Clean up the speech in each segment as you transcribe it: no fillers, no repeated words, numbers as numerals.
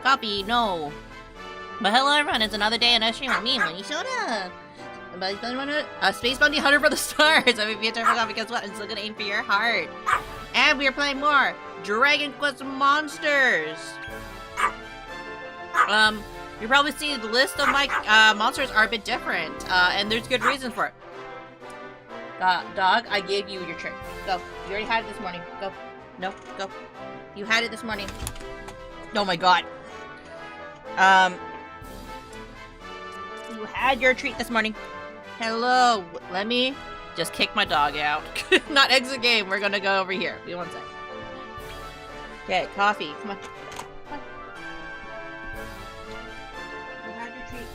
Copy, no. But hello everyone, it's another day and a stream with me, Munii Shoda. Space Bounty Hunter for the stars. I mean, if you turn for copy, guess what? I'm still gonna aim for your heart. And we are playing more Dragon Quest Monsters. You probably see the list of my monsters are a bit different, and there's good reason for it. Dog, I gave you your treat. Go. You already had it this morning. Go. No, go. You had it this morning. Oh my god. You had your treat this morning. Hello. Let me just kick my dog out. Not exit game. We're gonna go over here. Be one sec. Okay, coffee. Come on. Come on. You had your treat.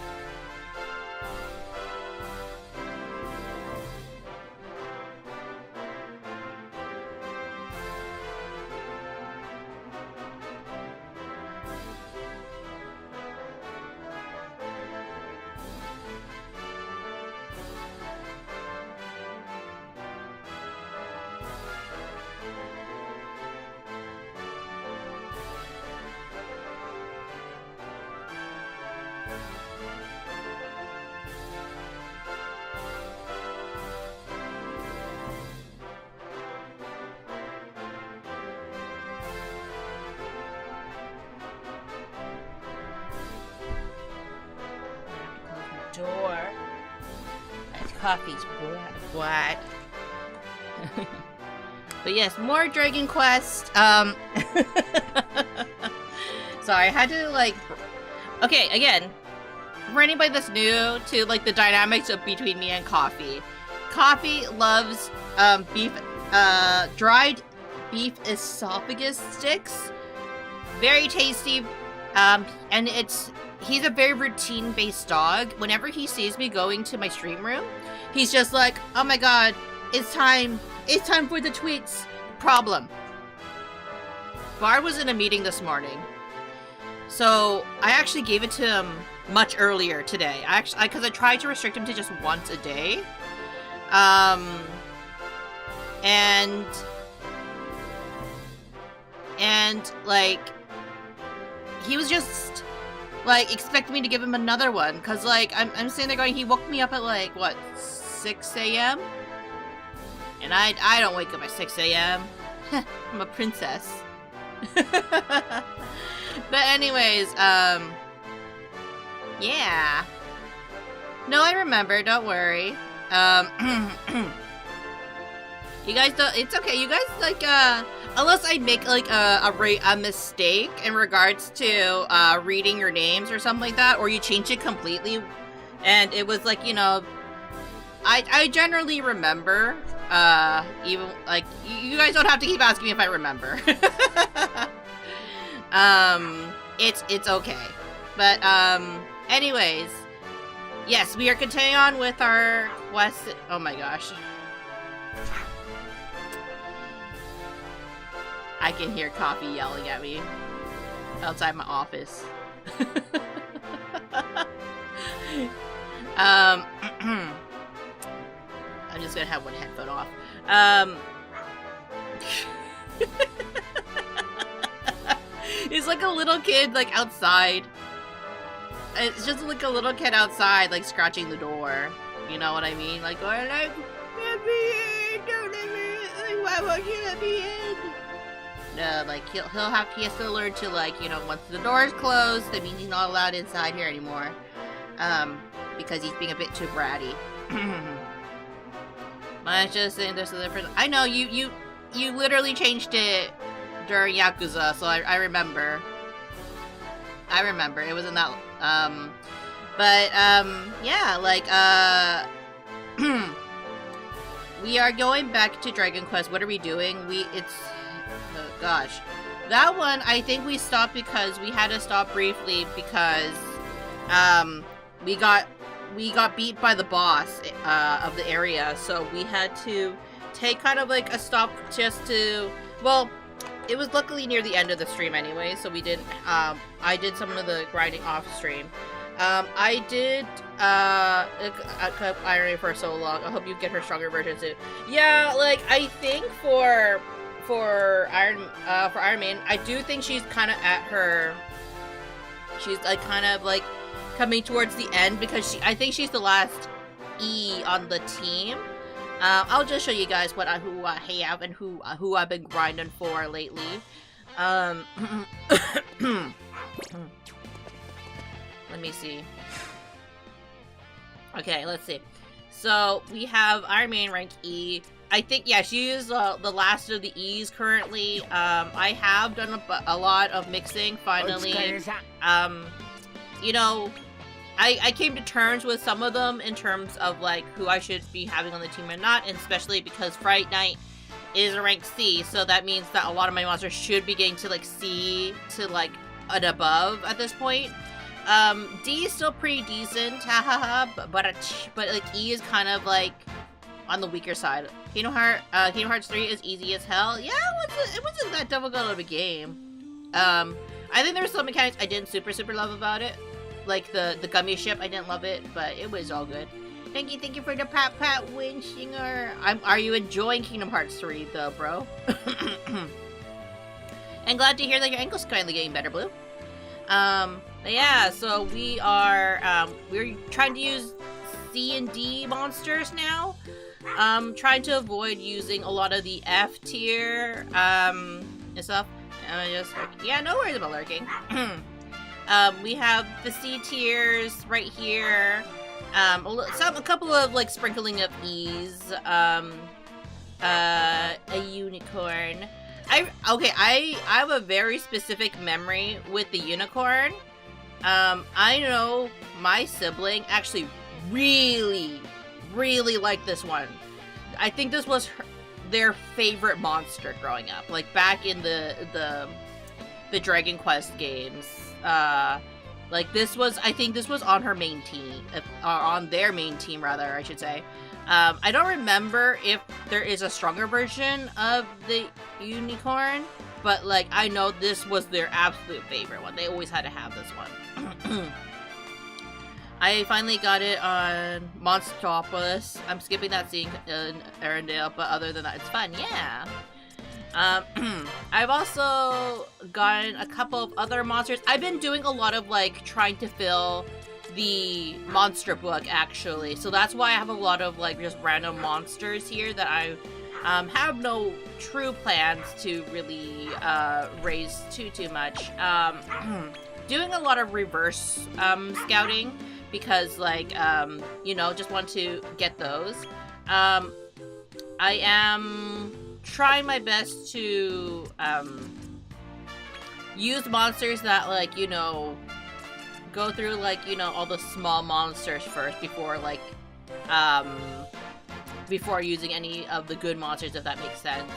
Door. That's coffee's what? But yes, more Dragon Quest. Sorry, I had to like. Okay, again, for anybody that's new to like the dynamics of between me and Coffee, Coffee loves beef, dried beef esophagus sticks. Very tasty, and he's a very routine-based dog. Whenever he sees me going to my stream room, he's just like, oh my god, it's time for the tweets. Problem. Bard was in a meeting this morning, so I actually gave it to him much earlier today. Because I tried to restrict him to just once a day. And like, he was just like expecting me to give him another one, cause like I'm sitting there going, he woke me up at like what, 6 a.m. and I don't wake up at 6 a.m. I'm a princess. But anyways, yeah. No, I remember. Don't worry. You guys don't. It's okay. You guys like unless I make like a mistake in regards to reading your names or something like that, or you change it completely, and it was like, you know, I generally remember. Even like you guys don't have to keep asking me if I remember. It's okay. But anyways, yes, we are continuing on with our quest. Oh my gosh. I can hear Coffee yelling at me outside my office. I'm just gonna have one headphone off. It's like a little kid, like, outside. It's just like a little kid outside, like, scratching the door. You know what I mean? Like, going like, let me in, don't let me in. Like, why won't you let me in? No, like, he has to learn to, like, you know, once the door is closed, that means he's not allowed inside here anymore. Because he's being a bit too bratty. I just think there's a difference. I know, you literally changed it during Yakuza, so I remember. I remember. It was in that, yeah, like, we are going back to Dragon Quest. What are we doing? Oh gosh. That one, I think we stopped because we had to stop briefly because, we got beat by the boss, of the area, so we had to take kind of like a stop just to, well, it was luckily near the end of the stream anyway, so we didn't, I did some of the grinding off stream. I did, Irony for so long. I hope you get her stronger version too. Yeah, like, I think for Iron Man, I do think she's kind of at her, she's like kind of like coming towards the end because I think she's the last E on the team. I'll just show you guys who I have and who I've been grinding for lately. Let me see. Okay, let's see. So we have Iron Man rank E. I think, yeah, she is the last of the E's currently. I have done a lot of mixing, finally. You know, I came to terms with some of them in terms of, like, who I should be having on the team or not, and especially because Fright Night is a rank C, so that means that a lot of my monsters should be getting to, like, C to, like, an above at this point. D is still pretty decent, hahaha, but like, E is kind of, like, on the weaker side. Kingdom Hearts 3 is easy as hell. Yeah, it wasn't that difficult of a game. I think there were some mechanics I didn't super love about it. Like the gummy ship, I didn't love it, but it was all good. Thank you for the pat winchinger. Are you enjoying Kingdom Hearts 3 though, bro? And glad to hear that your ankle's kindly getting better, Blue. Yeah, so we are we're trying to use C and D monsters now. Trying to avoid using a lot of the F tier and stuff. Yeah, no worries about lurking. We have the C tiers right here. A couple of, like, sprinkling of E's. A unicorn. I have a very specific memory with the unicorn. I know my sibling actually really liked this one. I think this was their favorite monster growing up, like back in the Dragon Quest games. Like, I think this was on her main team, on their main team rather, I should say. I don't remember if there is a stronger version of the unicorn, but, like, I know this was their absolute favorite one. They always had to have this one. I finally got it on Monstropolis. I'm skipping that scene in Arendelle, but other than that, it's fun. Yeah. I've also gotten a couple of other monsters. I've been doing a lot of, like, trying to fill the monster book, actually. So that's why I have a lot of, like, just random monsters here that I have no true plans to really raise too much. Doing a lot of reverse scouting because, like, you know, just want to get those. I am trying my best to use monsters that, like, you know, go through, like, you know, all the small monsters first before, like, before using any of the good monsters, if that makes sense.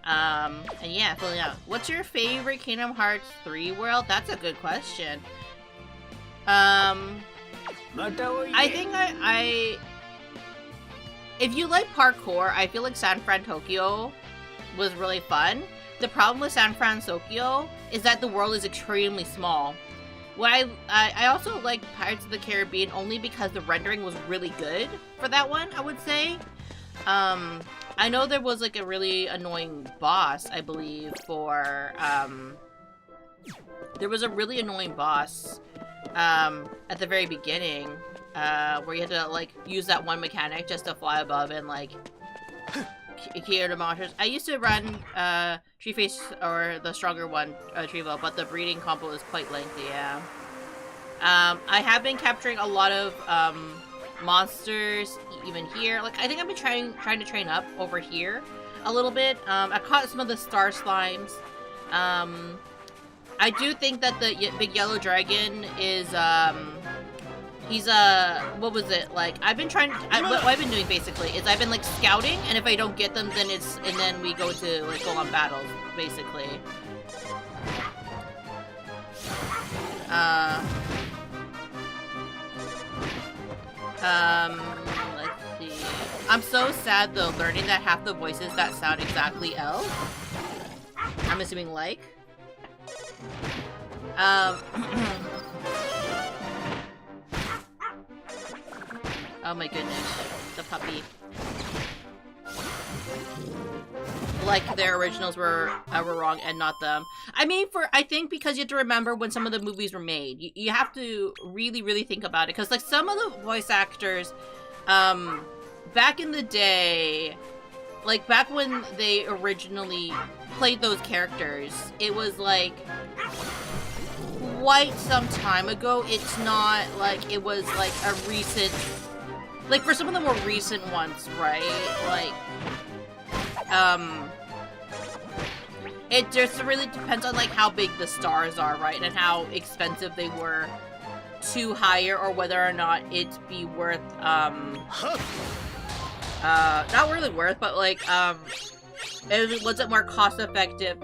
And yeah, filling out. What's your favorite Kingdom Hearts 3 world? That's a good question. I think if you like parkour, I feel like San Fran Tokyo was really fun. The problem with San Fran Tokyo is that the world is extremely small. What I also like Pirates of the Caribbean only because the rendering was really good for that one, I would say. I know there was, like, a really annoying boss, I believe, for, there was a really annoying boss, at the very beginning, where you had to, like, use that one mechanic just to fly above and, like, kill the monsters. I used to run, Tree Face, or the stronger one, Trevo, but the breeding combo is quite lengthy, yeah. I have been capturing a lot of, monsters even here. Like, I think I've been trying to train up over here a little bit. I caught some of the star slimes. I do think that the big yellow dragon is he's what was it, like, I've been trying what I've been doing basically is I've been, like, scouting, and if I don't get them, then then we go to, like, go on battles basically. Let's see. I'm so sad though, learning that half the voices that sound exactly L. I'm assuming, like. Oh my goodness, the puppy. Like their originals were wrong and not them. I mean, I think because you have to remember when some of the movies were made. You have to really think about it. Because, like, some of the voice actors, back in the day, like, back when they originally played those characters, it was, like, quite some time ago. It's not like it was, like, a recent like for some of the more recent ones, right? Like, it just really depends on like how big the stars are, right? And how expensive they were to hire, or whether or not it'd be worth, not really worth, but like, was it more cost effective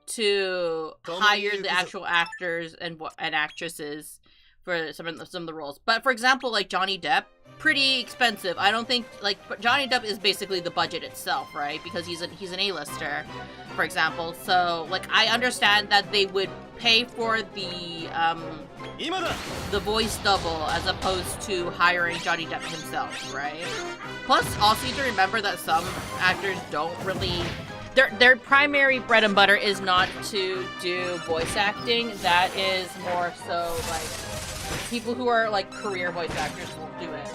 to hire the actual actors and actresses for some of the roles? But for example, like Johnny Depp, pretty expensive. I don't think, like, Johnny Depp is basically the budget itself, right? Because he's an A-lister, for example. So like I understand that they would pay for the voice double as opposed to hiring Johnny Depp himself, right? Plus, also you have to remember that some actors don't really, their primary bread and butter is not to do voice acting. That is more so like people who are like career voice actors will do it.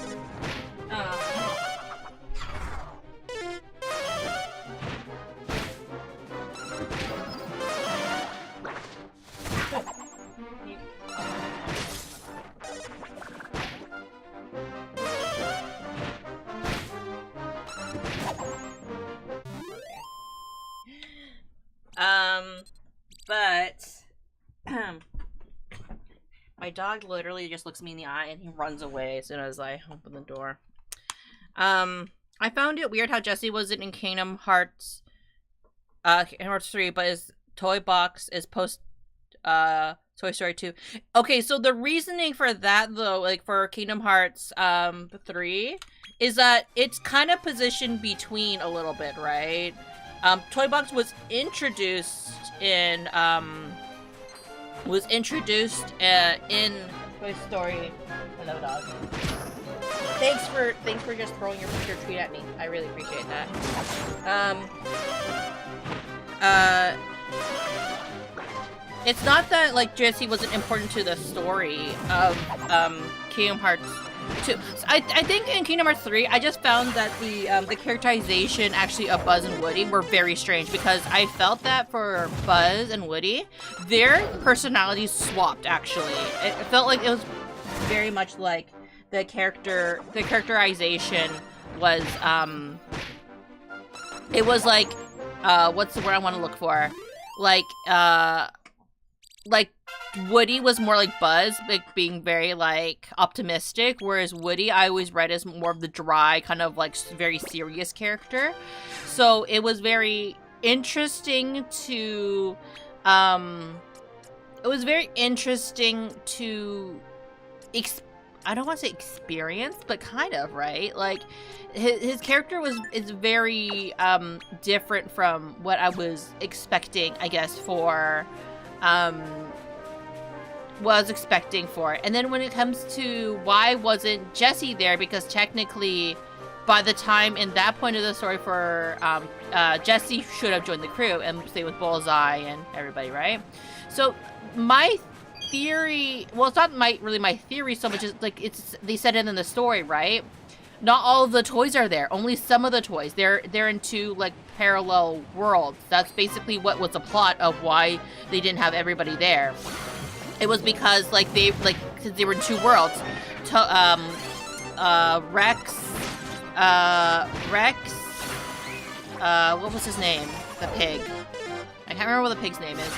But my dog literally just looks me in the eye and he runs away as soon as I open the door. I found it weird how Jesse wasn't in Kingdom Hearts 3, but his toy box is post Toy Story 2. Okay, so the reasoning for that though, like for Kingdom Hearts 3, is that it's kind of positioned between a little bit, right? Toy box was introduced in in Toy Story. Hello, dog. Thanks for just throwing your tweet at me. I really appreciate that. It's not that like Jesse wasn't important to the story of Kingdom Hearts 2. I think in Kingdom Hearts 3, I just found that the characterization actually of Buzz and Woody were very strange, because I felt that for Buzz and Woody, their personalities swapped actually. It felt like it was very much like the characterization was it was like what's the word I want to look for? Like Woody was more like Buzz, like being very like optimistic, whereas Woody I always read as more of the dry, kind of like very serious character. So it was very interesting to I don't want to say experience, but kind of, right? Like his character is very different from what I was expecting, I guess, for And then when it comes to why wasn't Jesse there, because technically by the time in that point of the story for Jesse should have joined the crew, and stay with Bullseye and everybody, right? So my theory, well, it's not really my theory so much as like they said it in the story, right? Not all of the toys are there. Only some of the toys. They're in two like parallel worlds. That's basically what was the plot of why they didn't have everybody there. It was because since they were in two worlds. Rex. What was his name? The pig. I can't remember what the pig's name is.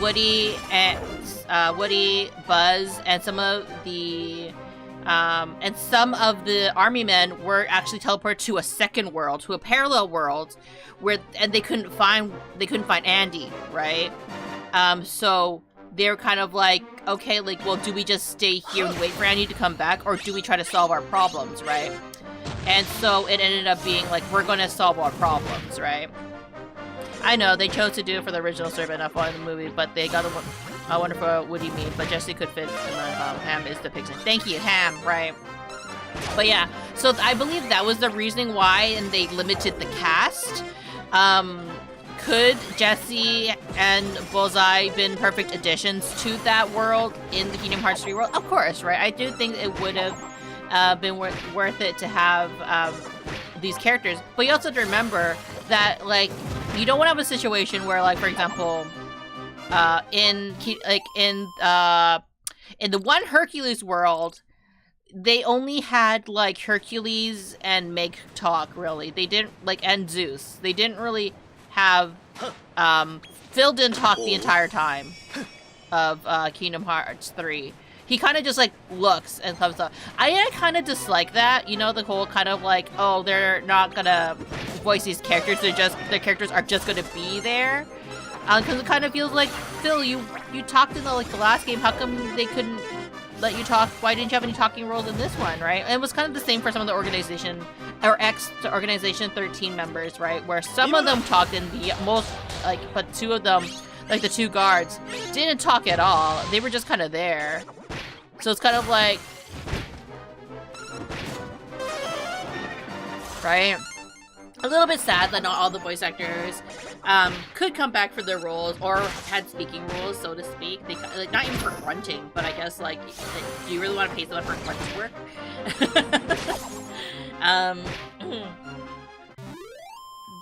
Woody, Buzz, and some of the army men were actually teleported to a second world, to a parallel world, and they couldn't find Andy, right? So they're kind of like, okay, like, well, do we just stay here and wait for Andy to come back, or do we try to solve our problems, right? And so it ended up being like, we're going to solve our problems, right? I know, they chose to do it for the original story, but not for the movie, but they got a wonderful Woody meme, but Jesse could fit in the Ham is the pig's name. Thank you, Ham, right? But yeah, so I believe that was the reasoning why, and they limited the cast. Could Jesse and Bullseye been perfect additions to that world in the Kingdom Hearts 3 world? Of course, right? I do think it would have been worth it to have these characters, but you also have to remember that, like, you don't want to have a situation where, like, for example, in the one Hercules world, they only had like Hercules and Meg talk, really. They didn't like, and Zeus. They didn't really have Phil didn't talk the entire time of Kingdom Hearts 3. He kind of just like looks and comes up. I kind of dislike that, you know, the whole kind of like, oh, they're not gonna voice these characters. Their characters are just gonna be there. Because it kind of feels like, Phil, you talked in the last game. How come they couldn't let you talk? Why didn't you have any talking roles in this one, right? And it was kind of the same for some of the organization or ex-Organization 13 members, right? Where some of them talked in the most, like, but two of them, like the two guards, didn't talk at all. They were just kind of there. So it's kind of like, right? A little bit sad that not all the voice actors could come back for their roles or had speaking roles, so to speak. They like not even for grunting, but I guess like, do you really want to pay someone for grunt work?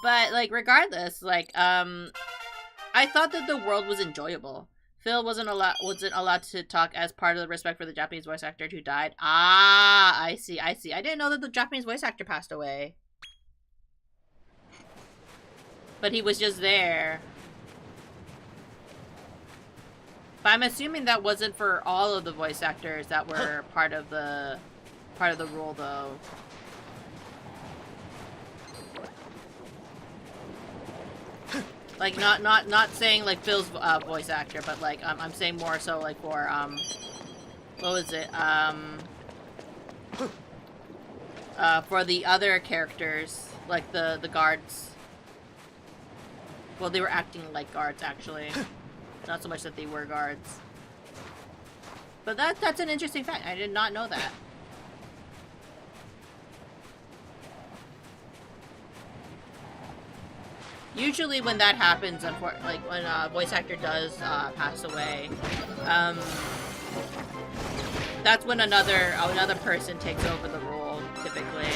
But like regardless, like I thought that the world was enjoyable. Phil wasn't allowed to talk as part of the respect for the Japanese voice actor who died. Ah, I see. I didn't know that the Japanese voice actor passed away. But he was just there. But I'm assuming that wasn't for all of the voice actors that were part of the role, though. Like not saying like Phil's voice actor, but like I'm saying more so like for what was it for the other characters, like the guards. Well, they were acting like guards, actually. Not so much that they were guards. But that's an interesting fact. I did not know that. Usually when that happens, like when a voice actor does pass away, that's when another person takes over the role, typically.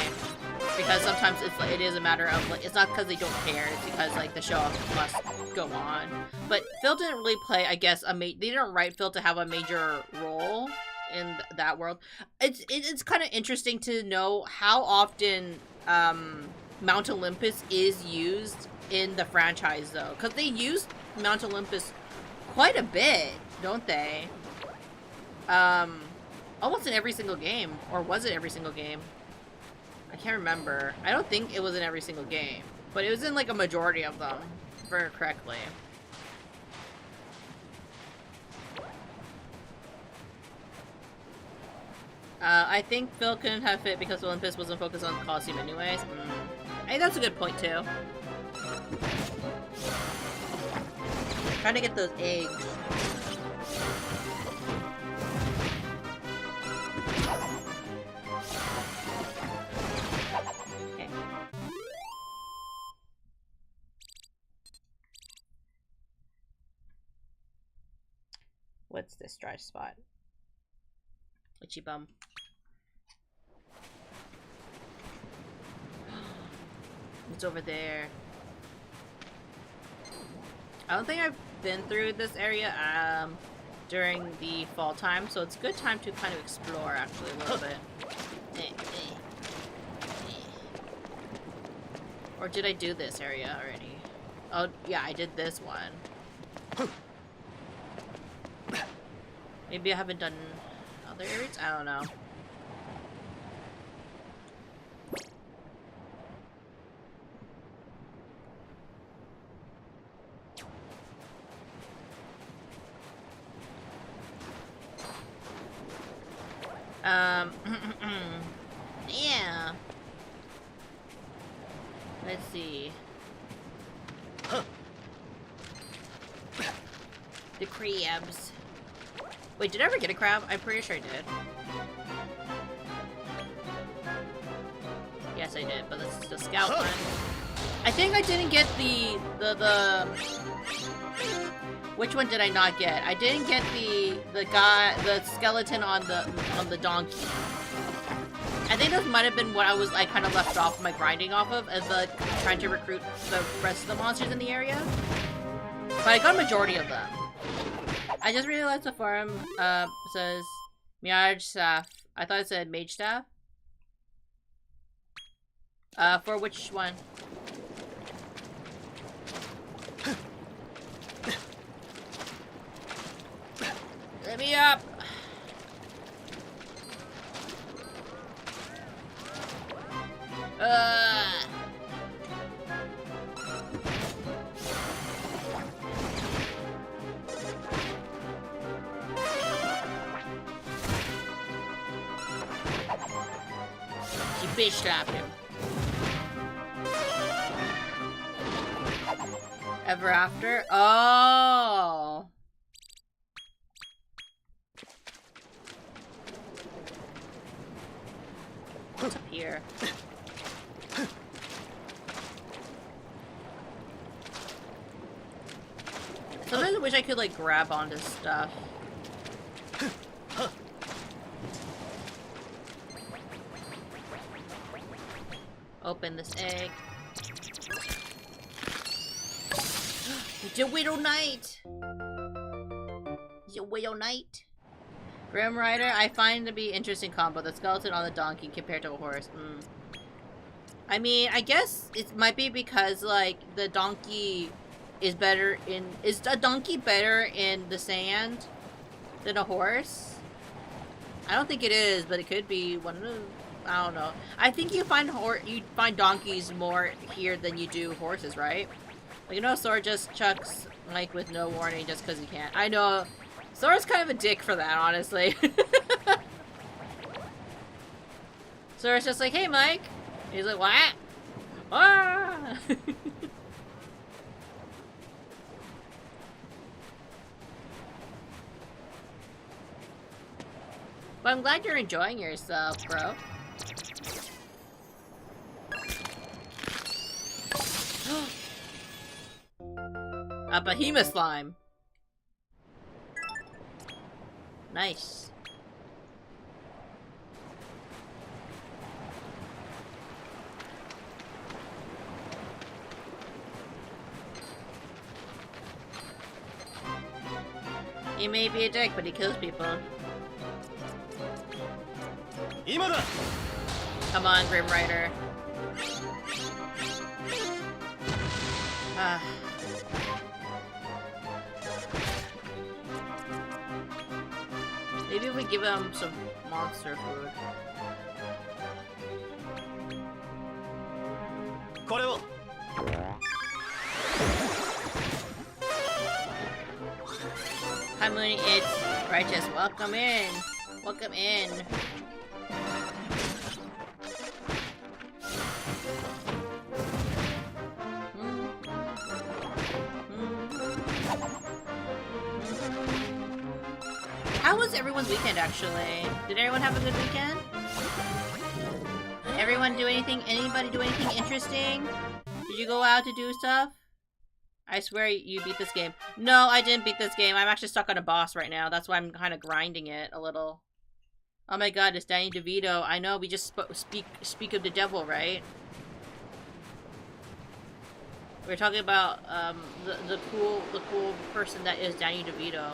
Because sometimes it is a matter of like, it's not because they don't care, it's because like the show must go on. But Phil didn't really play, I guess, they didn't write Phil to have a major role in that world. It's kind of interesting to know how often Mount Olympus is used in the franchise, though, because they used Mount Olympus quite a bit, don't they? Almost in every single game, or was it every single game? I can't remember. I don't think it was in every single game, but it was in like a majority of them, very correctly. I think Phil couldn't have fit because Olympus wasn't focused on the Colosseum anyways. I think that's a good point too. Trying to get those eggs. Okay. What's this dry spot? Itchy bum. It's over there. I don't think I've been through this area during the fall time, so it's a good time to kind of explore actually a little bit. Or did I do this area already? Oh yeah, I did this one. Maybe I haven't done other areas? I don't know. Yeah. Let's see. The crabs. Wait, did I ever get a crab? I'm pretty sure I did. Yes, I did, but this is the scout one. I think I didn't get the which one did I not get? I didn't get the skeleton on the donkey. I think this might have been what I kind of left off my grinding off of as trying to recruit the rest of the monsters in the area. But I got a majority of them. I just realized the forum says Mirage Saf I thought it said mage staff. For which one? Let me up! She bitch slapped him. Ever after? Oh! What's up here? Sometimes I wish I could like grab onto stuff. Open this egg. It's a Widow Knight! It's a Widow Knight. Grim Rider, I find to be interesting combo. The skeleton on the donkey compared to a horse. I mean, I guess it might be because, like, the donkey is better in... Is a donkey better in the sand than a horse? I don't think it is, but it could be one of the... I don't know. I think you find donkeys more here than you do horses, right? Like, you know, Sora just chucks Mike with no warning just because he can. I know... Sora's kind of a dick for that, honestly. Sora's just like, hey, Mike. He's like, what? Ah! But I'm glad you're enjoying yourself, bro. A behemoth slime. Nice. He may be a dick, but he kills people. Come on, Grim Rider. Maybe we give him some monster food. Hi, Munii, it's Righteous. Welcome in. Welcome in. How was everyone's weekend, actually? Did everyone have a good weekend? Everyone do anything? Anybody do anything interesting? Did you go out to do stuff? I swear you beat this game. No, I didn't beat this game. I'm actually stuck on a boss right now. That's why I'm kind of grinding it a little. Oh my god, it's Danny DeVito. I know, we just speak of the devil, right? We're talking about the cool person that is Danny DeVito.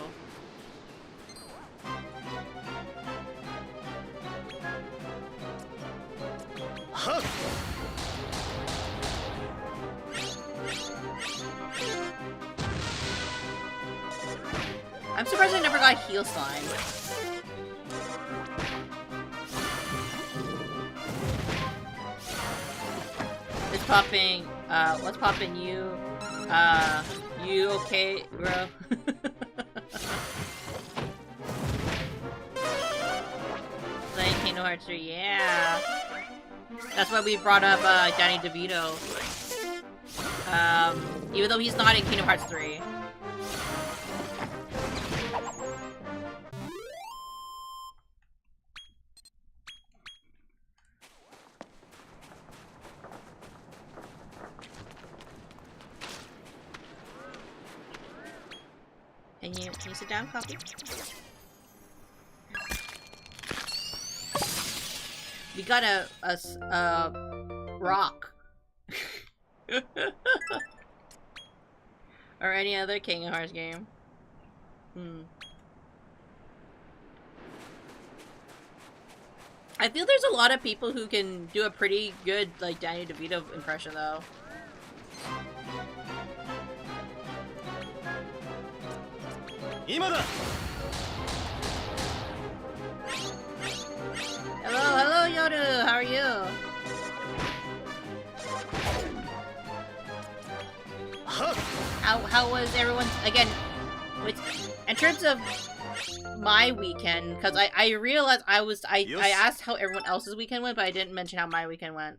Huh. I'm surprised I never got heal slime. It's popping. What's popping you? You okay, bro? Playing Kingdom Hearts 3, yeah. That's why we brought up Danny DeVito. Even though he's not in Kingdom Hearts 3. Can you sit down, Coffee? We got a rock. Or any other Kingdom Hearts game. I feel there's a lot of people who can do a pretty good, like, Danny DeVito impression, though. Hello, Yoru! How are you? How was everyone's, again, in terms of my weekend, because I realized I asked how everyone else's weekend went, but I didn't mention how my weekend went.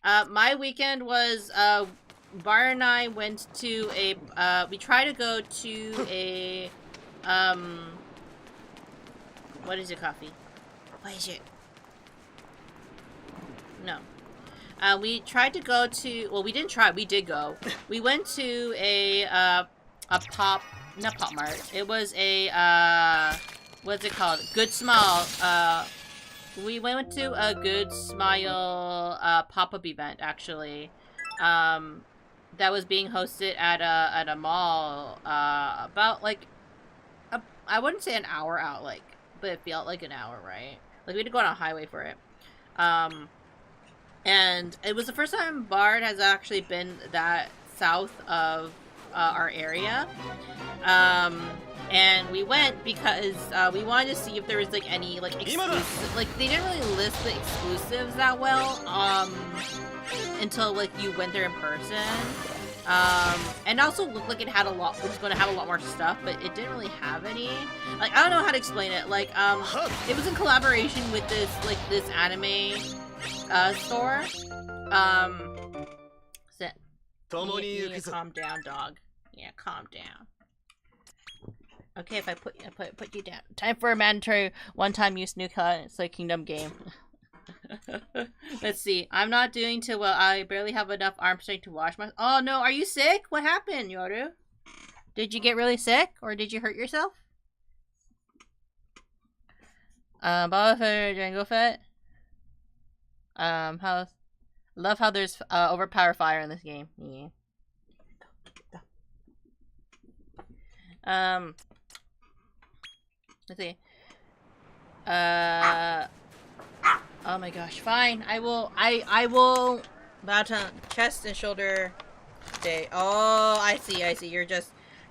My weekend was, Bar and I went to a, we tried to go to a, what is it, Coffee? What is it? No. We tried to go to, well, we didn't try, we did go. We went to not Pop Mart. It was a, what's it called? Good Smile. We went to a Good Smile, pop-up event, actually. That was being hosted at a mall, about, like, I wouldn't say an hour out, like, but it felt like an hour, right? Like, we had to go on a highway for it. And it was the first time Bard has actually been that south of our area. And we went because we wanted to see if there was, like, any, like, exclusive, like, they didn't really list the exclusives that well, until, like, you went there in person. And also looked like it had it was going to have a lot more stuff, but it didn't really have any. Like, I don't know how to explain it. Like, it was in collaboration with this anime store. Sit. You need to calm down, dog. Yeah, calm down. Okay, if I put you down. Time for a mandatory one-time use new Slay Kingdom game. Let's see. I'm not doing too well. I barely have enough arm strength to wash my. Oh no, are you sick? What happened, Yoru? Did you get really sick, or did you hurt yourself? Boba Fett, Django Fett. Love how there's overpower fire in this game. Yeah. Let's see. Oh my gosh, fine. I will bow down. Chest and shoulder day. Oh, I see.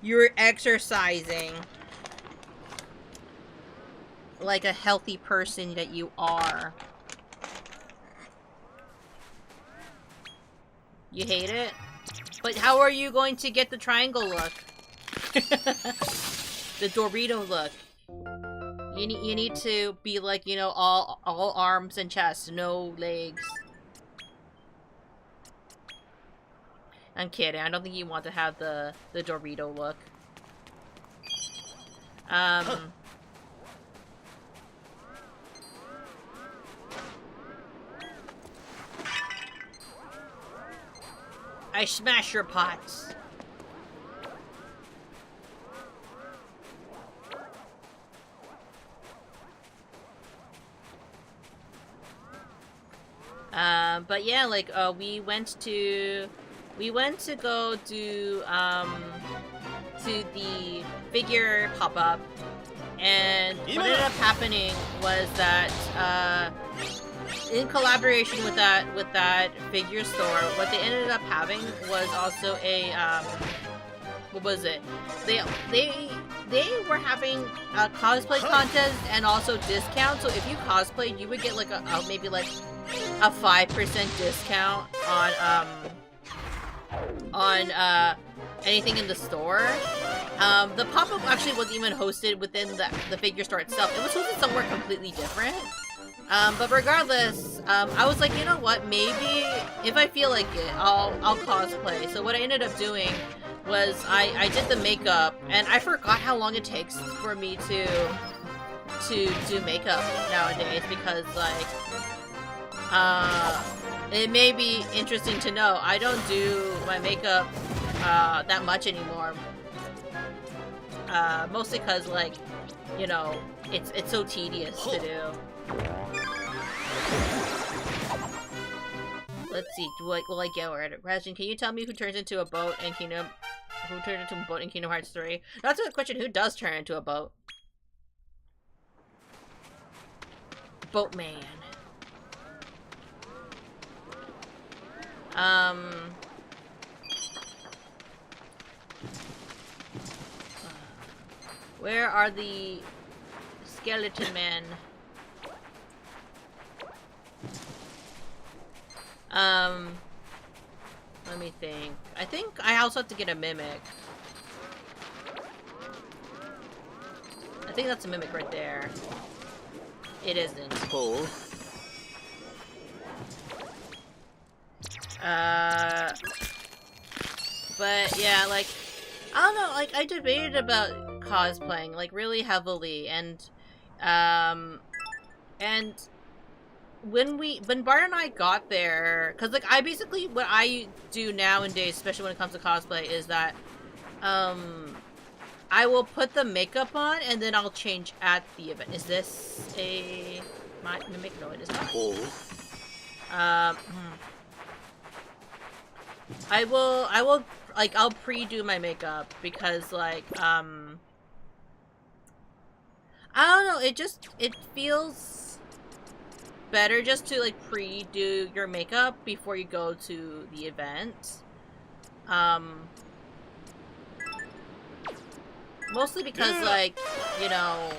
You're exercising. Like a healthy person that you are. You hate it? But how are you going to get the triangle look? The Dorito look. You need to be like, you know, all arms and chest, no legs. I'm kidding. I don't think you want to have the Dorito look. I smash your pots. But yeah, like, we went to go do, to the figure pop-up, and what ended up happening was that, in collaboration with that figure store, what they ended up having was also a, what was it? They were having a cosplay contest and also discount, so if you cosplayed, you would get like maybe like a 5% discount on anything in the store. The pop-up actually wasn't even hosted within the figure store itself. It was hosted somewhere completely different. But regardless, I was like, you know what, maybe if I feel like it, I'll cosplay. So what I ended up doing was I did the makeup, and I forgot how long it takes for me to do makeup nowadays, because like, it may be interesting to know, I don't do my makeup that much anymore. Mostly because, like, you know, it's so tedious to do. Let's see, will I get it? Razin, can you tell me who turns into a boat in Kingdom Hearts 3? That's a good question. Who does turn into a boat? Boatman. Where are the skeleton men? Let me think. I think I also have to get a mimic. I think that's a mimic right there. It isn't. Cool. But yeah, like, I don't know, like, I debated about cosplaying, like, really heavily, and when Bart and I got there, because, like, I basically, what I do nowadays, especially when it comes to cosplay, is that, I will put the makeup on, and then I'll change at the event. Is this a mimic? No, it is not. Cool. I will, like, I'll pre-do my makeup, because, like, I don't know, it feels better just to, like, pre-do your makeup before you go to the event. Mostly because, like, you know...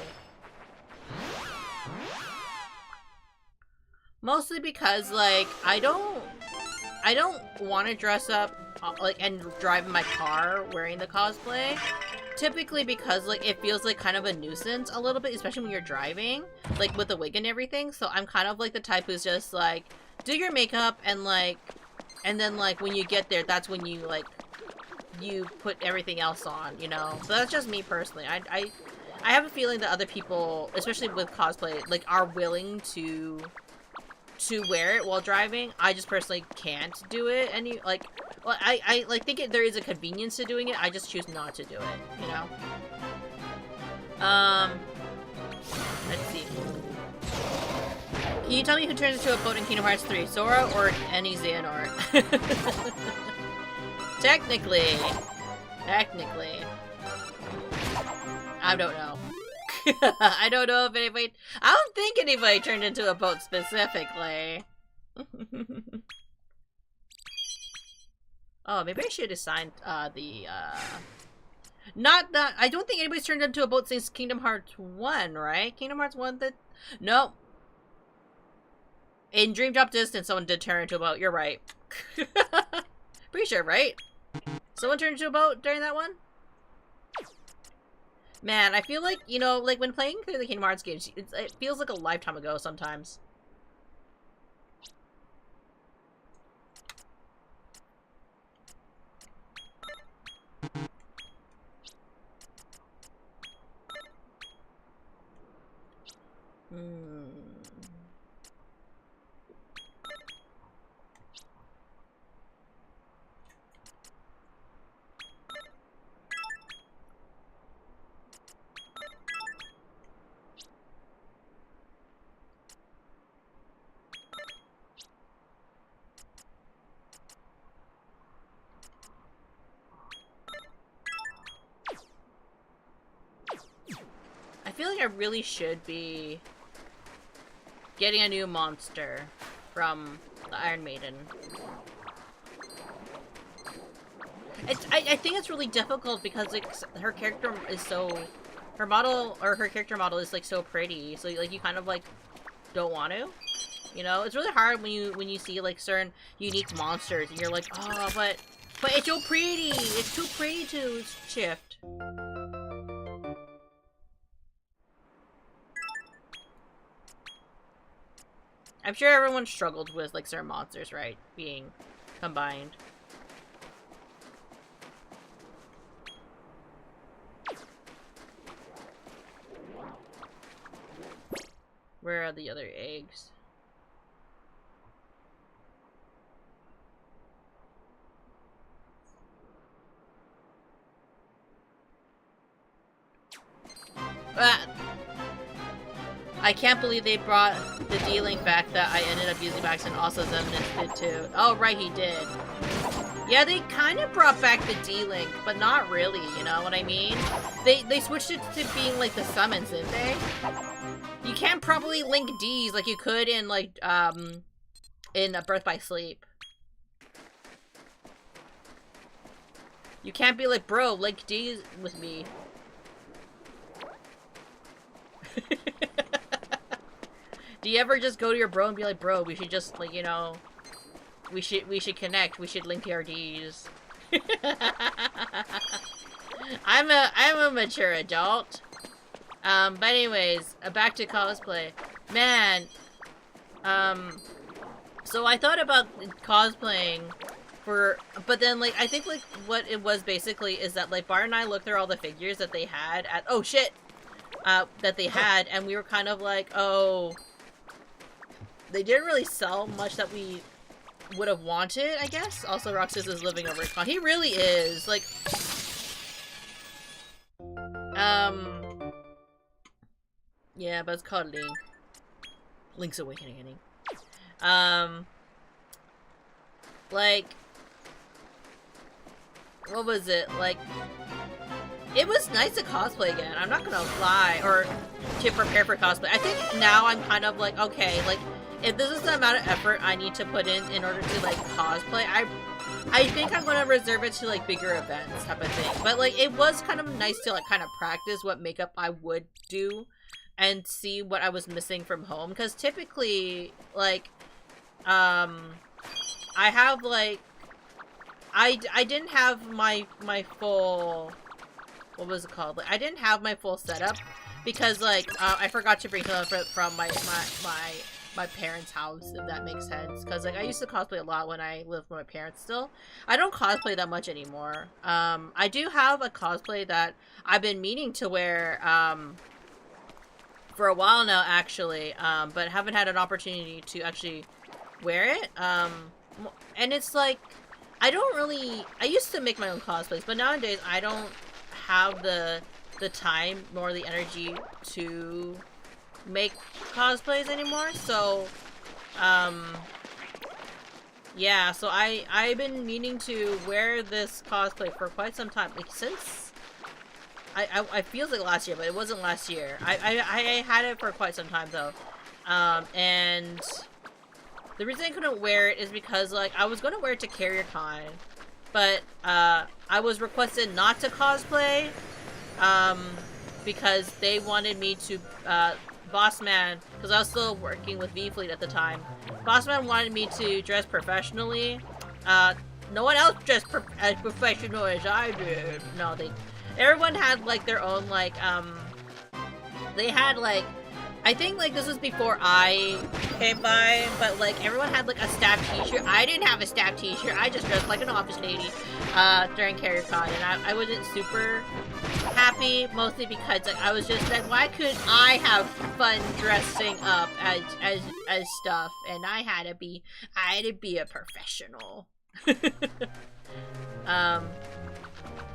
Mostly because, like, I don't want to dress up, like, and drive in my car wearing the cosplay. Typically because, like, it feels like kind of a nuisance a little bit, especially when you're driving, like, with the wig and everything. So I'm kind of, like, the type who's just, like, do your makeup and, like, and then, like, when you get there, that's when you, like, you put everything else on, you know? So that's just me personally. I have a feeling that other people, especially with cosplay, like, are willing to wear it while driving. I just personally can't do it. And like, well, I like think there is a convenience to doing it. I just choose not to do it, you know? Let's see. Can you tell me who turns into a boat in Kingdom Hearts 3? Sora or any Xehanort? Technically. I don't know. I don't know if anybody... I don't think anybody turned into a boat specifically. Oh, maybe I should assign the not that... I don't think anybody's turned into a boat since Kingdom Hearts 1, right? Kingdom Hearts 1 that... No. In Dream Drop Distance, someone did turn into a boat. You're right. Pretty sure, right? Someone turned into a boat during that one? Man, I feel like, you know, like, when playing through the Kingdom Hearts games, it feels like a lifetime ago sometimes. I feel like I really should be getting a new monster from the Iron Maiden. I think it's really difficult because, like, her character is so... Her model, or her character model is, like, so pretty. So, like, you kind of, like, don't want to. You know? It's really hard when you see, like, certain unique monsters and you're like, oh, but it's so pretty! It's too pretty to shift. I'm sure everyone struggled with, like, certain monsters, right? Being combined. Where are the other eggs? Ah! I can't believe they brought the D-Link back that I ended up using back and also Zeminus did too. Oh, right, he did. Yeah, they kind of brought back the D-Link, but not really, you know what I mean? They switched it to being, like, the summons, didn't they? You can't probably link Ds like you could in, like, in Birth by Sleep. You can't be like, bro, like D with me. Do you ever just go to your bro and be like, bro, we should just, like, you know, we should connect, we should link our Ds. I'm a mature adult. But anyways, back to cosplay. Man, so I thought about cosplaying but then, like, I think, like, what it was basically is that, like, Bart and I looked through all the figures that they had at, oh shit! That they had, and we were kind of like, oh, they didn't really sell much that we would have wanted, I guess. Also, Roxas is living over at Con. He really is, like, yeah, but it's called Link. Link's Awakening. Like, what was it? Like, it was nice to cosplay again, I'm not gonna lie, or to prepare for cosplay. I think now I'm kind of like, okay, like, if this is the amount of effort I need to put in order to, like, cosplay, I think I'm gonna reserve it to, like, bigger events type of thing. But, like, it was kind of nice to, like, kind of practice what makeup I would do and see what I was missing from home. Because typically, like, I have, like, I didn't have my full, what was it called? Like, I didn't have my full setup because, like, I forgot to bring something from my parents' house, if that makes sense. Because, like, I used to cosplay a lot when I lived with my parents still. I don't cosplay that much anymore. I do have a cosplay that I've been meaning to wear, for a while now, actually, but haven't had an opportunity to actually wear it. And it's like, I used to make my own cosplays, but nowadays I don't have the time nor the energy to make cosplays anymore, so yeah, so I've been meaning to wear this cosplay for quite some time, like, since I feels like last year, but it wasn't last year. I had it for quite some time though, and the reason I couldn't wear it is because, like, I was gonna wear it to CarrierCon, but I was requested not to cosplay because they wanted me to Bossman, because I was still working with V-Fleet at the time. Bossman wanted me to dress professionally. No one else dressed as professional as I did. No, everyone had, like, their own, like, they had, like, I think, like, this was before I came by, but, like, everyone had, like, a staff t-shirt. I didn't have a staff t-shirt. I just dressed like an office lady during CarrierCon, and I wasn't super happy, mostly because, like, I was just like, why couldn't I have fun dressing up as stuff? And I had to be a professional.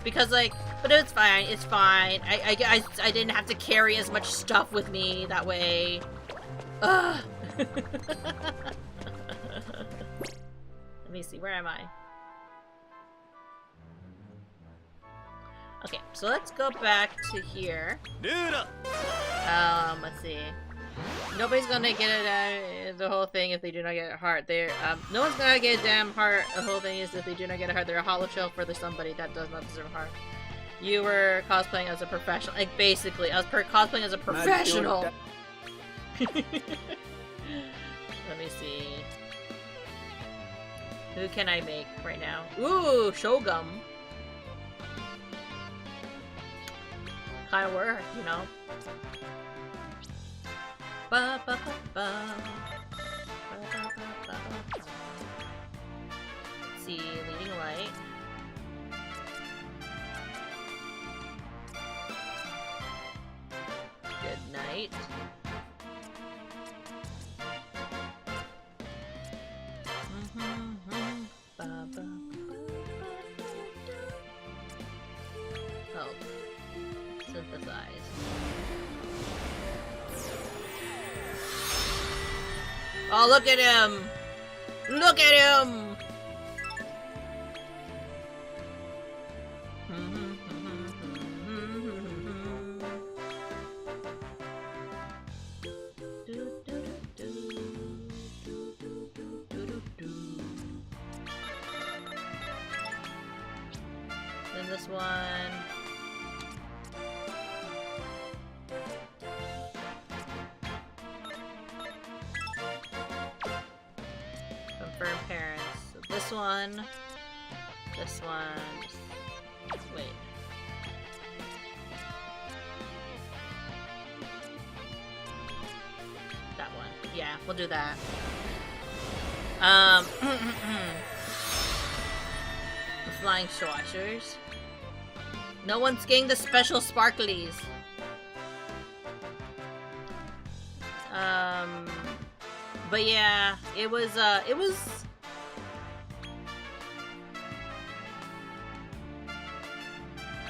Because, like, but it's fine. I didn't have to carry as much stuff with me that way. Ugh. Let me see, where am I? Okay, so let's go back to here. Let's see. Nobody's gonna get the whole thing if they do not get a heart. No one's gonna get a damn heart. The whole thing is if they do not get a heart, they're a hollow shell for somebody that does not deserve a heart. You were cosplaying as a professional. Like, basically, I was cosplaying as a professional. Let me see. Who can I make right now? Ooh, Shogun. Kind of work, you know. Ba, ba, ba, ba. Ba, ba, ba, ba. Let's see, leading light. Good night. Ba, ba. Oh. Synthesize. Oh, look at him! Look at him! The this one. Confirm parents. So this one. This one. Wait. That one. Yeah, we'll do that. The flying swashers. No one's getting the special sparklies. But yeah, it was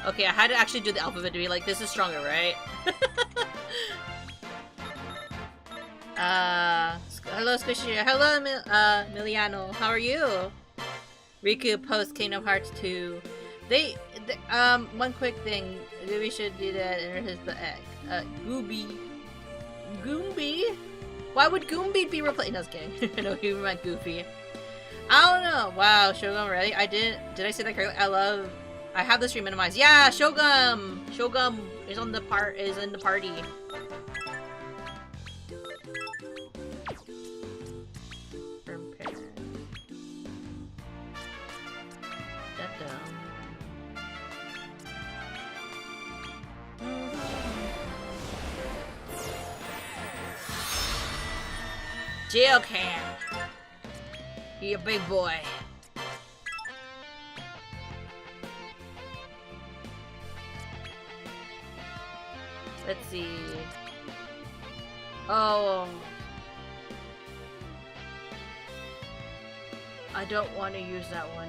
okay, I had to actually do the alphabet to be like, this is stronger, right? Hello, Squishy. Hello, Miliano. How are you? Riku post Kingdom Hearts 2. They one quick thing. We should do that in his Gooby. Goombi? Why would Goombi be replaced? No, I was kidding. No, he meant Goofy. I don't know. Wow, Shogun, ready? Did I say that correctly? I have this re-minimized. Yeah, Shogun! Shogun is in the party. Geocam! You a big boy. Let's see. Oh. I don't want to use that one.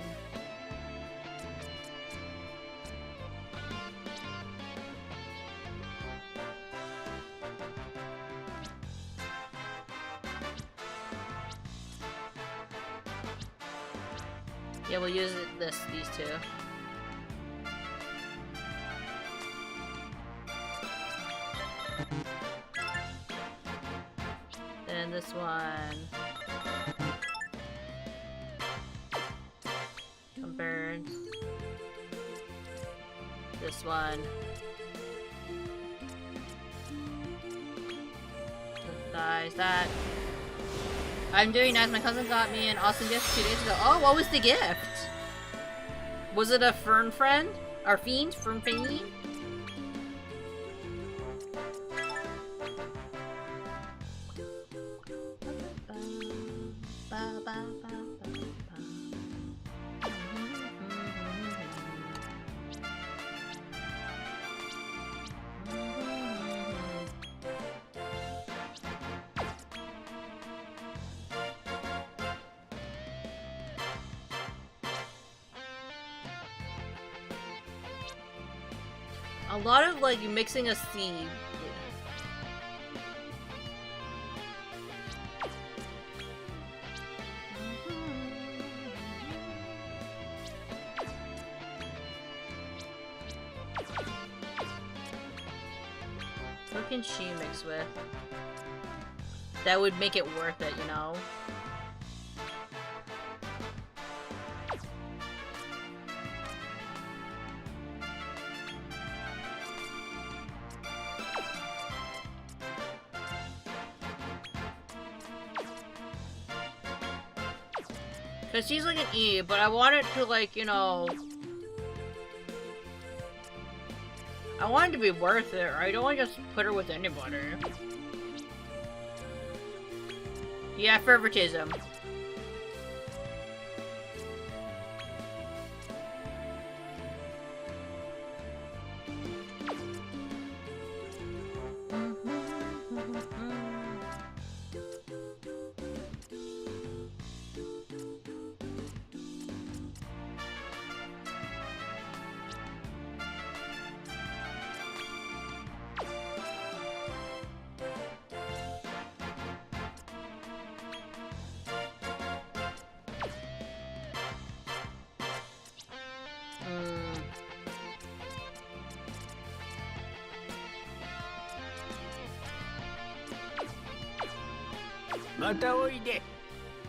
Yeah, we'll use these two. Then this one. Burns. This one. Thighs, that. I'm doing nice. My cousin got me an awesome gift 2 days ago. Oh, what was the gift? Was it a fern friend? Or fiend? Fern fiend? A lot of like mixing a seed. What can she mix with? That would make it worth it, you know? Cause she's like an E, but I want it to like, you know... I want it to be worth it, right? I don't want to just put her with anybody. Yeah, favoritism.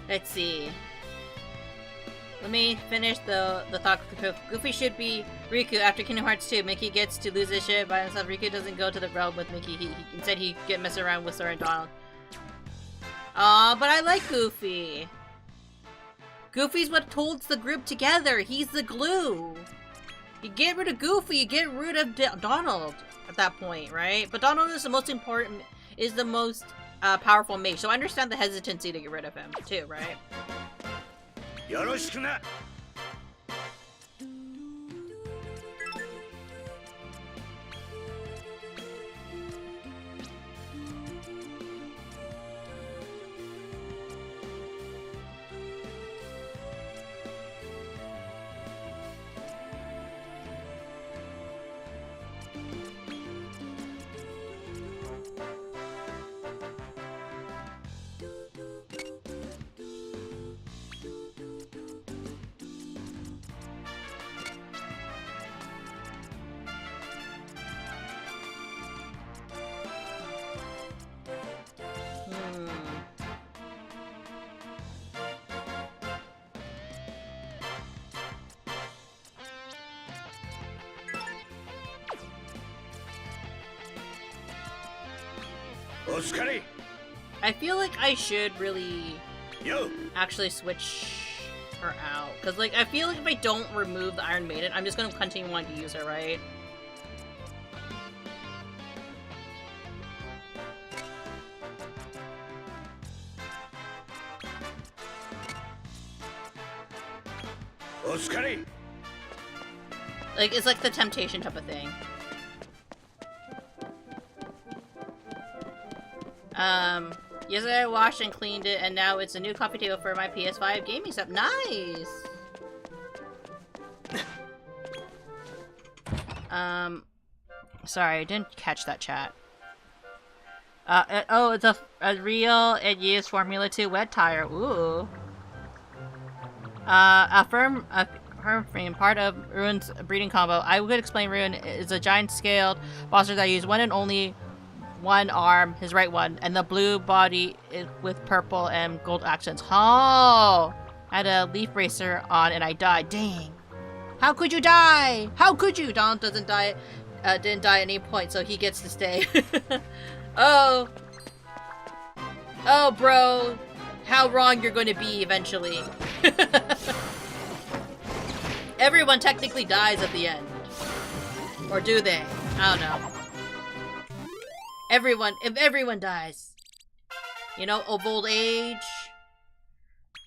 Let's see. Let me finish the thought. Goofy should be Riku after Kingdom Hearts 2. Mickey gets to lose his shit by himself. Riku doesn't go to the realm with Mickey. Instead, he get messing around with Sora and Donald. Aw, but I like Goofy. Goofy's what holds the group together. He's the glue. You get rid of Goofy, you get rid of Donald at that point, right? But Donald is the most important, is the most powerful mage. So I understand the hesitancy to get rid of him too, right? Yoroshikuna. I feel like I should really actually switch her out. Because, like, I feel like if I don't remove the Iron Maiden, I'm just going to continue wanting to use her, right? Like, it's like the temptation type of thing. Yesterday I washed and cleaned it, and now it's a new coffee table for my PS5 gaming stuff. Nice! Sorry, I didn't catch that chat. Oh, it's a real and used Formula 2 wet tire. Ooh. A firm frame, part of Ruin's breeding combo. I would explain Ruin is a giant-scaled monster that uses one and only one arm, his right one, and the blue body is with purple and gold accents. Oh! I had a leaf racer on and I died. Dang. How could you die? How could you? Donald doesn't die, didn't die at any point, so he gets to stay. Oh. Oh, bro. How wrong you're going to be eventually. Everyone technically dies at the end. Or do they? I don't know. If everyone dies, you know, of old age,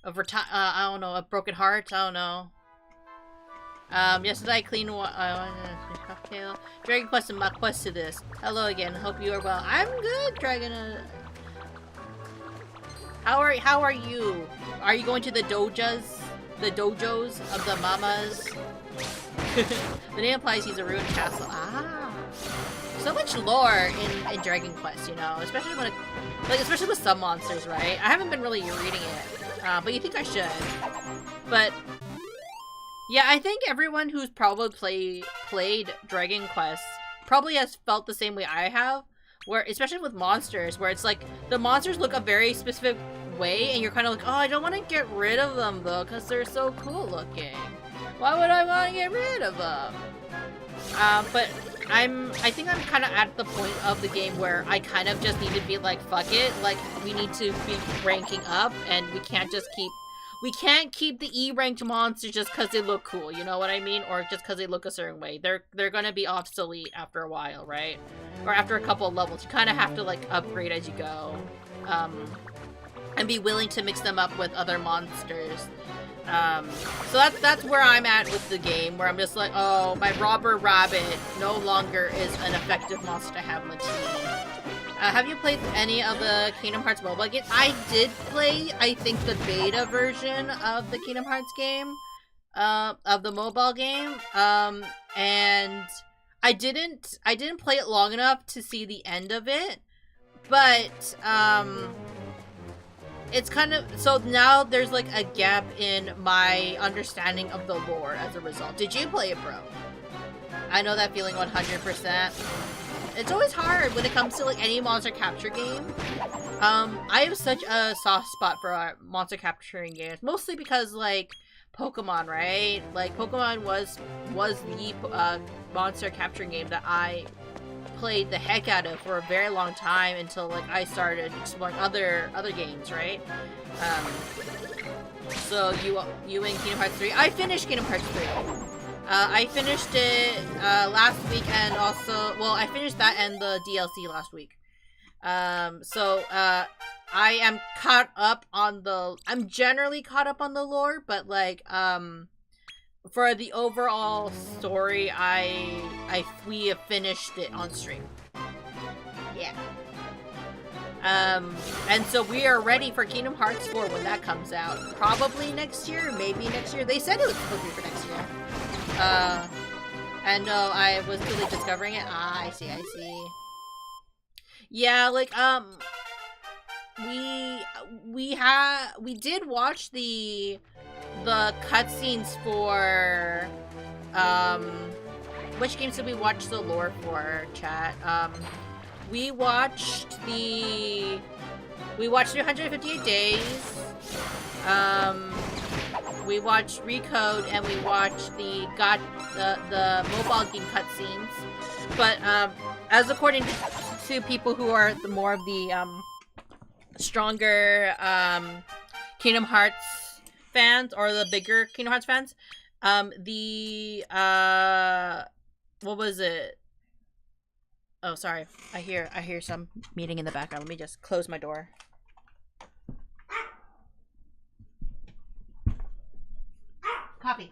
of I don't know, of broken hearts, I don't know. Yesterday I cleaned cocktail. Dragon Quest and my quest to this. Hello again, hope you are well. I'm good, Dragon. How are you? Are you going to the dojos of the mamas? The name implies he's a ruined castle. Ah. So much lore in Dragon Quest, you know, especially when especially with some monsters, right? I haven't been really reading it, but you think I should. But yeah, I think everyone who's probably played Dragon Quest probably has felt the same way I have, where especially with monsters, where it's like the monsters look a very specific way, and you're kind of like, oh, I don't want to get rid of them though, because they're so cool looking. Why would I want to get rid of them? But I think I'm kind of at the point of the game where I kind of just need to be like, fuck it, like, we need to be ranking up, and we can't keep the E-ranked monsters just because they look cool, you know what I mean? Or just because they look a certain way. They're gonna be obsolete after a while, right? Or after a couple of levels. You kind of have to, like, upgrade as you go. And be willing to mix them up with other monsters. So that's where I'm at with the game, where I'm just like, oh, my robber rabbit no longer is an effective monster to have on the team. Have you played any of the Kingdom Hearts mobile games? I did play, I think, the beta version of the Kingdom Hearts game, of the mobile game, and I didn't play it long enough to see the end of it, but, it's kind of, so now there's like a gap in my understanding of the lore as a result. Did you play it, bro? I know that feeling 100%. It's always hard when it comes to like any monster capture game. I have such a soft spot for monster capturing games, mostly because like Pokemon, right? Like, Pokemon was the monster capture game that I played the heck out of for a very long time until like I started exploring other games, right? So you in Kingdom Hearts 3. I finished Kingdom Hearts 3. I finished it last week, and also, well, I finished that and the DLC last week. So I am caught up on the. I'm generally caught up on the lore, but like for the overall story, we have finished it on stream. Yeah. And so we are ready for Kingdom Hearts 4 when that comes out. Probably next year, maybe next year. They said it was supposed to be for next year. And no, I was really discovering it. Ah, I see. Yeah, like, we did watch the cutscenes for, which games did we watch the lore for, chat? We watched 358 Days, we watched Recode, and we watched the mobile game cutscenes. But, as according to people who are more of the, stronger, Kingdom Hearts fans, or the bigger Kingdom Hearts fans, what was it? Oh, sorry. I hear some meeting in the background. Let me just close my door. Coffee.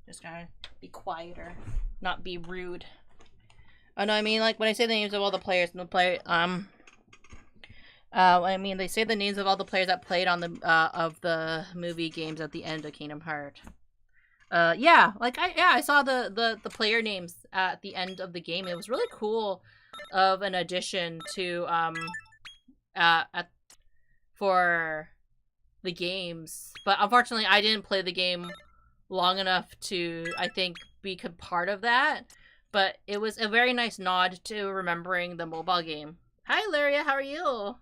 Just gotta be quieter, not be rude. Oh no, I mean, like, when I say the names of all the players and the player, I mean, they say the names of all the players that played on the, of the movie games at the end of Kingdom Hearts. Yeah, like, I saw the player names at the end of the game. It was really cool of an addition to, for the games. But unfortunately, I didn't play the game long enough to, I think, be part of that. But it was a very nice nod to remembering the mobile game. Hi, Laria, how are you?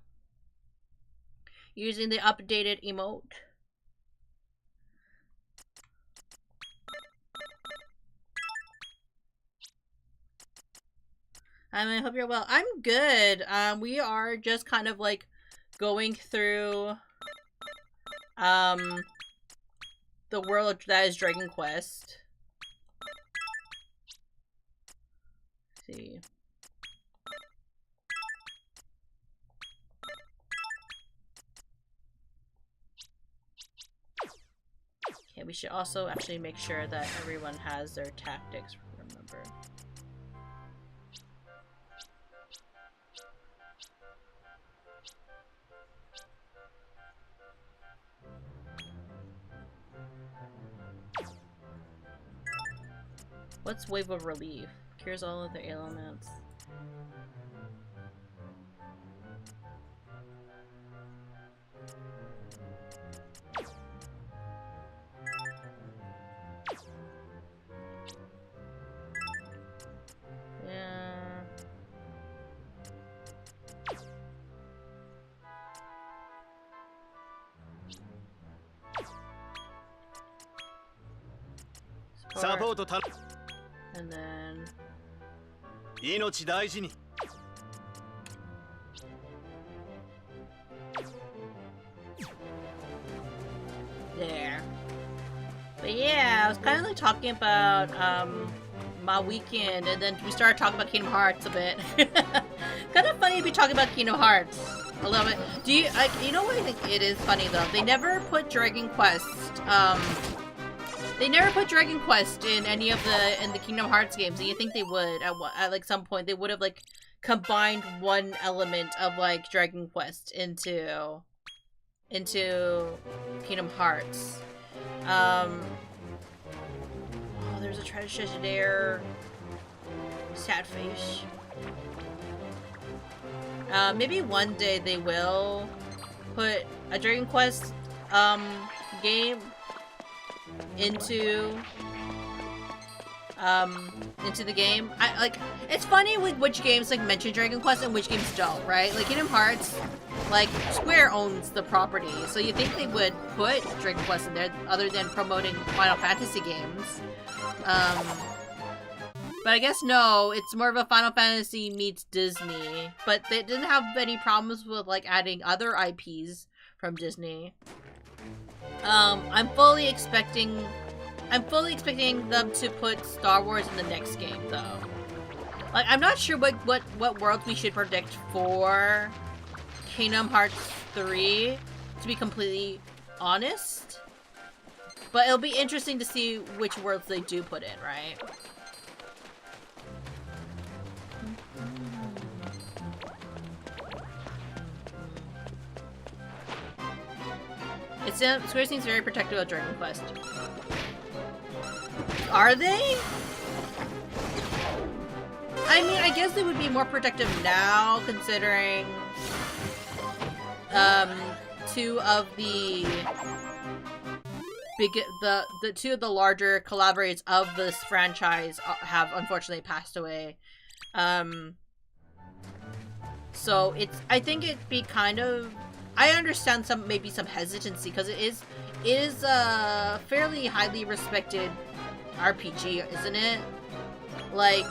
Using the updated emote. I hope you're well. I'm good. We are just kind of like going through the world that is Dragon Quest. Let's see. Okay, we should also actually make sure that everyone has their tactics, remember. What's Wave of Relief? Cures all of the ailments. Yeah. Support. And then... there. But yeah, I was kind of like talking about my weekend, and then we started talking about Kingdom Hearts a bit. Kind of funny to be talking about Kingdom Hearts a little bit. Do you like? You know what I think it is funny though? They never put Dragon Quest. They never put Dragon Quest in any of the Kingdom Hearts games, and you think they would at like some point. They would have like combined one element of like Dragon Quest into Kingdom Hearts. Oh, there's a treasure there. Sad face. Maybe one day they will put a Dragon Quest game into into the game. It's funny with which games like mention Dragon Quest and which games don't, right? Like Kingdom Hearts, like Square owns the property, so you think they would put Dragon Quest in there other than promoting Final Fantasy games. But I guess no, it's more of a Final Fantasy meets Disney. But they didn't have any problems with like adding other IPs from Disney. I'm fully expecting them to put Star Wars in the next game, though. Like, I'm not sure what worlds we should predict for Kingdom Hearts 3, to be completely honest. But it'll be interesting to see which worlds they do put in, right? Square seems very protective of Dragon Quest. Are they? I mean, I guess they would be more protective now, considering two of the two of the larger collaborators of this franchise have unfortunately passed away. So I think it'd be kind of, I understand maybe some hesitancy, because it is a fairly highly respected RPG, isn't it? Like,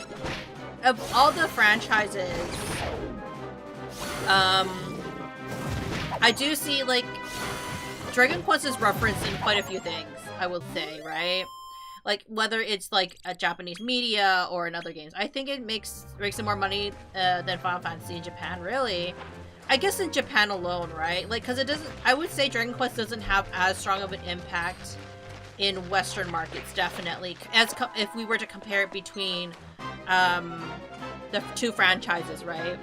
of all the franchises, I do see, like, Dragon Quest is referenced in quite a few things, I would say, right? Like, whether it's, like, a Japanese media or in other games. I think it makes it more money than Final Fantasy in Japan, really. I guess in Japan alone, right? Like, because it doesn't, I would say Dragon Quest doesn't have as strong of an impact in Western markets, definitely, as if we were to compare it between the two franchises, right?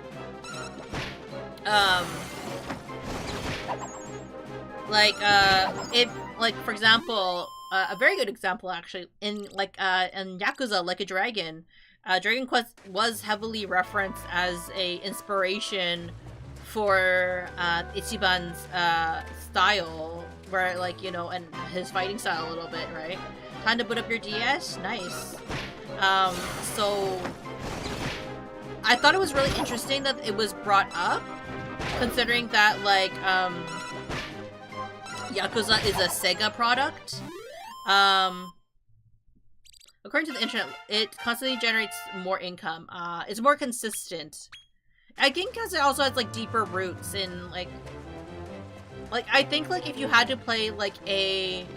For example, a very good example actually in Yakuza Like a Dragon, Dragon Quest was heavily referenced as a inspiration for Ichiban's style, where, like, you know, and his fighting style a little bit, right? Time to boot up your DS? Nice. So I thought it was really interesting that it was brought up, considering that, like, Yakuza is a Sega product. According to the internet, it constantly generates more income. It's more consistent. I think because it also has, like, deeper roots in, like, I think, like, if you had to play, like, if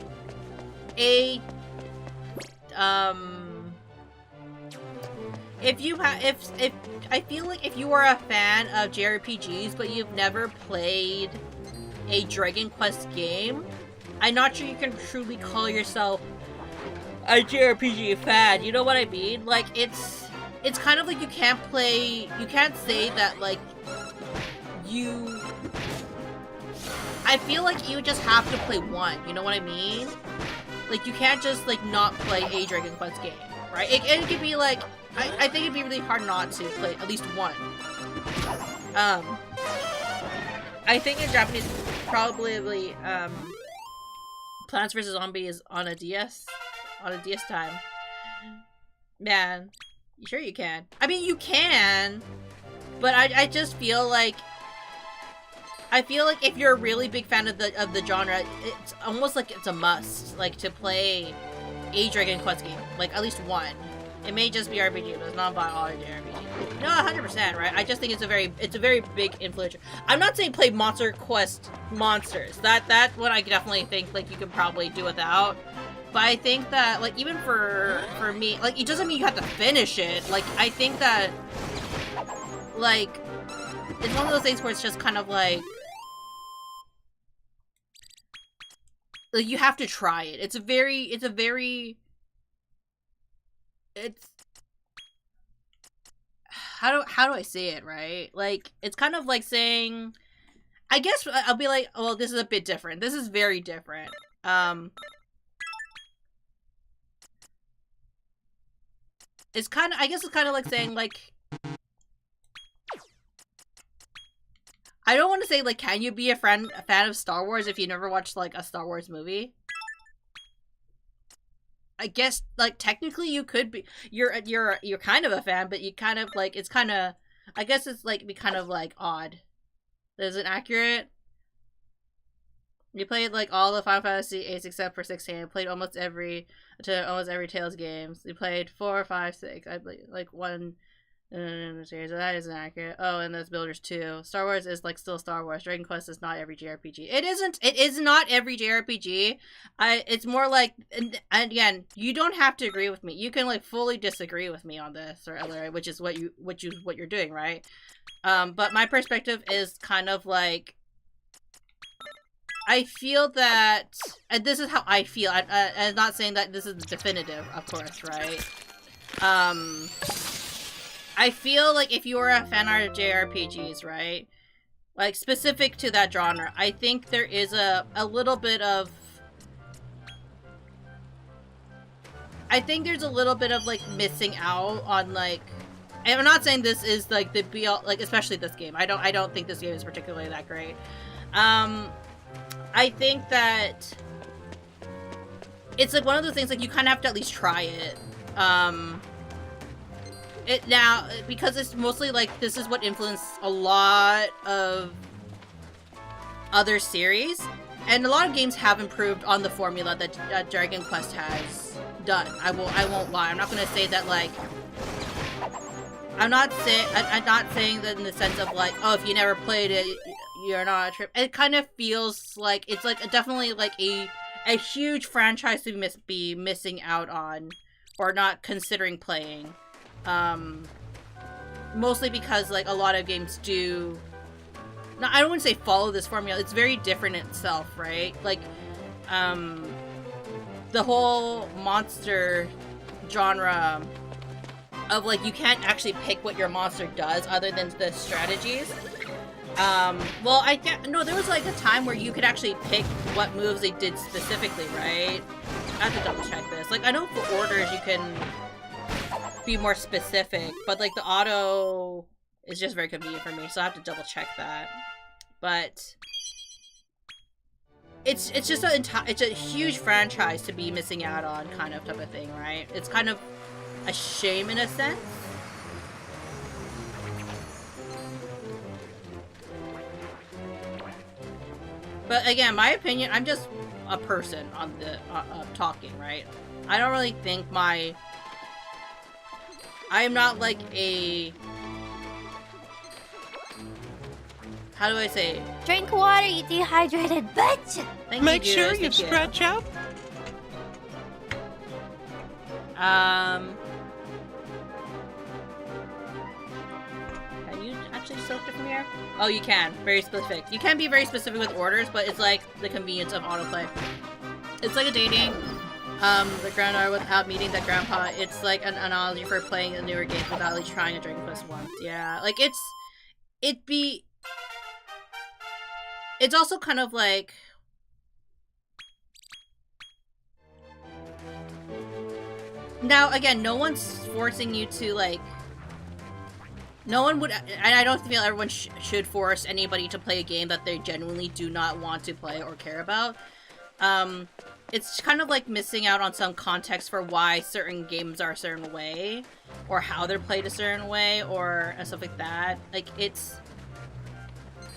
I feel like if you are a fan of JRPGs, but you've never played a Dragon Quest game, I'm not sure you can truly call yourself a JRPG fan, you know what I mean? Like, it's kind of like you can't say that, like, I feel like you just have to play one, you know what I mean? Like, you can't just, like, not play a Dragon Quest game, right? It could be, like, I think it'd be really hard not to play at least one. I think in Japanese, probably, Plants vs. Zombie is on a DS time. Man, sure you can. I mean, you can, but I just feel like, if you're a really big fan of the genre, it's almost like it's a must, like, to play a Dragon Quest game, like, at least one. It may just be RPG, but it's not about all RPG. No, 100%, right? I just think it's a very big influencer. I'm not saying play Monster Quest Monsters. That one I definitely think, like, you could probably do without. But I think that, like, even for me, like, it doesn't mean you have to finish it. Like, I think that, like, it's one of those things where it's just kind of like you have to try it. It's how do I say it, right? Like, it's kind of like saying, I guess I'll be like, well, this is a bit different. This is very different. It's kind of, I guess it's kind of like saying, like, I don't want to say, like, can you be a fan of Star Wars if you never watched, like, a Star Wars movie? I guess like technically you could be you're kind of a fan, but you kind of like it's kind of I guess it's like be kind of like odd. Is it accurate? You played like all the Final Fantasy VIII except for 16. You played almost every Tales games. You played 4, 5, 6. I played like one in the series. That isn't accurate. Oh, and there's Builders 2. Star Wars is like still Star Wars. Dragon Quest is not every JRPG. It isn't. It is not every JRPG. It's more like, and again, you don't have to agree with me. You can like fully disagree with me on this or other, which is what you're doing, right? But my perspective is kind of like, I feel that, and this is how I feel. I'm not saying that this is definitive, of course, right? I feel like if you are a fan art of JRPGs, right? Like, specific to that genre, I think there is a little bit of... I think there's a little bit of, like, missing out on, like... And I'm not saying this is, like, the be-all... Like, especially this game. I don't think this game is particularly that great. I think that... It's, like, one of those things, like, you kind of have to at least try it. Now, because it's mostly, like, this is what influenced a lot of other series, and a lot of games have improved on the formula that Dragon Quest has done. I won't lie. I'm not gonna say that, like, I'm not saying that in the sense of, like, oh, if you never played it, you're not a trip. It kind of feels like, it's, like, definitely, like, a huge franchise to be missing out on, or not considering playing. Mostly because, like, a lot of games do... No, I don't want to say follow this formula. It's very different itself, right? Like, the whole monster genre of, like, you can't actually pick what your monster does other than the strategies. Well, no, there was, like, a time where you could actually pick what moves they did specifically, right? I have to double check this. Like, I know for orders you can be more specific, but, like, the auto is just very convenient for me, so I have to double check that. But it's just it's a huge franchise to be missing out on, kind of type of thing, right? It's kind of a shame in a sense. But again, my opinion, I'm just a person on the talking, right? I don't really think I am not like a... How do I say? Drink water, you dehydrated bitch! Make sure you stretch out. Can you actually select it from here? Oh, you can. Very specific. You can be very specific with orders, but it's like the convenience of autoplay. It's like a dating the grandmother without meeting that grandpa. It's like an analogy for playing a newer game without at least trying a Dragon Quest once. Yeah, like it's also kind of like, now again, no one's forcing you to, like, no one would, and I don't feel everyone should force anybody to play a game that they genuinely do not want to play or care about. It's kind of like missing out on some context for why certain games are a certain way, or how they're played a certain way, or stuff like that. Like,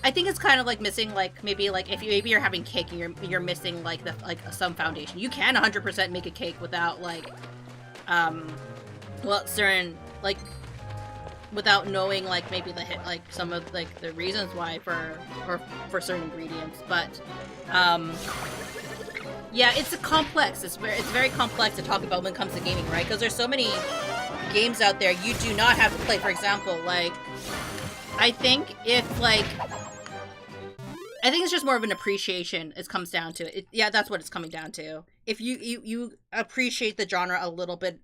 I think it's kind of like missing, like, maybe like if you're having cake and you're missing like some foundation. You can 100% make a cake without like well, certain, like, without knowing like maybe like some of like the reasons why for certain ingredients. But yeah, it's complex. It's very complex to talk about when it comes to gaming, right? Because there's so many games out there you do not have to play. For example, like, I think it's just more of an appreciation. It comes down to it. Yeah, that's what it's coming down to. If you appreciate the genre a little bit,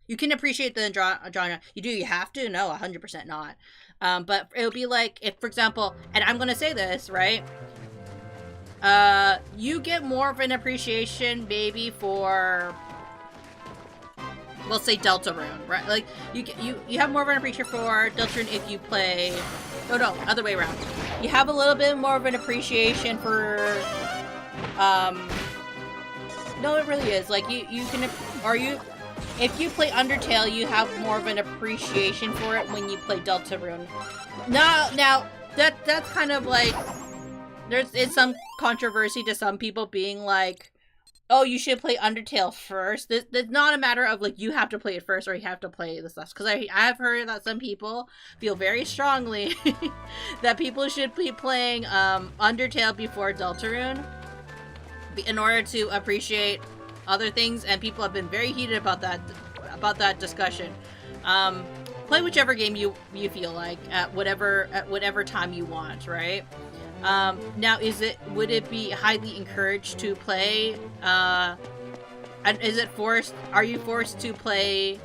you can appreciate the genre. You have to? No, 100% not. But it would be like if, for example, and I'm gonna say this, right? You get more of an appreciation maybe for, let's say, Deltarune, right? Like, you have more of an appreciation for Deltarune if you play... Oh, no, other way around. You have a little bit more of an appreciation for, No, it really is. Like, you can, or you, if you play Undertale, you have more of an appreciation for it when you play Deltarune. Now, that's kind of like, it's some controversy to some people being like, oh, you should play Undertale first. It's not a matter of, like, you have to play it first or you have to play this stuff. Because I've heard that some people feel very strongly that people should be playing Undertale before Deltarune in order to appreciate other things, and people have been very heated about that discussion. Play whichever game you feel like at whatever time you want, right? Now, would it be highly encouraged to play, is it forced, are you forced to play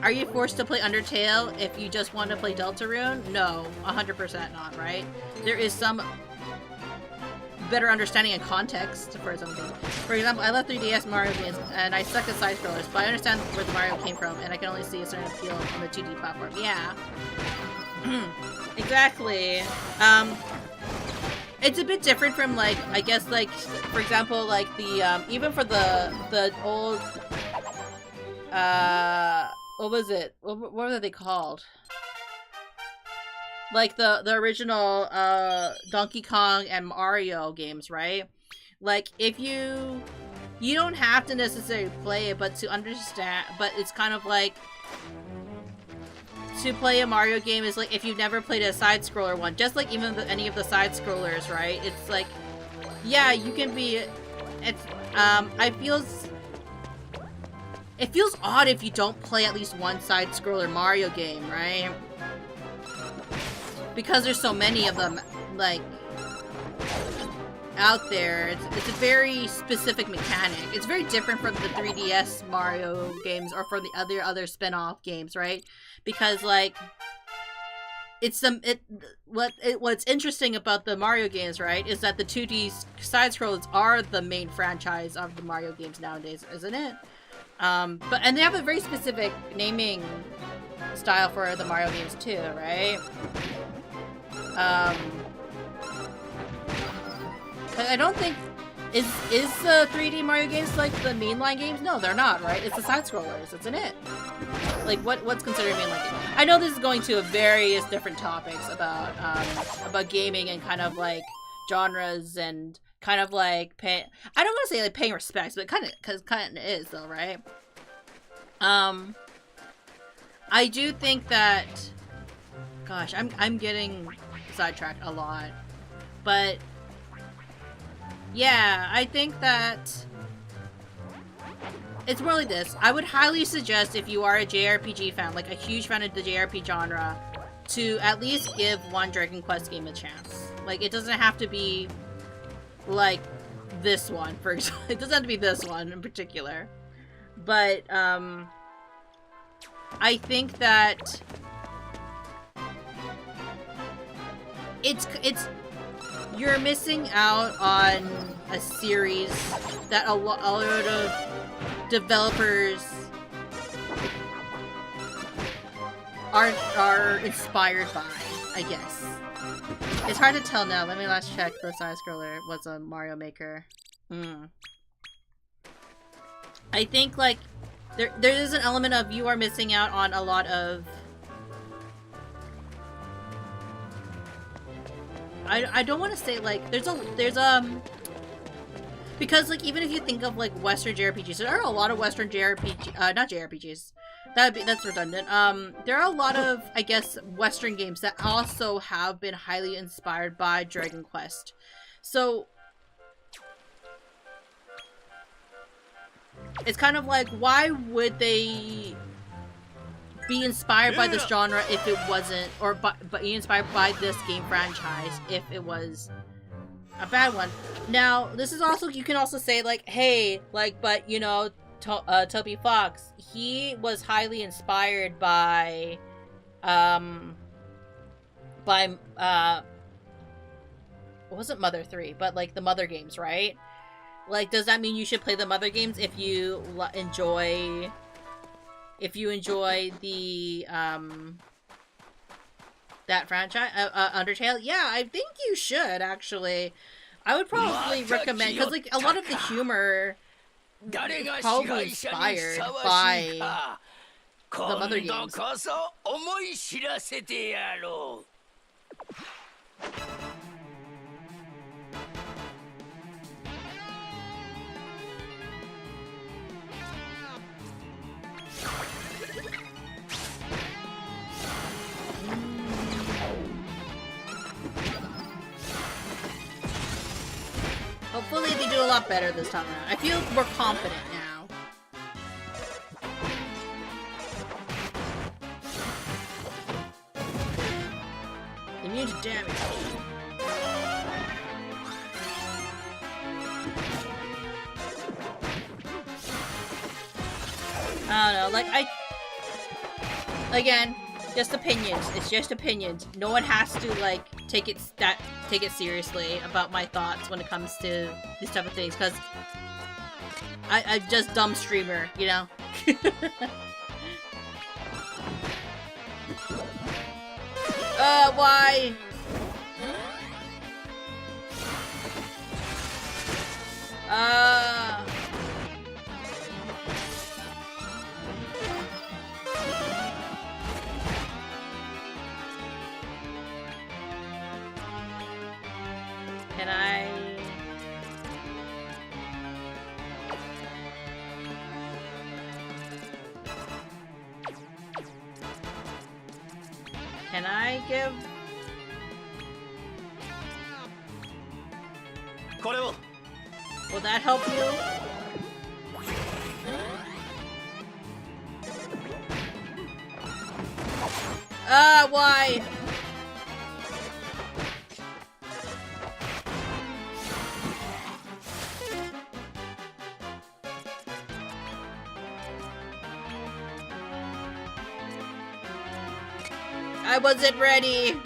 Undertale if you just want to play Deltarune? No, 100% not, right? There is some better understanding and context for something. For example, I love 3DS Mario games, and I suck at side-scrollers, but I understand where the Mario came from, and I can only see a certain appeal on the 2D platform. Yeah. Exactly. It's a bit different from, like, I guess, like, for example, like, the, even for the old, what was it? What were they called? Like, the original, Donkey Kong and Mario games, right? Like, if you don't have to necessarily play it, but to understand, but it's kind of like, to play a Mario game is like if you've never played a side-scroller one, just like even any of the side-scrollers, right? It's like, yeah, you can be, it feels odd if you don't play at least one side-scroller Mario game, right? Because there's so many of them, like, out there. It's a very specific mechanic. It's very different from the 3DS Mario games or from the other spin-off games, right? Because, like, what's interesting about the Mario games, right, is that the 2D side-scrollers are the main franchise of the Mario games nowadays, isn't it? And they have a very specific naming style for the Mario games too, right? I don't think is the 3D Mario games like the mainline games? No, they're not, right? It's the side scrollers, isn't it? Like what's considered mainline game? I know this is going to various different topics about gaming and kind of like genres and kind of like I don't want to say like paying respects, but kind of is though, right? I do think that, gosh, I'm getting sidetracked a lot, but yeah, I think that it's more like this. I would highly suggest if you are a JRPG fan, like a huge fan of the JRPG genre, to at least give one Dragon Quest game a chance. Like, it doesn't have to be like this one, for example. It doesn't have to be this one in particular. But, I think that it's you're missing out on a series that a lot of developers are inspired by, I guess. It's hard to tell now. Let me last check the side scroller was a Mario Maker. I think like there is an element of you are missing out on a lot of I don't want to say like there's because like even if you think of like Western JRPGs, there are a lot of Western not JRPGs. That's redundant. There are a lot of, I guess, Western games that also have been highly inspired by Dragon Quest. So it's kind of like, why would they be inspired by this genre if it wasn't, or be inspired by this game franchise if it was a bad one? Now, this is also, you can also say like, hey, like, but you know, Toby Fox, he was highly inspired by it wasn't Mother 3, but like the Mother games, right? Like, does that mean you should play the Mother games if you enjoy the that franchise, Undertale? Yeah, I think you should actually. I would probably recommend, because like a lot of the humor is probably inspired by the other games. Hopefully they do a lot better this time around. I feel more confident now. Immune to damage. I don't know, like again, just opinions. It's just opinions. No one has to like take it seriously about my thoughts when it comes to these type of things, because I'm just dumb streamer, you know. Why? Can I... Can I give... Will that help you? Why? I wasn't ready.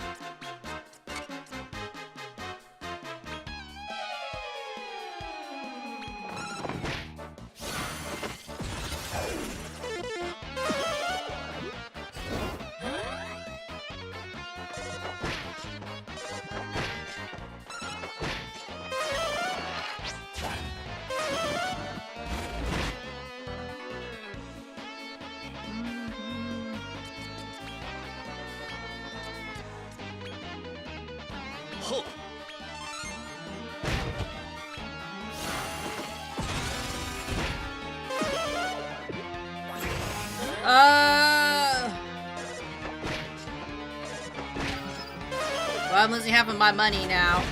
Well, I'm losing half of my money now.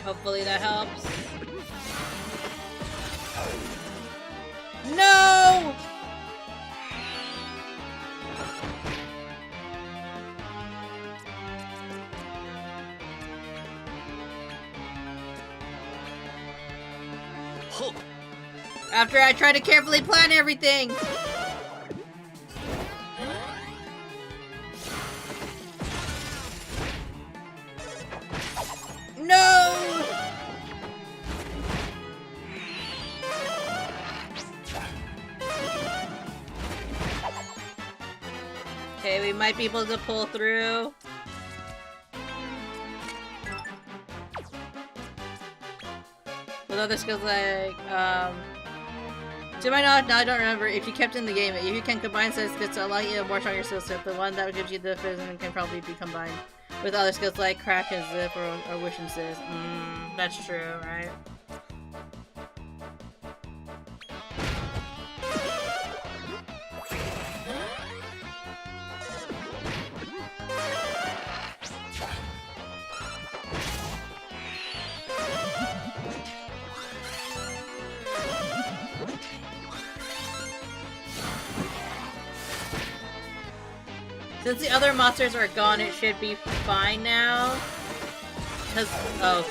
Hopefully that helps. No! After I try to carefully plan everything. No! Okay, we might be able to pull through. With other skills like, To my knowledge, now I don't remember if you kept in the game. If you can combine set skills to allow you a more stronger skill set, the one that gives you the physician can probably be combined with other skills like crack and zip or wish and sis. That's true, right? Since the other monsters are gone, it should be fine now. Oh.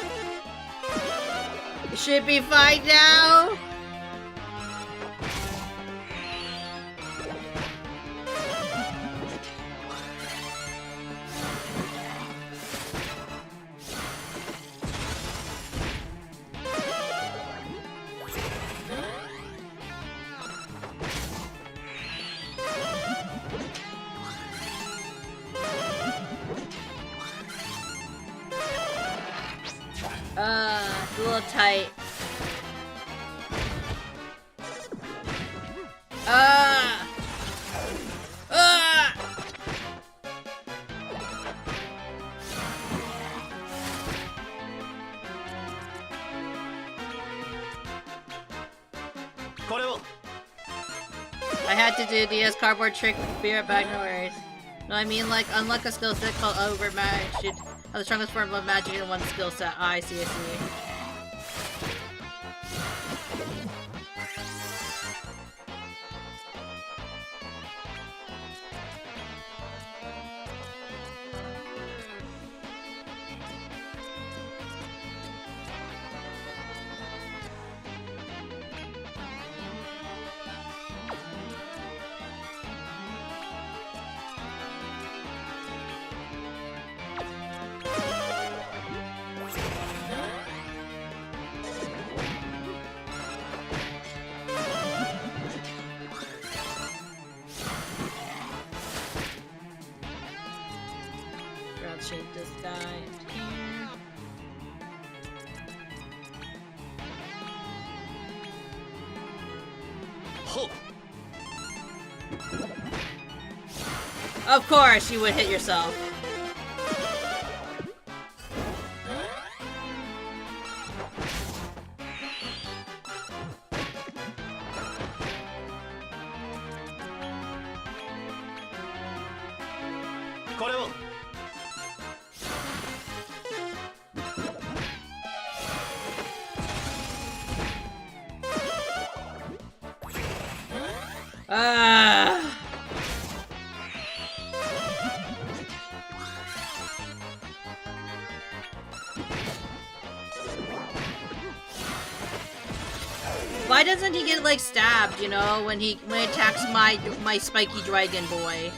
It should be fine now! It's a little tight. I had to do DS cardboard trick, be right back, no worries. No, I mean like unlock a skill set called Over Magic. Should have the strongest form of magic in one skill set. I see, I see. Shape this guy into here. Of course, you would hit yourself. Why doesn't he get like stabbed, you know, when he attacks my spiky dragon boy?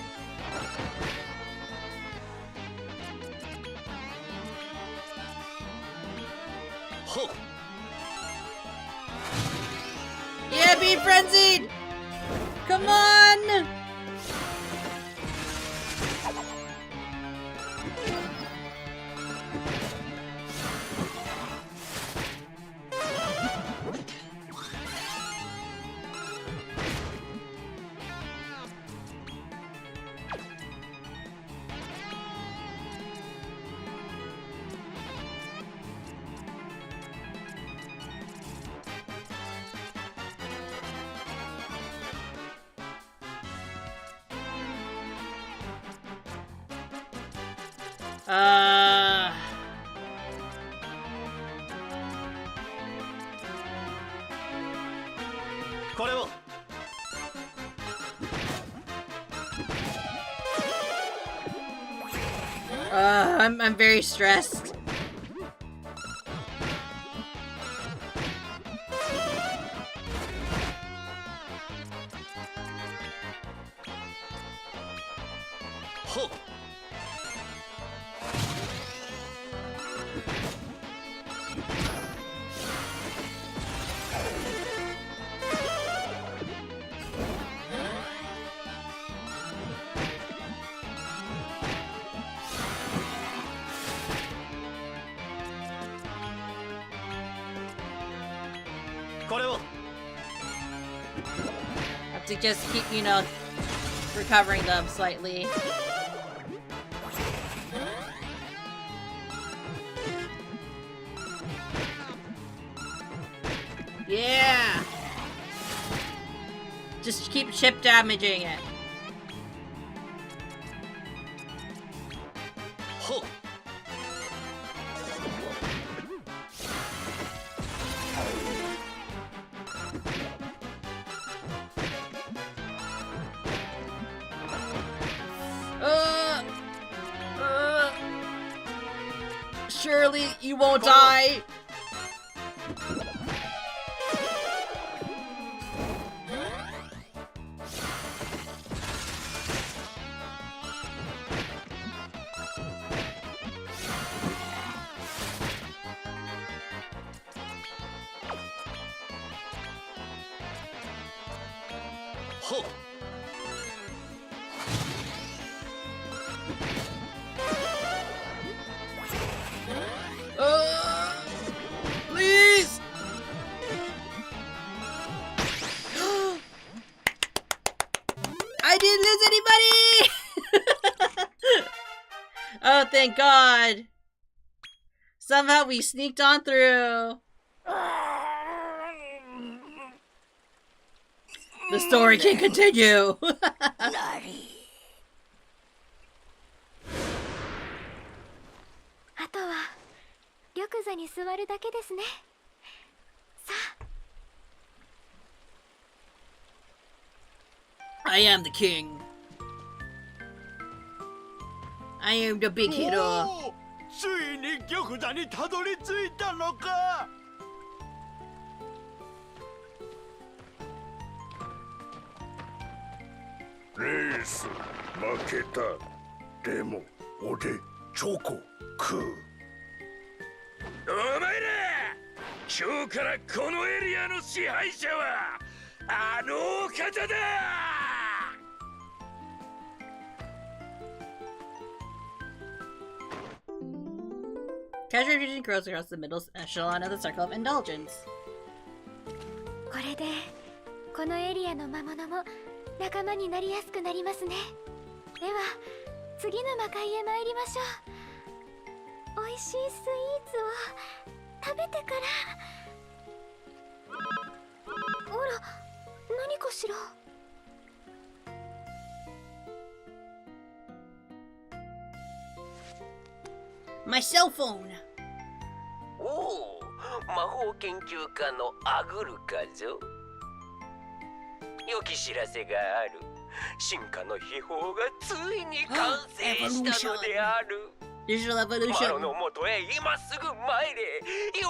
Yeah, be frenzied! Come on! I'm very stressed. to just keep, you know, recovering them slightly. Yeah! Just keep chip damaging it. Surely you won't die. Please! I didn't lose anybody! Oh, thank God. Somehow we sneaked on through. The story can continue. あとは玉座に座るだけですね。さあ。 I am the king. I am the big hero. ついに玉座にたどり着いたのか。レース負けた。でも俺チョコ食う。お前ら、今日からこのエリアの支配者はあのお方だ。 Casual region grows across the middle echelon of the circle of indulgence. これでこのエリアの魔物も仲間になりやすくなりますね。では次の魔界へ参りましょう。美味しいスイーツを食べてから。あら、何かしら。 My cell phone. おお、魔法研究家のアグルかぞ。良き知らせがある。進化の秘宝がついに完成したのである。Digital マ evolution. ロのもとへ今すぐ参れ。よ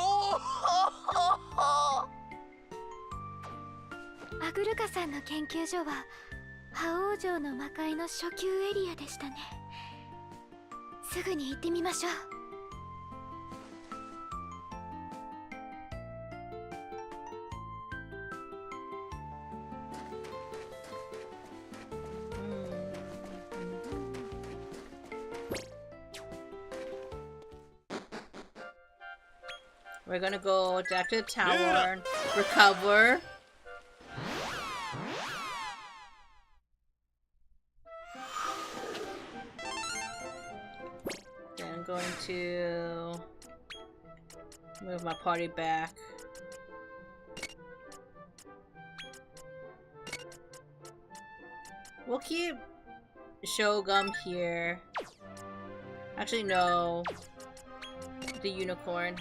ー。アグルカさんの研究所は覇王城の魔界の初級エリアでしたね。すぐに行ってみましょう。 We're gonna go back to the tower and recover. Then I'm going to move my party back. We'll keep Shogun here. Actually, no. The unicorn.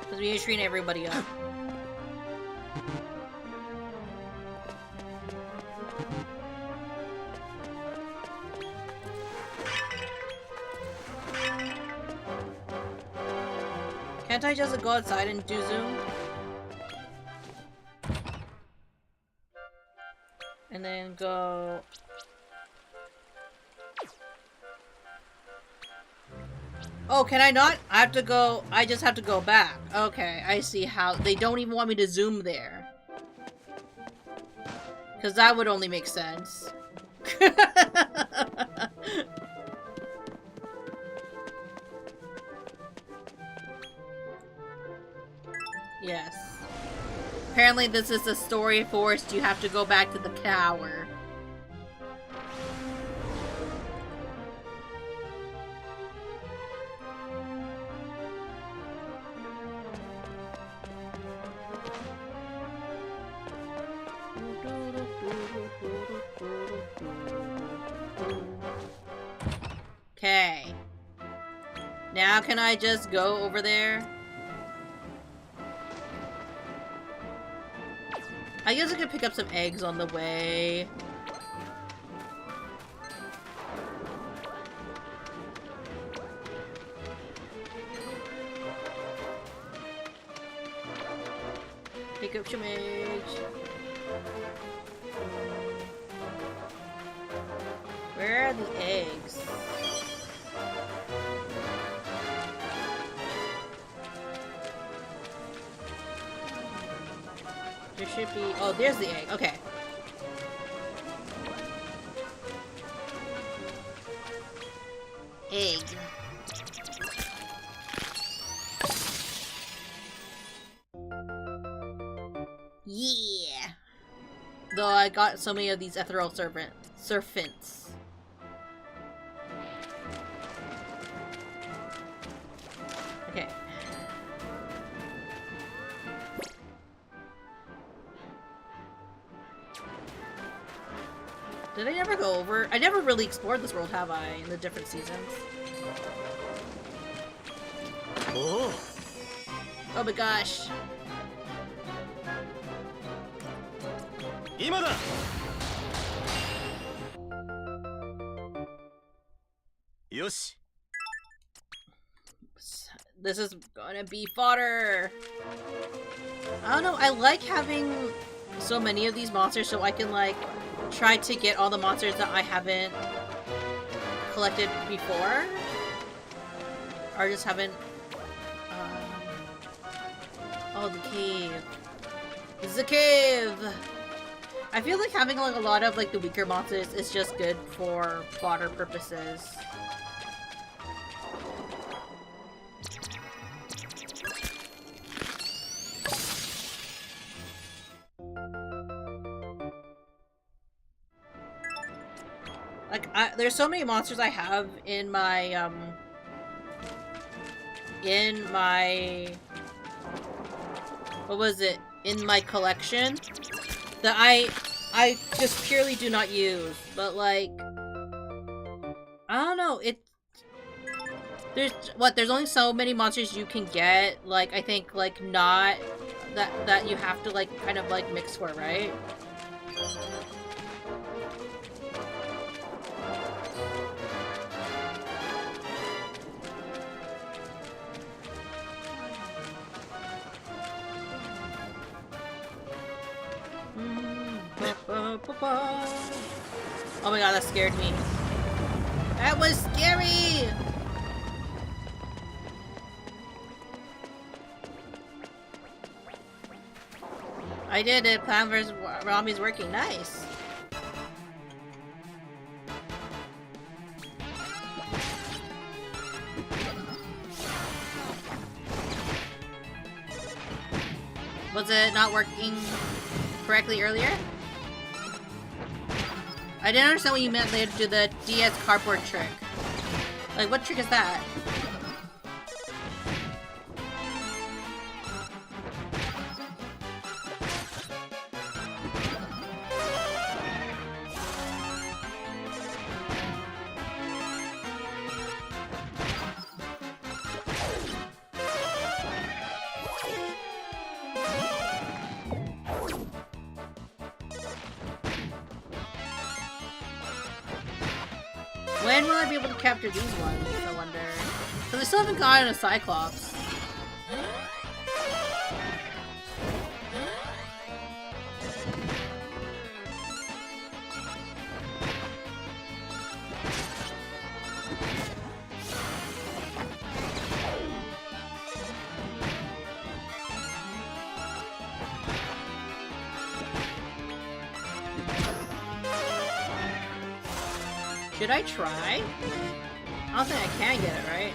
Because we need to train everybody up. Can't I just go outside and do zoom? And then go... Oh, can I not? I have to go... I just have to go back. Okay, I see how... They don't even want me to zoom there. Because that would only make sense. Yes. Apparently this is a story forced. You have to go back to the tower. Okay. Now can I just go over there? I guess I could pick up some eggs on the way. Pick up some eggs. Where are the eggs? There should be... Oh, there's the egg. Okay. Egg. Yeah! Though I got so many of these ethereal serpents. Okay. Did I never go over? I never really explored this world, have I, in the different seasons? Oh, Oh my gosh. 今だ よし This is gonna be fodder. I don't know, I like having so many of these monsters so I can like try to get all the monsters that I haven't collected before. Or just haven't oh, the cave. This is a cave! I feel like having like a lot of like the weaker monsters is just good for fodder purposes. Like, there's so many monsters I have in my, what was it? In my collection that I just purely do not use. But, like, I don't know, there's only so many monsters you can get, like, I think, like, not, that you have to, like, kind of, like, mix for, right? Oh my god, that scared me. That was scary! I did it. Plan vs. Zombie's working. Nice. Was it not working correctly earlier? I didn't understand what you meant later to do the DS cardboard trick. Like, what trick is that? When will I be able to capture these ones, I wonder? Because I still haven't gotten a Cyclops. Should I try? I don't think I can get it, right?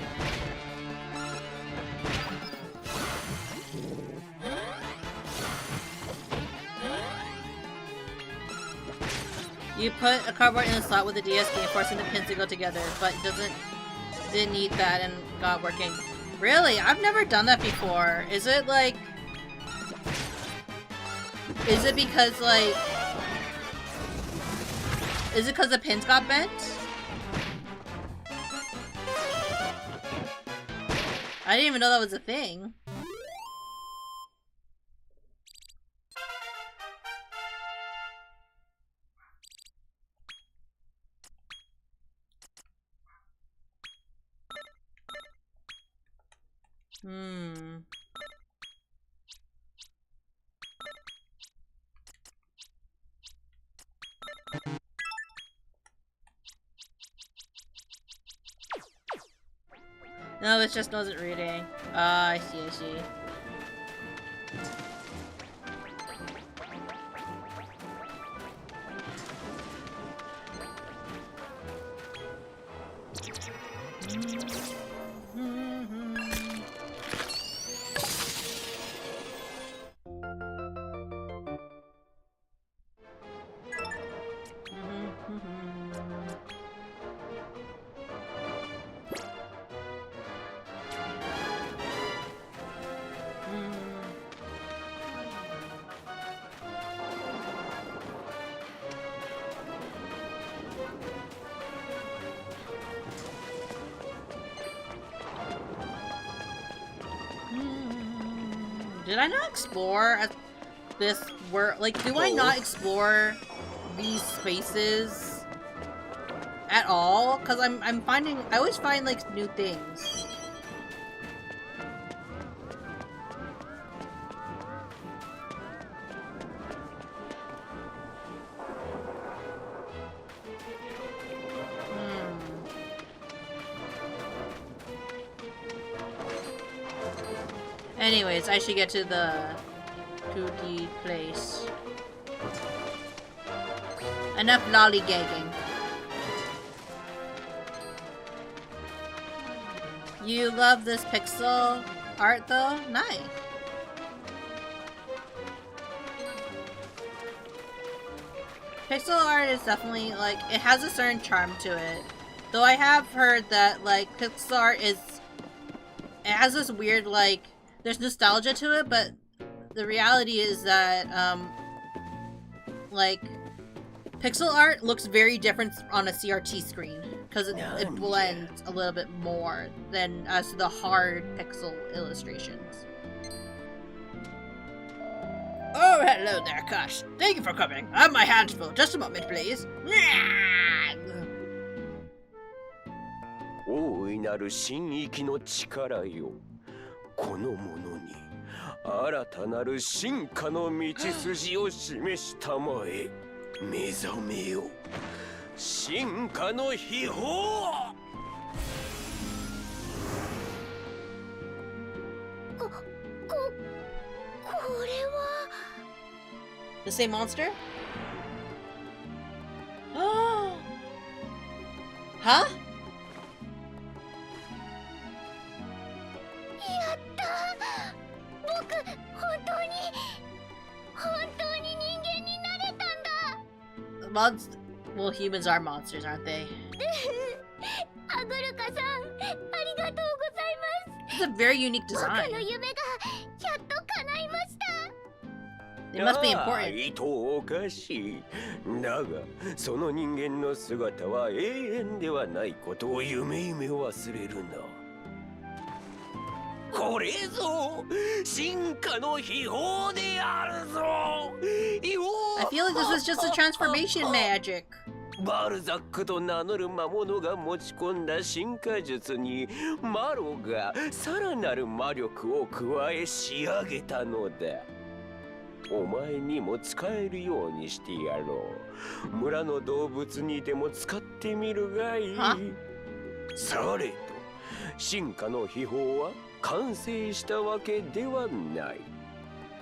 You put a cardboard in the slot with the DS game, forcing the pins to go together, but didn't need that and got working. Really? I've never done that before. Is it like... Is it because like... Is it because the pins got bent? I didn't even know that was a thing. No, it just wasn't reading. Ah, I see, I see. Did I not explore this world? Like, do I not explore these spaces at all? Because I'm finding, I always find like new things. Anyways, I should get to the 2D place. Enough lollygagging. You love this pixel art though? Nice. Pixel art is definitely like, it has a certain charm to it. Though I have heard that like pixel art is, it has this weird like, there's nostalgia to it, but the reality is that, like, pixel art looks very different on a CRT screen, because it blends a little bit more than as to the hard pixel illustrations. Oh, hello there, Kush. Thank you for coming. I have my hands full. Just a moment, please. 大いなる神域の力よ。この者に新たなる進化の道筋を示したまえ。目覚めよ。進化の秘宝。これは The same monster? Huh? やった僕本当に人間になれたんだ Well, humans are monsters, aren't they? アグルカさんありがとうございます It's a very unique 僕 design. の夢がやっと叶いました It must be important. いとおかしい。だがその人間の姿は永遠ではないことを夢忘れるな。これぞ進化の秘宝であるぞ。I feel like this was just a transformation magic. バルザックと名乗る魔物が持ち込んだ進化術にマロがさらなる魔力を加え仕上げたのだ。お前にも使えるようにしてやろう。村の動物にでも使ってみるがいい。されど進化の秘宝は完成したわけではない。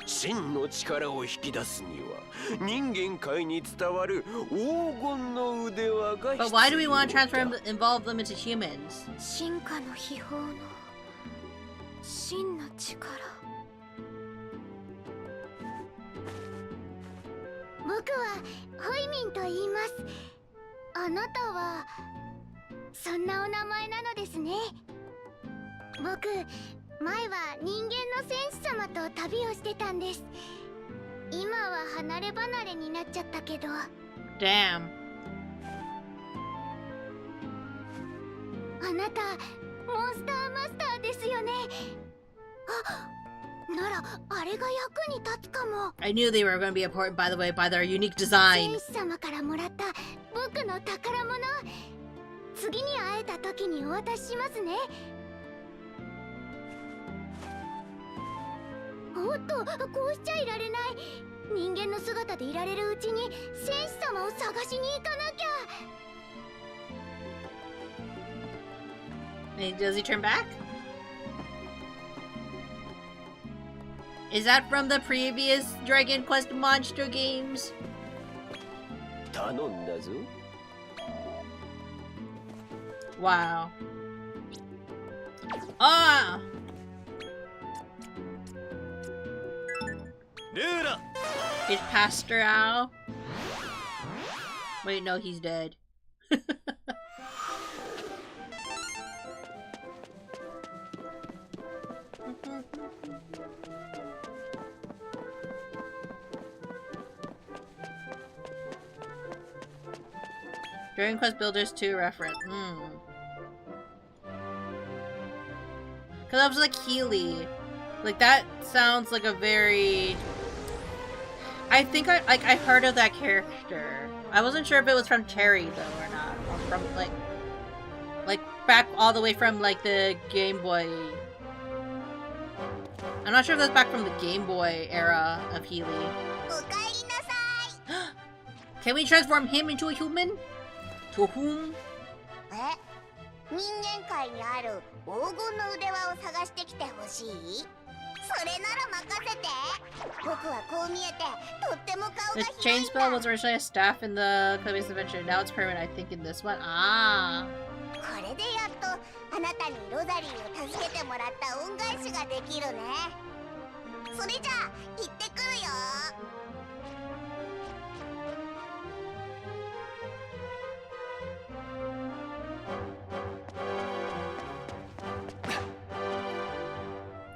真の力を引き出すには人間界に伝わる黄金の腕輪が必要だ。 But why do we want to involve them into humans? 進化の秘宝の真の力僕はホイミンと言います。あなたはそんなお名前なのですね。僕、前は人間の戦士様と旅をしてたんです。今は離れ離れになっちゃったけど。 Damn. あなたモンスターマスターですよね。あ、ならあれが役に立つかも。 I knew they were going to be important, by the way, by their unique design. 戦士様からもらった僕の宝物、次に会えた時にお渡ししますね。おっと、こうしちゃいられない。人間の姿でいられるうちに戦士様を探しに行かなきゃ。 Does he turn back? Is that from the previous Dragon Quest monster games? 頼んだぞ。Wow. Ah! Is Pastor Al? Wait, no, he's dead. Dragon Quest Builders 2 reference. Cause I was like Healy. Like that sounds like a very... I think I heard of that character. I wasn't sure if it was from Terry though or not. Or from like back all the way from like the Game Boy. I'm not sure if that's back from the Game Boy era of Healy. Can we transform him into a human? To whom? 人間界にある黄金の腕輪を探してきてほしい？それなら任せて。僕はこう見えてとっても顔が The 広い chain ん spell だ。 was originally a staff in the previous adventure. Now it's permanent, I think, in this one. Ah. これでやっとあなたにロザリーを助けてもらった恩返しができるね。それじゃあ行ってくるよ。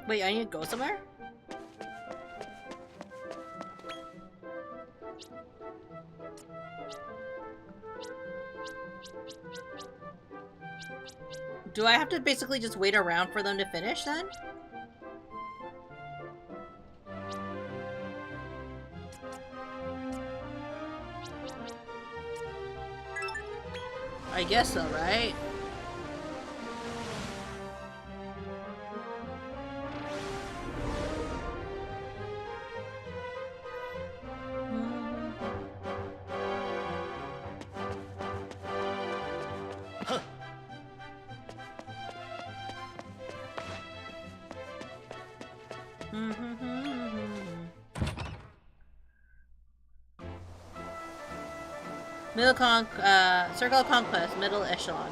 Wait, I need to go somewhere? Do I have to basically just wait around for them to finish then? I guess so, right? Circle of Conquest, middle echelon.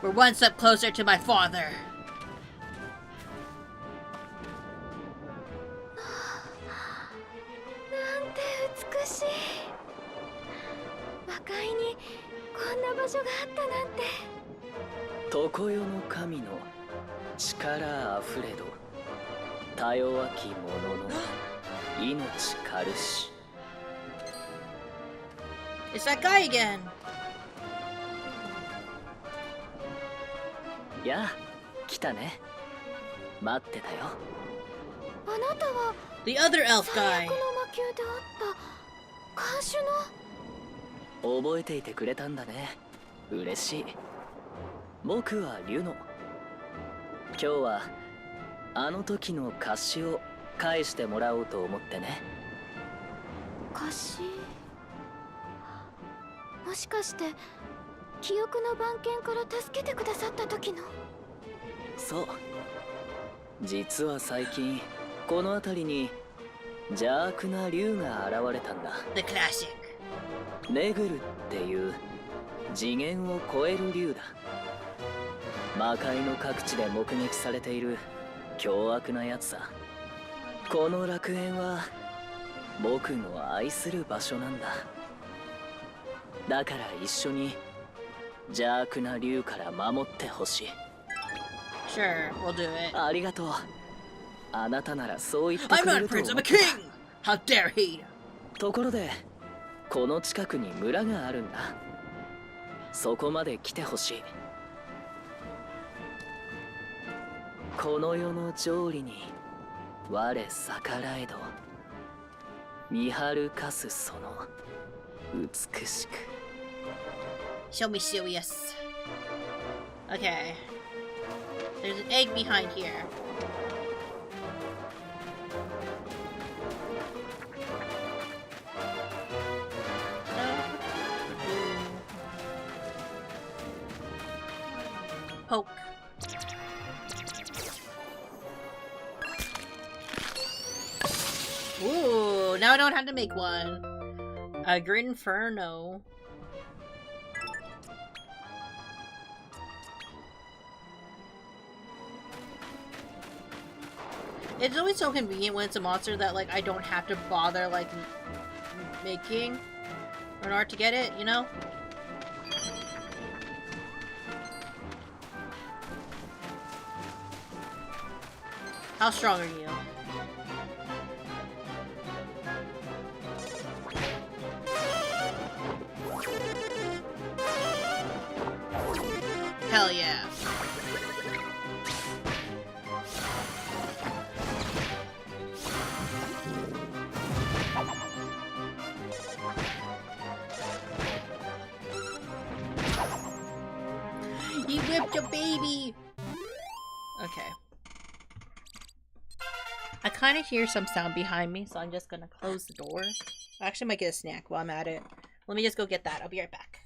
We're one step closer to my father. なんて美しい。魔界にこんな場所があったなんて。常世の神の力あふれど多弱き者の命軽し。 It's that guy again. やあ、来たね。待ってたよ。あなたは The other elf 最 guy. 悪の魔球であった看守の。覚えていてくれたんだね。嬉しい。僕はリュノ。今日はあの時の貸しを返してもらおうと思ってね。貸し、もしかして記憶の番犬から助けてくださった時の。そう。実は最近この辺りに邪悪な竜が現れたんだ。 The classic. ネグルっていう次元を超える竜だ。魔界の各地で目撃されている凶悪なやつさ。この楽園は僕の愛する場所なんだ。だから一緒に邪悪な竜から守ってほしい。 Sure, we'll do it. ありがとう。あなたならそう言って I'm くれ not ると Prince 思 of っ a て King! How dare he! た。ところでこの近くに村があるんだ。そこまで来てほしい。この世の条理に我逆らえど見張るかすその美しく。 Show me serious. Okay. There's an egg behind here. Poke. Ooh, now I don't have to make one. A Green Inferno. It's always so convenient when it's a monster that, like, I don't have to bother, like, making in order to get it, you know? How strong are you? Hell yeah. He whipped your baby! Okay. I kind of hear some sound behind me, so I'm just gonna close the door. I actually might get a snack while I'm at it. Let me just go get that. I'll be right back.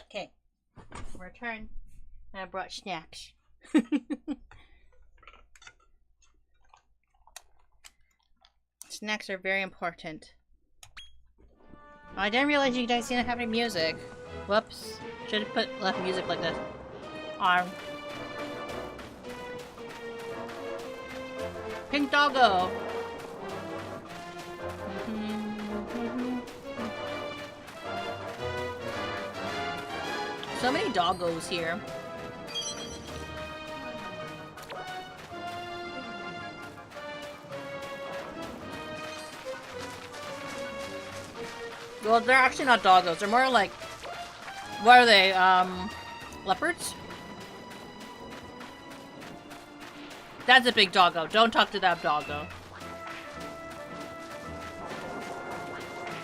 Okay, return. And I brought snacks. Snacks are very important. Oh, I didn't realize you guys didn't have any music. Whoops. Should have left music like this. Arm. Pink doggo. So many doggos here. Well, they're actually not doggos. They're more like... What are they? Leopards? That's a big doggo. Don't talk to that doggo.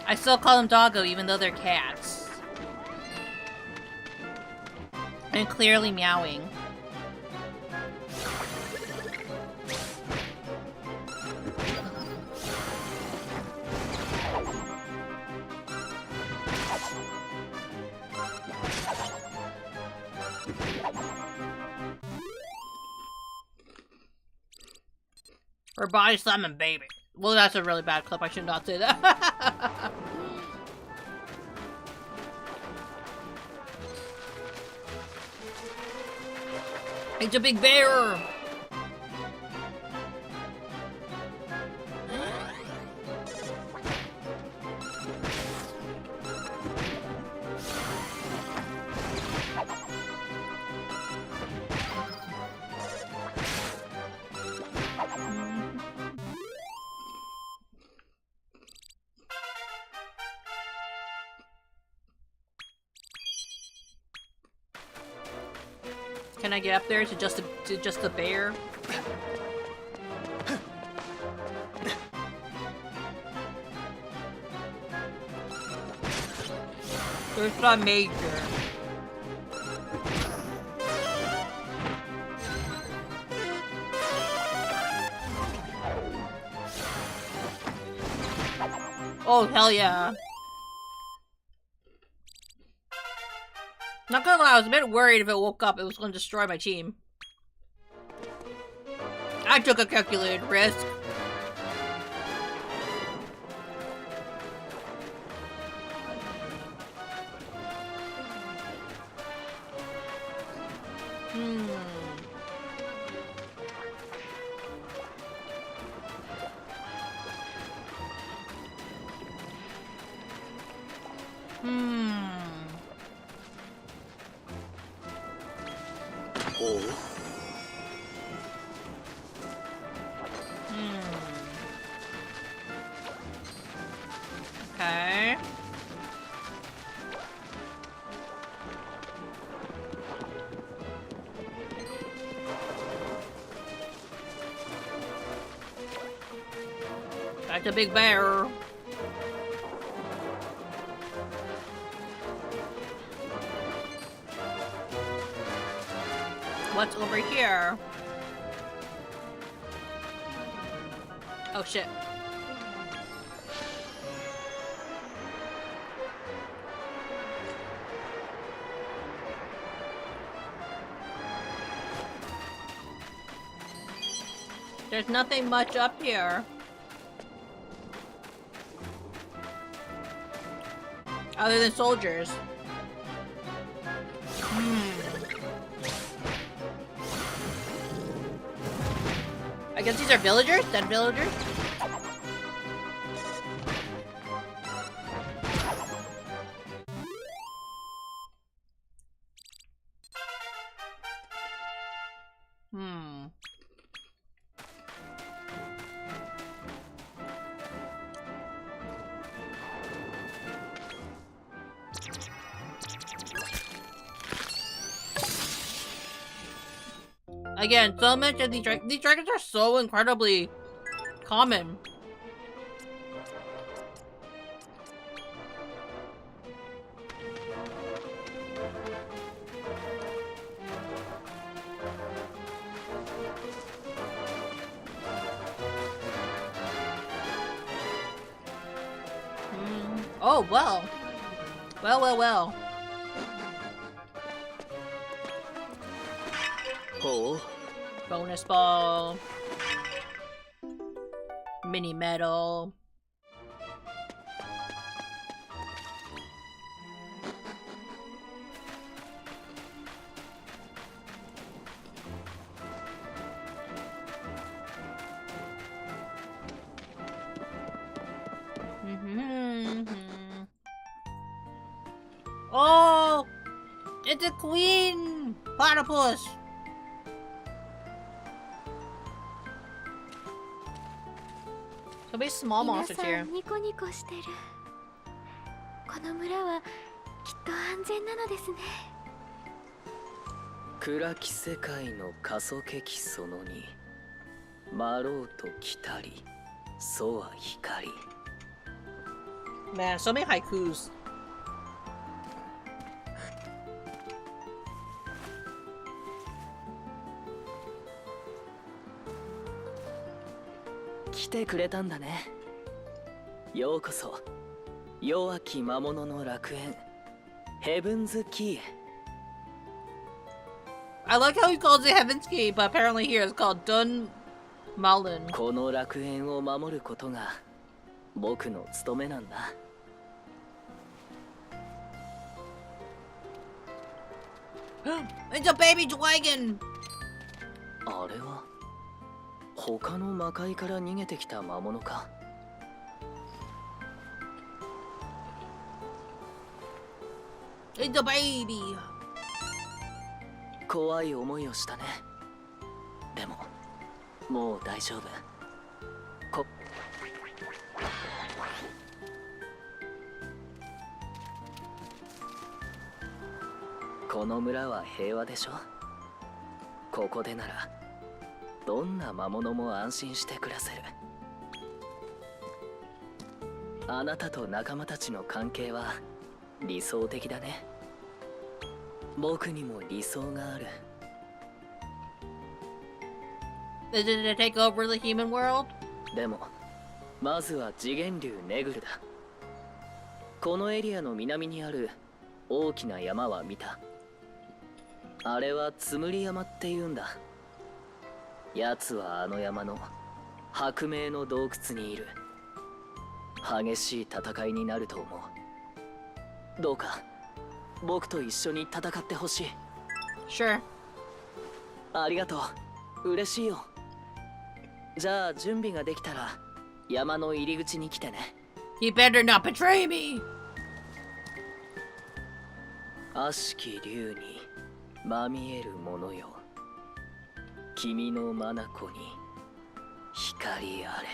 I still call them doggo even though they're cats. And clearly meowing. Or body slamming baby. Well, that's a really bad clip. I should not say that. It's a big bear! Can I get up there to just the bear? There's not major. Oh hell yeah. Not gonna lie, I was a bit worried if it woke up, it was gonna destroy my team. I took a calculated risk. Okay. That's a big bear. What's over here? Oh shit. There's nothing much up here. Other than soldiers. I guess these are villagers? Dead villagers? Again, so much of these dragons are so incredibly common. Oh, well. Well. Oh. Bonus ball. Mini medal. Oh! It's a queen! Platypus! So many small monsters here. ニコニコしてる。この村はきっと安全なのですね。暗き世界の過疎劇その2。まろうと来たり、そは光。Man, so many haikus. 来てくれたんだね。ようこそ弱き魔物の楽園ヘブンズキー。 I like how he calls it Heaven's Key, but apparently here it's called Dun Malin. この楽園を守ることが僕の務めなんだ。It's a baby dragon! あれは他の魔界から逃げてきた魔物か。It's a baby! 怖い思いをしたね。でももう大丈夫。この村は平和でしょ。ここでならどんな魔物も安心して暮らせる。あなたと仲間たちの関係は理想的だね。僕にも理想がある。Is it to take over the human world? でもまずは次元竜ネグルだ。このエリアの南にある大きな山は見た？あれはつむり山って言うんだ。奴はあの山の白明の洞窟にいる。激しい戦いになると思う。どうか僕と一緒に戦ってほしい。 Sure. ありがとう。嬉しいよ。じゃあ準備ができたら山の入り口に来てね。 You better not betray me! 悪しき竜にまみえるものよ。君の眼に光あれ。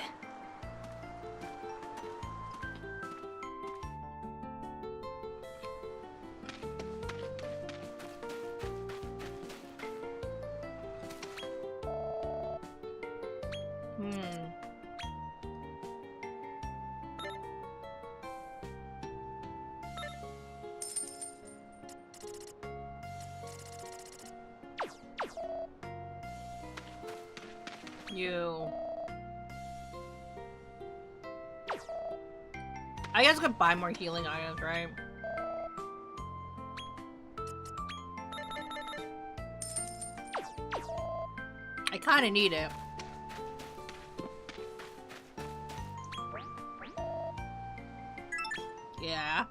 You. I guess I could buy more healing items, right? I kinda need it. Yeah.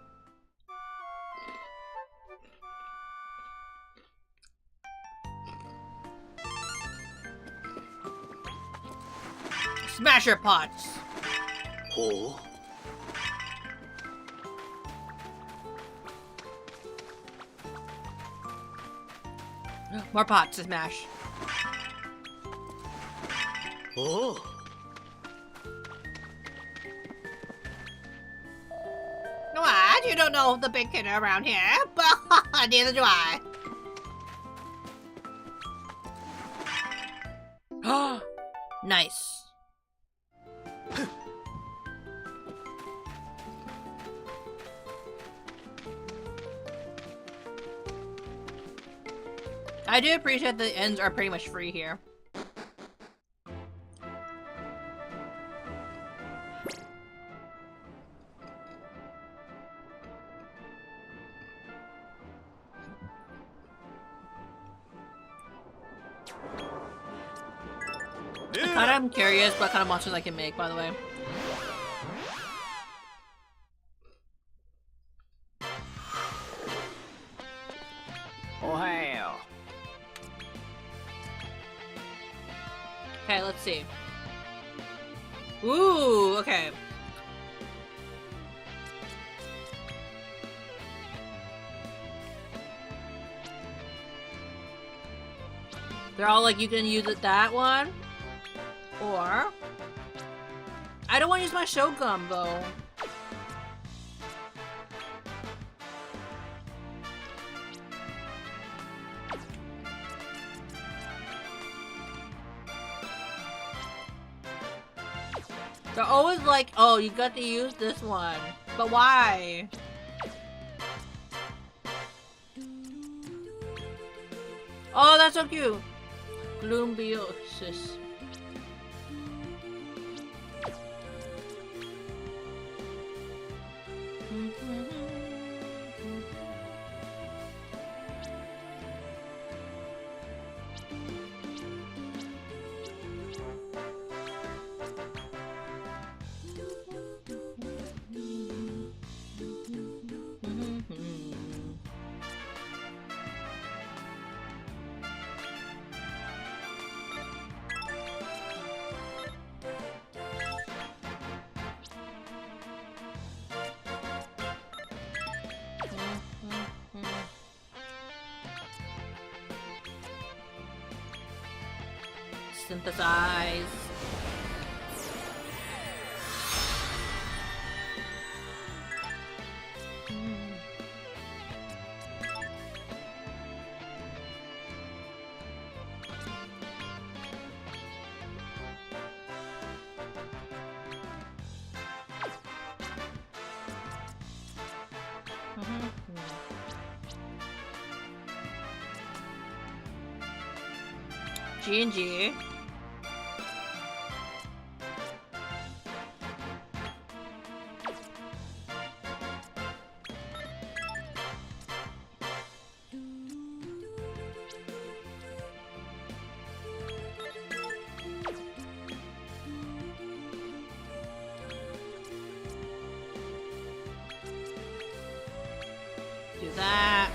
Smash your pots! ほう。More pots to smash. おう。 What? You don't know the big kid around here? Neither do I. Nice. I do appreciate the ends are pretty much free here. I'm curious what kind of monsters I can make, by the way. Oh hell. Okay, let's see. Ooh, okay. They're all like, you can use it that one. Or I don't want to use my Shogun though. They're always like, oh, you got to use this one. But why? Oh, that's so cute. Gloombiosis. synthesize. G&G. Do that.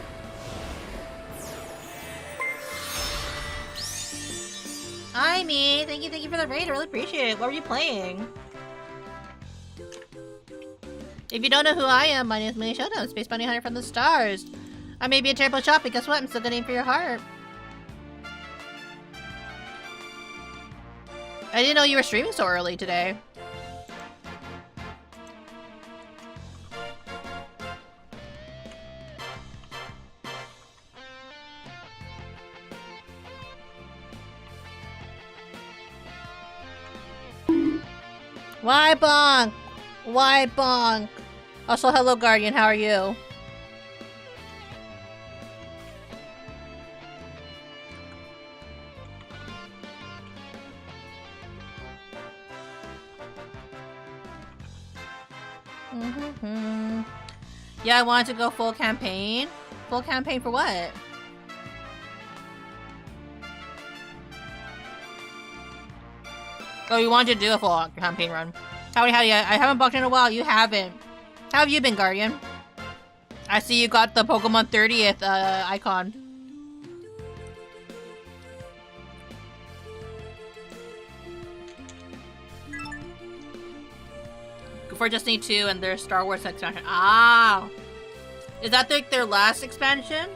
Hi, me. Thank you for the raid. I really appreciate it. What were you playing? If you don't know who I am, my name is Munii Shoda. I'm Space Bounty Hunter from the stars. I may be a terrible shot, but guess what? I'm still gonna aim for your heart. I didn't know you were streaming so early today. Why bonk? Why bonk? Also, hello Guardian, how are you? Yeah, I wanted to go full campaign. Full campaign for what? Oh, you wanted to do a full campaign run. Howdy, I haven't bugged in a while. You haven't. How have you been, Guardian? I see you got the Pokemon 30th icon. For Destiny 2 and their Star Wars expansion. Ah! Is that their last expansion?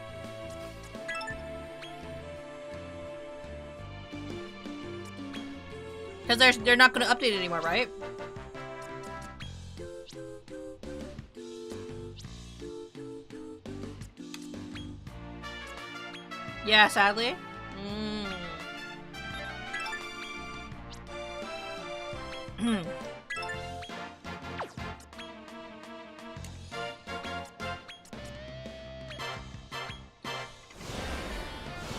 Because they're not going to update it anymore, right? Yeah, sadly.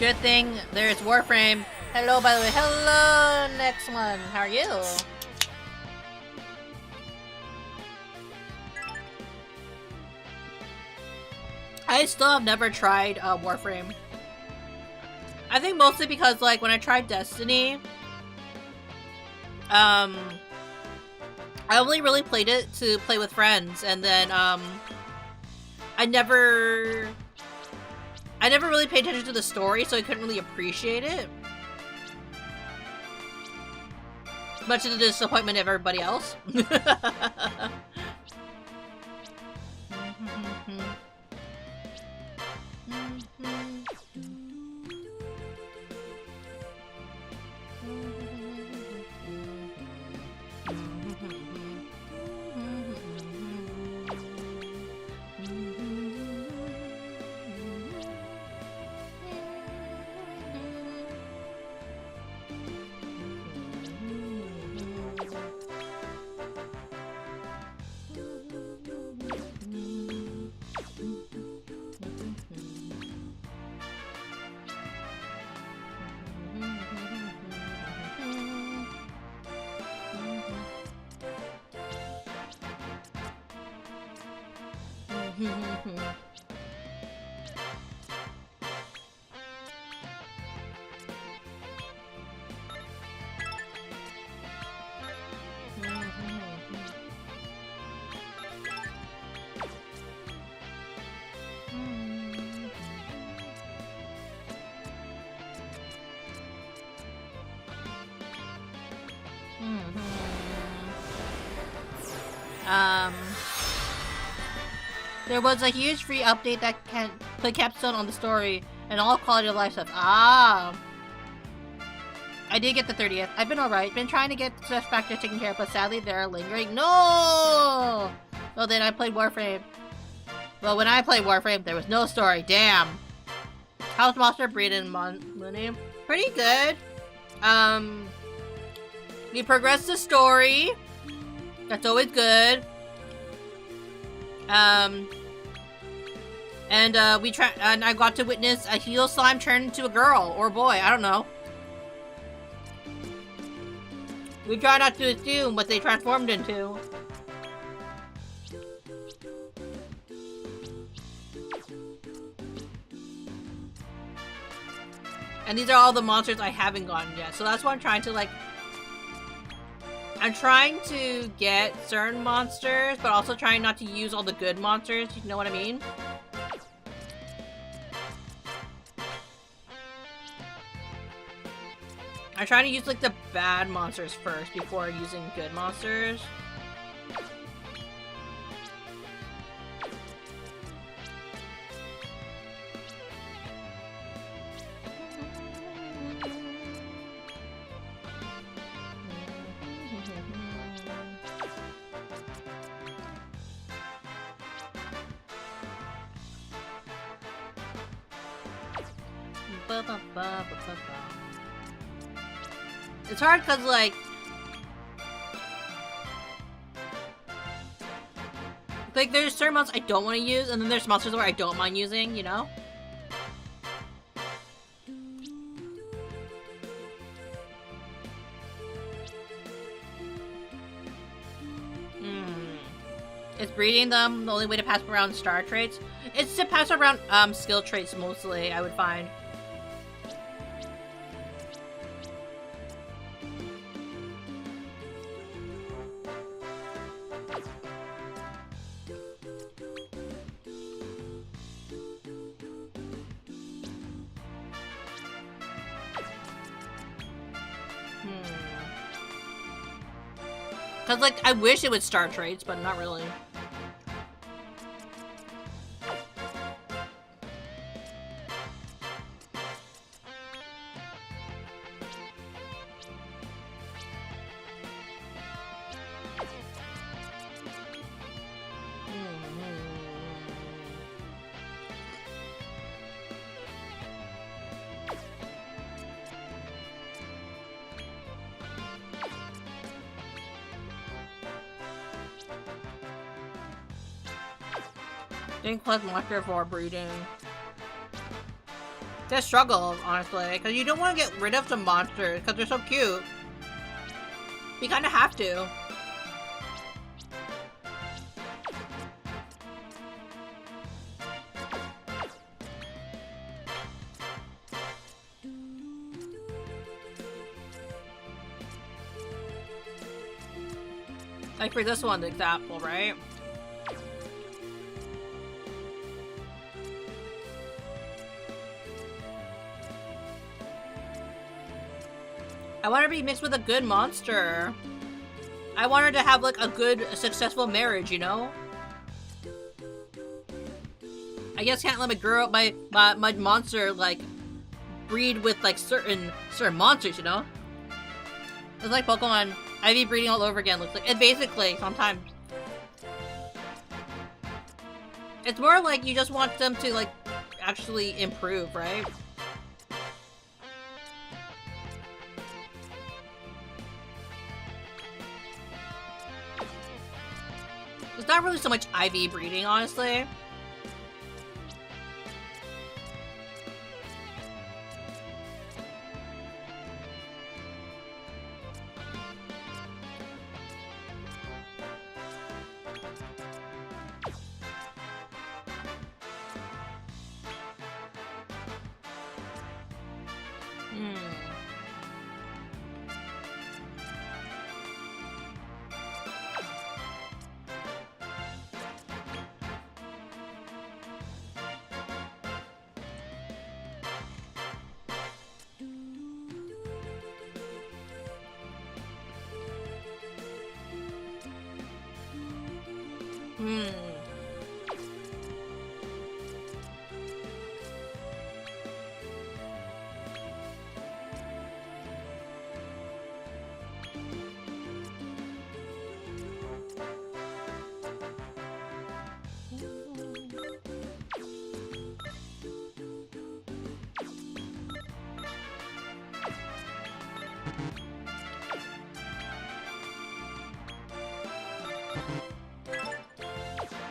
Good thing there's Warframe. Hello, by the way. Hello, next one. How are you? I still have never tried Warframe. I think mostly because, like, when I tried Destiny, I only really played it to play with friends, and then, I never really paid attention to the story, so I couldn't really appreciate it. Much to the disappointment of everybody else. There was a huge free update that can put capstone on the story and all quality of life stuff. Ah, I did get the 30th. I've been alright. Been trying to get success factor taken care of, but sadly they're lingering. No! Well, then I played Warframe. Well, when I played Warframe, there was no story. Damn. How's Monster Breed in Munii? Pretty good. We progressed the story. That's always good. And I got to witness a heel slime turn into a girl or boy. I don't know. We try not to assume what they transformed into. And these are all the monsters I haven't gotten yet. So that's why I'm trying to, like... I'm trying to get certain monsters, but also trying not to use all the good monsters. You know what I mean? I'm trying to use, like, the bad monsters first before using good monsters. It's hard because, like, there's certain monsters I don't want to use, and then there's monsters where I don't mind using, you know? Is breeding them the only way to pass around star traits? It's to pass around skill traits mostly, I would find. Cause, like, I wish it would star traits, but not really. Didn't collect monster for breeding. It's a struggle, honestly, because you don't want to get rid of some monsters because they're so cute. You kind of have to. Like for this one, example, right? I want her to be mixed with a good monster. I want her to have, like, a good, successful marriage, you know? I guess can't let my monster, like, breed with, like, certain monsters, you know? It's like Pokemon IV breeding all over again, looks like. It basically, sometimes. It's more like you just want them to, like, actually improve, right? It's not really so much IV breeding, honestly.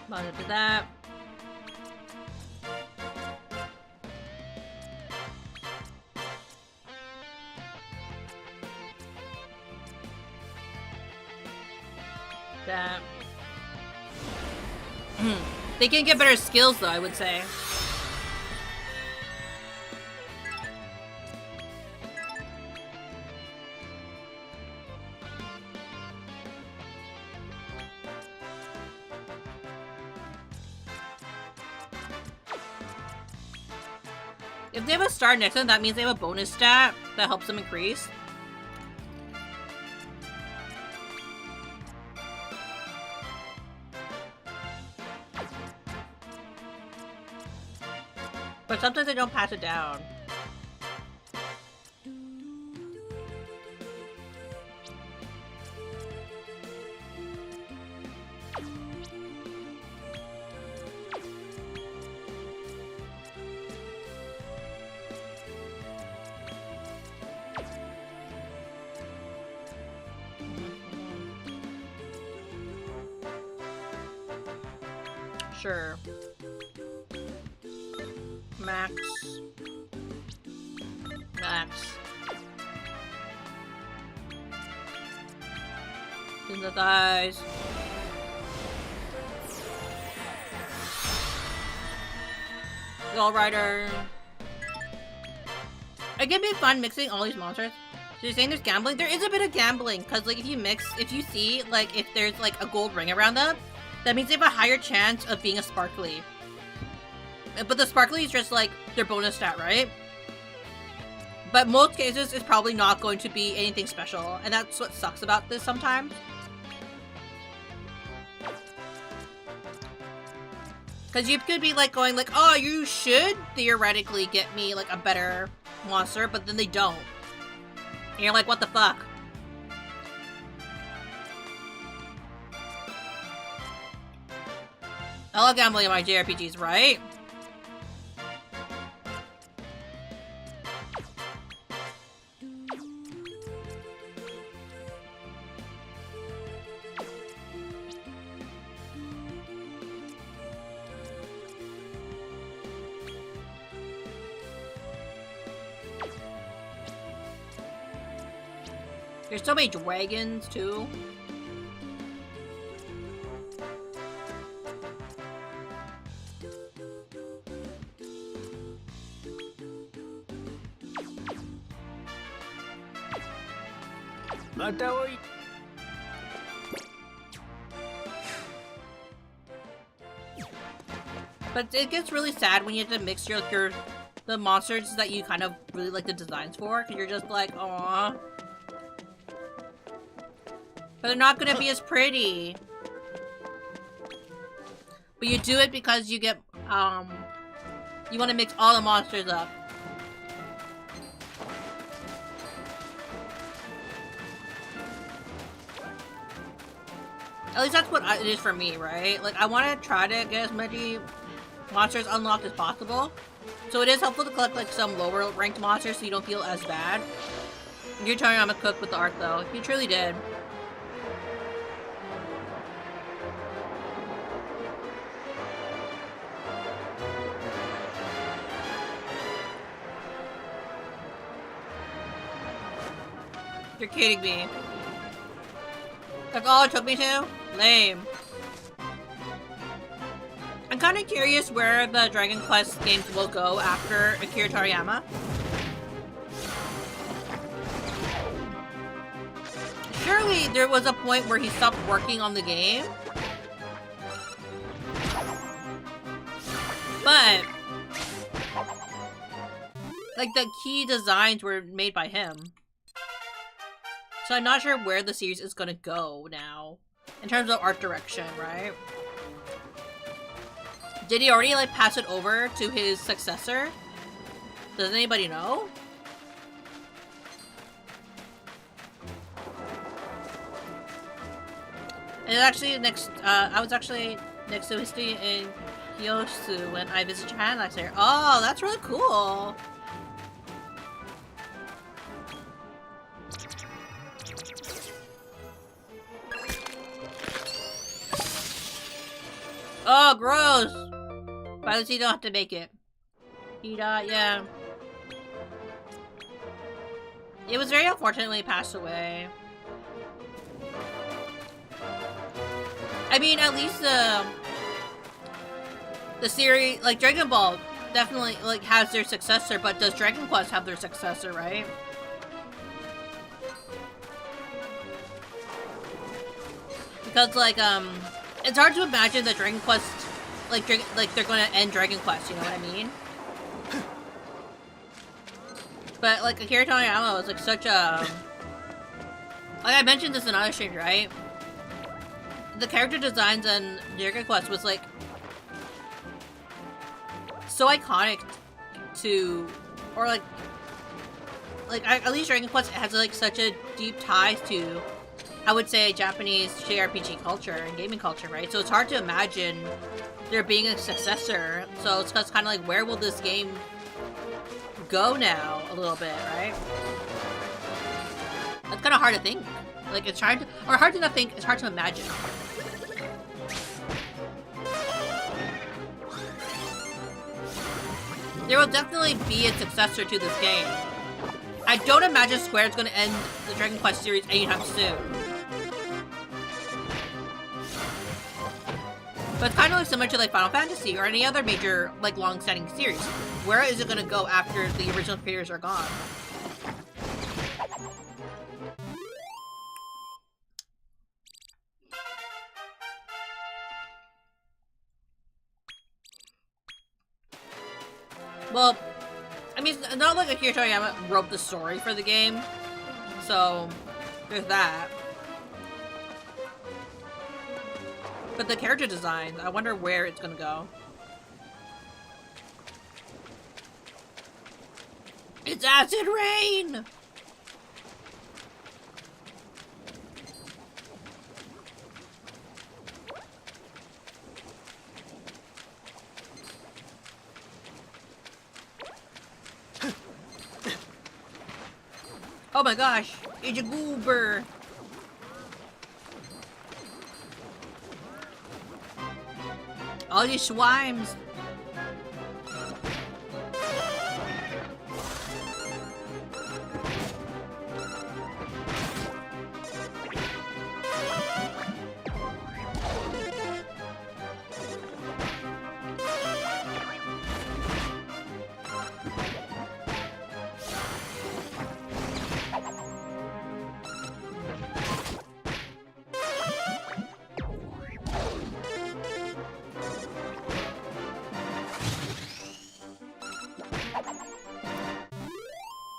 Wanna do that. That. They can get better skills though, I would say. If they have a star next to them, that means they have a bonus stat that helps them increase. But sometimes they don't pass it down. Sure. Max. Synthesize. Skull Rider. It can be fun mixing all these monsters. So you're saying there's gambling? There is a bit of gambling, because like if you see like if there's like a gold ring around them, that means they have a higher chance of being a sparkly. But the sparkly is just like their bonus stat, right? But most cases, it's probably not going to be anything special. And that's what sucks about this sometimes. Because you could be like going like, oh, you should theoretically get me like a better monster, but then they don't. And you're like, what the fuck? I love gambling in my JRPGs, right? There's so many dragons, too. But it gets really sad when you have to mix the monsters that you kind of really like the designs for, because you're just like, aww. But they're not gonna be as pretty. But you do it because you get, you want to mix all the monsters up. At least that's what it is for me, right? Like, I want to try to get as many monsters unlocked as possible. So it is helpful to collect, like, some lower ranked monsters so you don't feel as bad. You're telling me I'm a cook with the art, though. You truly did. You're kidding me. That's all it took me to? Lame. I'm kind of curious where the Dragon Quest games will go after Akira Toriyama. Surely there was a point where he stopped working on the game. But like the key designs were made by him. So I'm not sure where the series is gonna go now. In terms of art direction, right? Did he already like pass it over to his successor? Does anybody know? And actually next, I was actually next to History in Kyosu when I visited Japan last year. Oh, that's really cool. Oh, gross! But at least you don't have to make it. Yeah. It was very unfortunate when he passed away. I mean, at least the series, like Dragon Ball, definitely like has their successor, but does Dragon Quest have their successor, right? Because like it's hard to imagine that Dragon Quest, like they're going to end Dragon Quest. You know what I mean? But like Akira Toriyama was like such a, like I mentioned this in other streams, right? The character designs in Dragon Quest was like so iconic to, or like at least Dragon Quest has like such a deep ties to, I would say, Japanese JRPG culture and gaming culture, right? So it's hard to imagine there being a successor. So it's kind of like, where will this game go now? A little bit, right? That's kind of hard to think. Like it's hard to, or hard to not think. It's hard to imagine. There will definitely be a successor to this game. I don't imagine Square is going to end the Dragon Quest series anytime soon. But it's kind of like similar to like Final Fantasy or any other major like long-standing series. Where is it going to go after the original creators are gone? Well, I mean, it's not like Akira Toriyama wrote the story for the game, so there's that. But the character design, I wonder where it's gonna go. It's acid rain! Oh my gosh, it's a goober! All these swimes!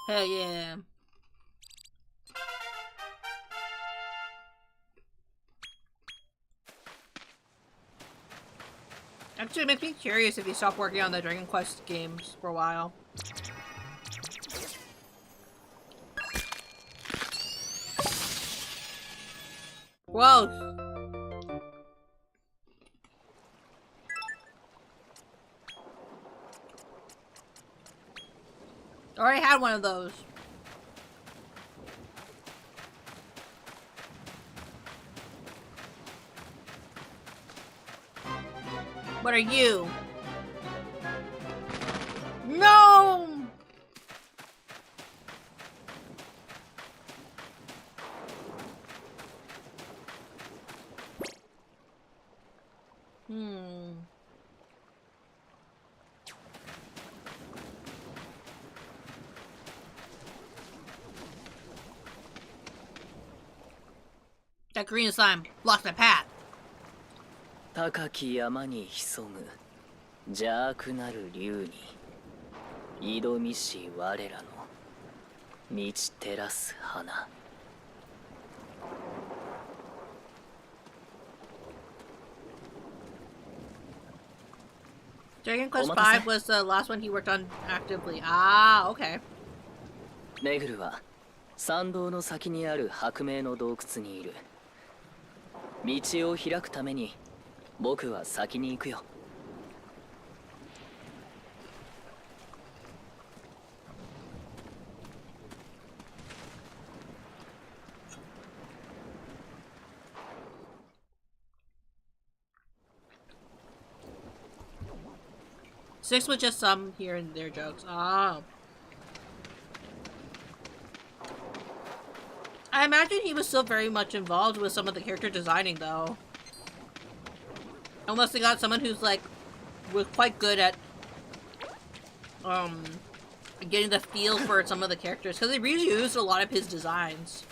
Hell yeah. Actually, it makes me curious if you stop working on the Dragon Quest games for a while. Whoa! Already had one of those. What are you? No! That green slime blocks my path. 高き山に潜む邪悪なる竜に挑みし我らの満ち照らす花。 Dragon Quest V was the last one he worked on actively. Ah, okay. ネグルは参道の先にある白明の洞窟にいる。道を開くために僕は先に行くよ。6 with just some here and there jokes. Oh. I imagine he was still very much involved with some of the character designing, though. Unless they got someone who's, like, was quite good at, getting the feel for some of the characters. Because they reused a lot of his designs.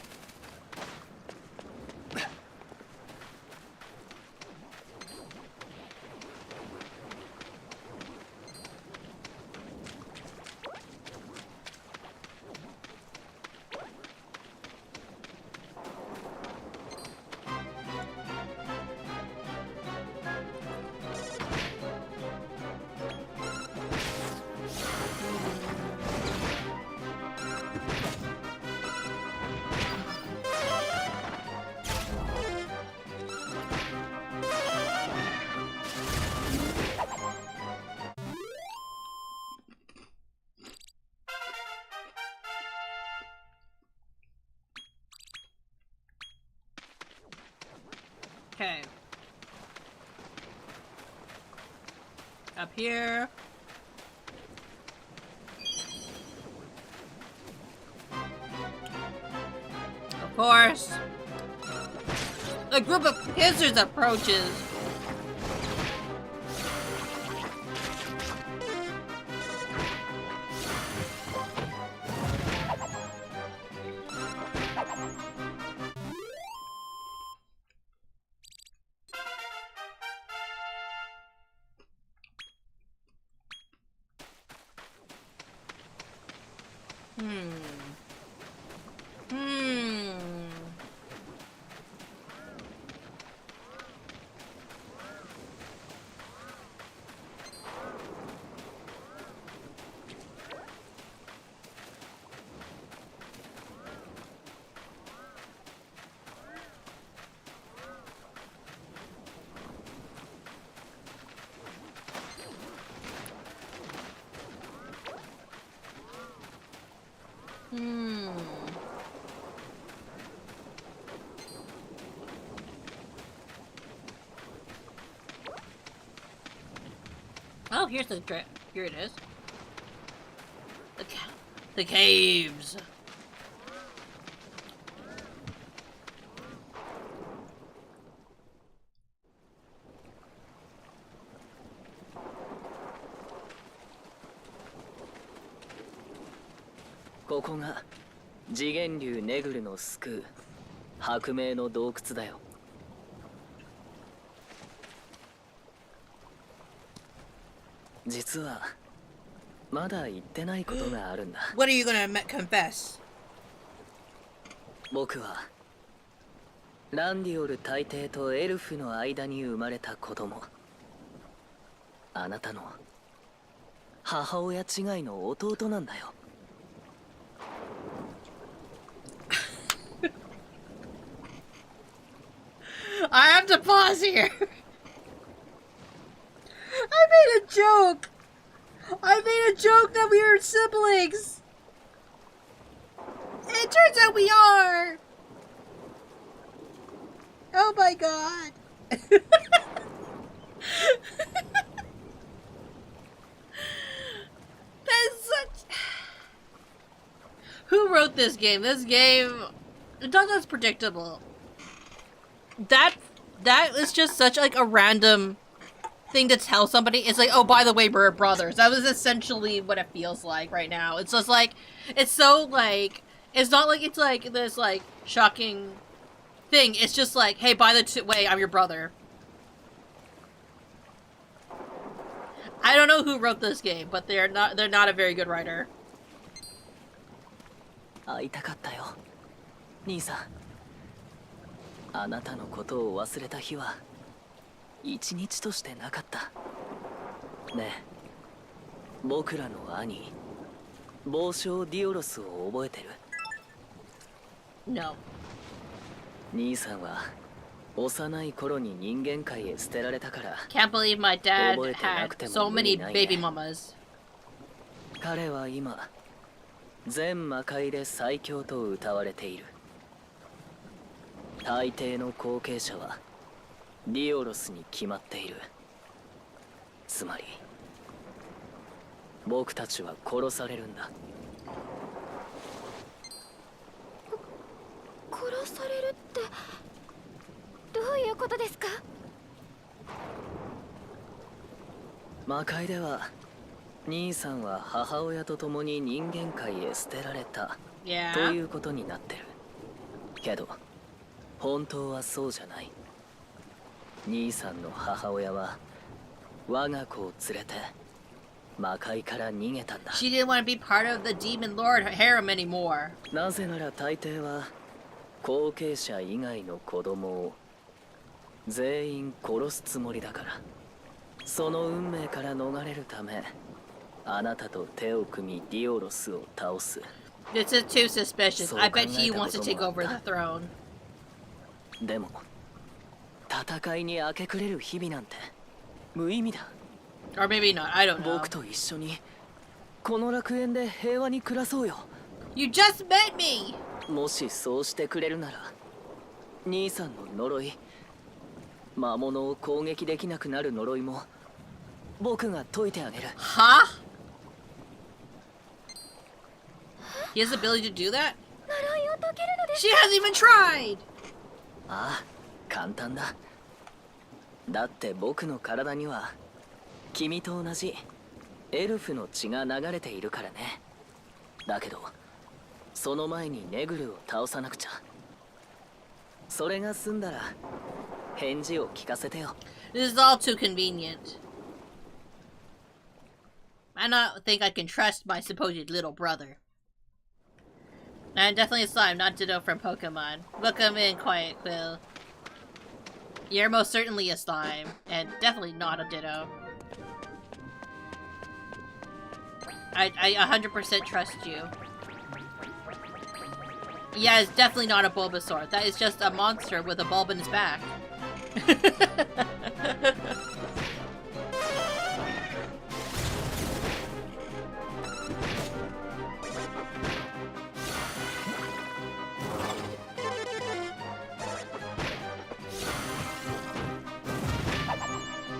Okay. Up here. Of course. A group of pizzards approaches. Oh, here's the here it is. The caves.ここが次元竜ネグルの救う白明の洞窟だよ。実はまだ言ってないことがあるんだ。What are you gonna confess? 僕はランディオル大帝とエルフの間に生まれた子供。あなたの母親違いの弟なんだよ。I have to pause here. I made a joke. I made a joke that we are siblings. It turns out we are. Oh my god. That's such... Who wrote this game? This game... That's predictable. That is just such like a random thing to tell somebody. It's like, oh, by the way, we're brothers. That was essentially what it feels like right now. It's just like, it's so like, it's not like it's like this like shocking thing. It's just like, hey, by the way, I'm your brother. I don't know who wrote this game, but they're not a very good writer. 会いたかったよ、兄さん。あなたのことを忘れた日は一日としてなかった。ねえ、僕らの兄、暴将ディオロスを覚えてる？ No. 兄さんは幼い頃に人間界へ捨てられたから。 Can't believe my dad had so many baby mamas. 彼は今全魔界で最強と謳われている。大抵の後継者はディオロスに決まっている。つまり僕たちは殺されるんだ。殺されるってどういうことですか？魔界では兄さんは母親と共に人間界へ捨てられた Yeah. ということになってる。けど本当はそうじゃない。兄さんの母親は我が子を連れて魔界から逃げたんだ。 She didn't want to be part of the Demon Lord harem anymore. なぜなら大抵は後継者以外の子供を全員殺すつもりだから。その運命から逃れるためあなたと手を組みディオロスを倒す。 This is too suspicious. I bet he wants to take over the throne. でも戦いに明け暮れる日々なんて無意味だ。 Or maybe not. I don't know. 僕と一緒にこの楽園で平和に暮らそうよ。 You just met me! もしそうしてくれるなら兄さんの呪い、魔物を攻撃できなくなる呪いも僕が解いてあげる。 Huh? He has the ability to do that? 呪いを解けるのです。 She hasn't even tried! ああ、簡単だ。だって僕の体には君と同じエルフの血が流れているからね。だけどその前にネグルを倒さなくちゃ。それが済んだら返事を聞かせてよ。 This is all too convenient. I don't think I can trust my supposed little brother. And definitely a slime, not Ditto from Pokemon. Welcome in, Quiet Quill. You're most certainly a slime, and definitely not a Ditto. I 100% trust you. Yeah, it's definitely not a Bulbasaur. That is just a monster with a bulb in his back.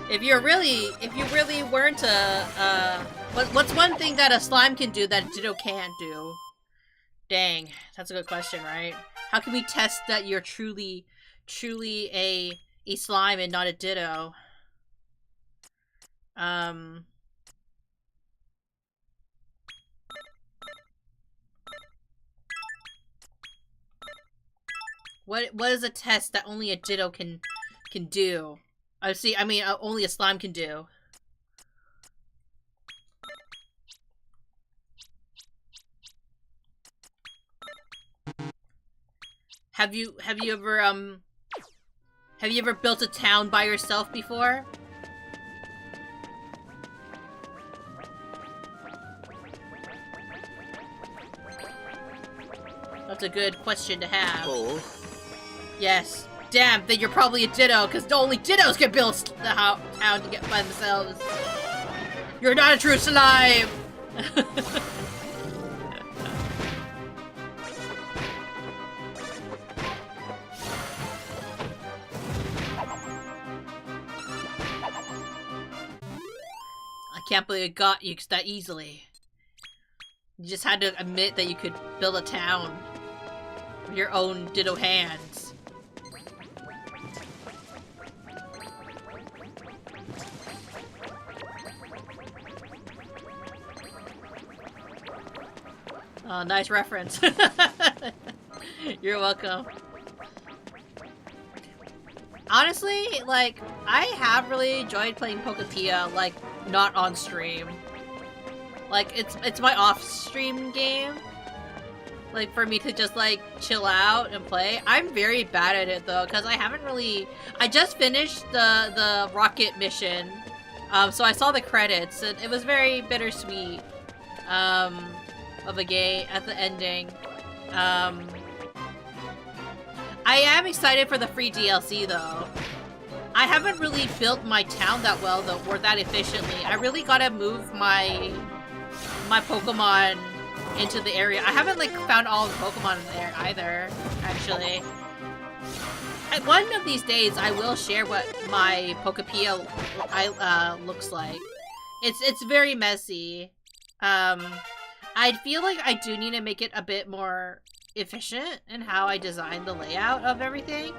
If you really weren't what's one thing that a slime can do that Ditto can't do? Dang, that's a good question, right? How can we test that you're truly a slime and not a Ditto? What is a test that only a Ditto can do? Only a slime can do. Have you ever built a town by yourself before? That's a good question to have. Oh. Yes. Damn, then you're probably a Ditto, because only Dittos can build the town to get by themselves. You're not a true slime! I can't believe it got you that easily. You just had to admit that you could build a town with your own Ditto hands. Oh, nice reference. You're welcome. Honestly, like, I have really enjoyed playing Pokepia, like, not on stream. Like, it's my off-stream game. Like, for me to just, like, chill out and play. I'm very bad at it, though, because I haven't really... I just finished the rocket mission. So I saw the credits, and it was very bittersweet. Of a game at the ending. I am excited for the free DLC though. I haven't really built my town that well though, or that efficiently. I really gotta move my Pokemon into the area. I haven't like found all the Pokemon in there either, actually. One of these days I will share what my Pokepia looks like. It's very messy. I feel like I do need to make it a bit more efficient in how I design the layout of everything.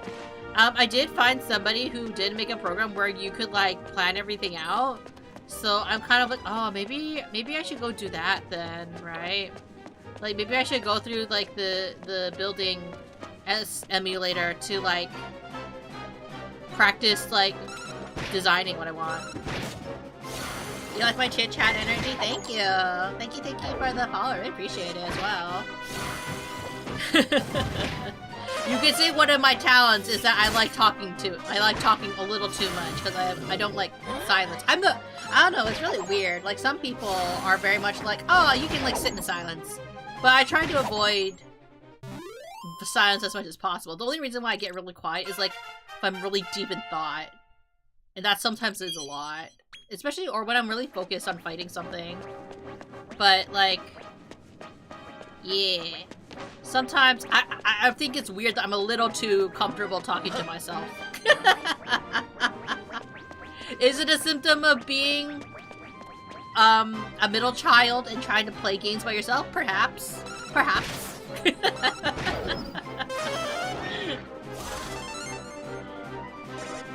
I did find somebody who did make a program where you could like plan everything out. So I'm kind of like, oh, maybe I should go do that then, right? Like maybe I should go through like the building as emulator to like practice like designing what I want. You like my chit chat energy? Thank you. Thank you for the follow. I appreciate it as well. You could say one of my talents is that I like talking a little too much because I don't like silence. I don't know, it's really weird. Like some people are very much like, oh, you can like sit in silence. But I try to avoid the silence as much as possible. The only reason why I get really quiet is like if I'm really deep in thought. And that sometimes is a lot. Especially or when I'm really focused on fighting something. But like yeah. Sometimes I think it's weird that I'm a little too comfortable talking to myself. Is it a symptom of being a middle child and trying to play games by yourself? Perhaps. Perhaps.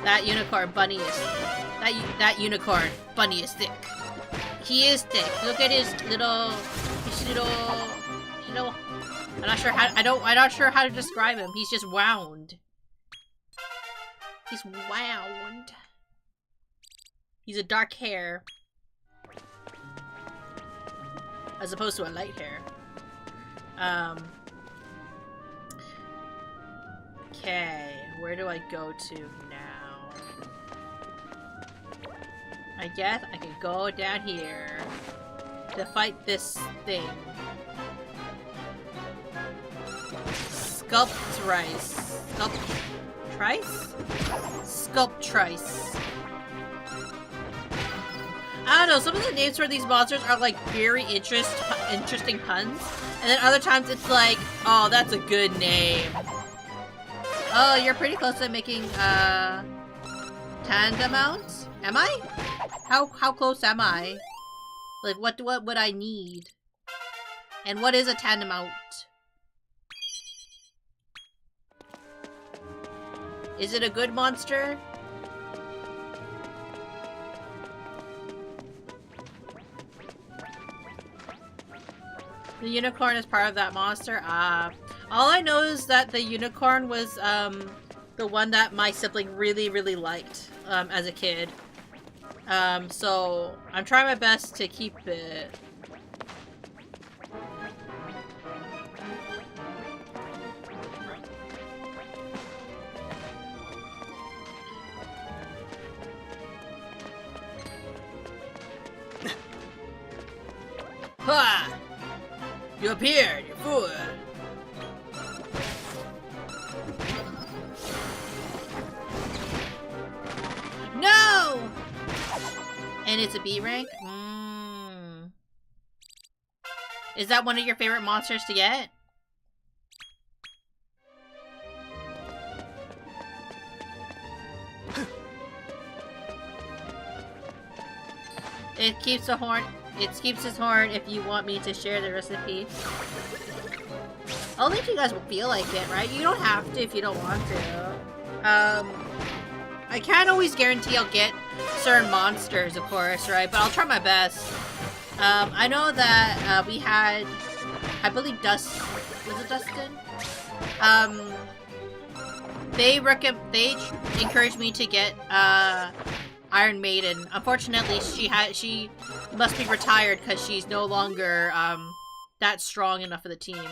That unicorn bunny is that unicorn bunny is thick. He is thick. Look at his little I'm not sure how to describe him. He's just wound. He's wound. He's a dark hair. As opposed to a light hair. Okay, where do I go to now? I guess I can go down here to fight this thing. Sculptrice. Sculptrice? I don't know, some of the names for these monsters are like very interesting puns. And then other times it's like, oh, that's a good name. Oh, you're pretty close to making, Tantamount? Am I? How close am I? Like, what would I need? And what is a Tantamount? Is it a good monster? The unicorn is part of that monster? All I know is that the unicorn was, the one that my sibling really, really liked, as a kid. So I'm trying my best to keep it. Ha! You appeared, you fool! No! And it's a B rank? Is that one of your favorite monsters to get? It keeps a horn. It keeps his horn if you want me to share the recipe. Only if you guys will feel like it, right? You don't have to if you don't want to. I can't always guarantee I'll get certain monsters, of course, right? But I'll try my best. I know that we had, I believe was it Dustin? They encouraged me to get Iron Maiden. Unfortunately, she must be retired because she's no longer that strong enough for the team.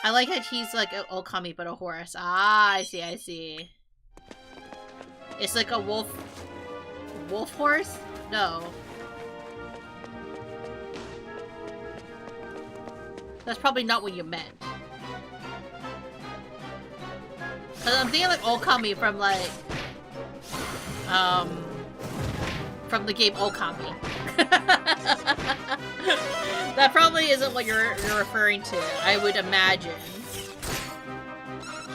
I like that he's like an Okami but a horse. Ah, I see. It's like a wolf horse? No. That's probably not what you meant. Cause I'm thinking like Okami from like from the game Okami. That probably isn't what you're referring to, I would imagine.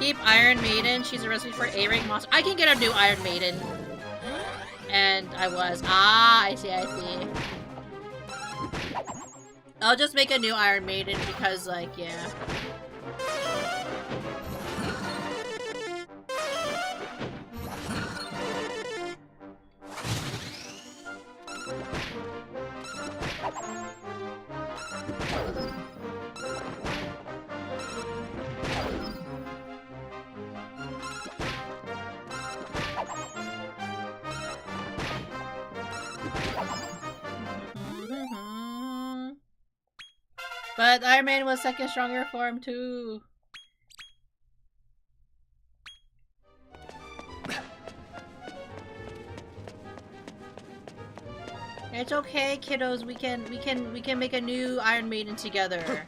Keep Iron Maiden. She's a recipe for A-rank monster. I can get a new Iron Maiden. And I was. Ah, I see. I'll just make a new Iron Maiden because, like, yeah. But Iron Man was second stronger form too. It's okay, kiddos. We can make a new Iron Maiden together.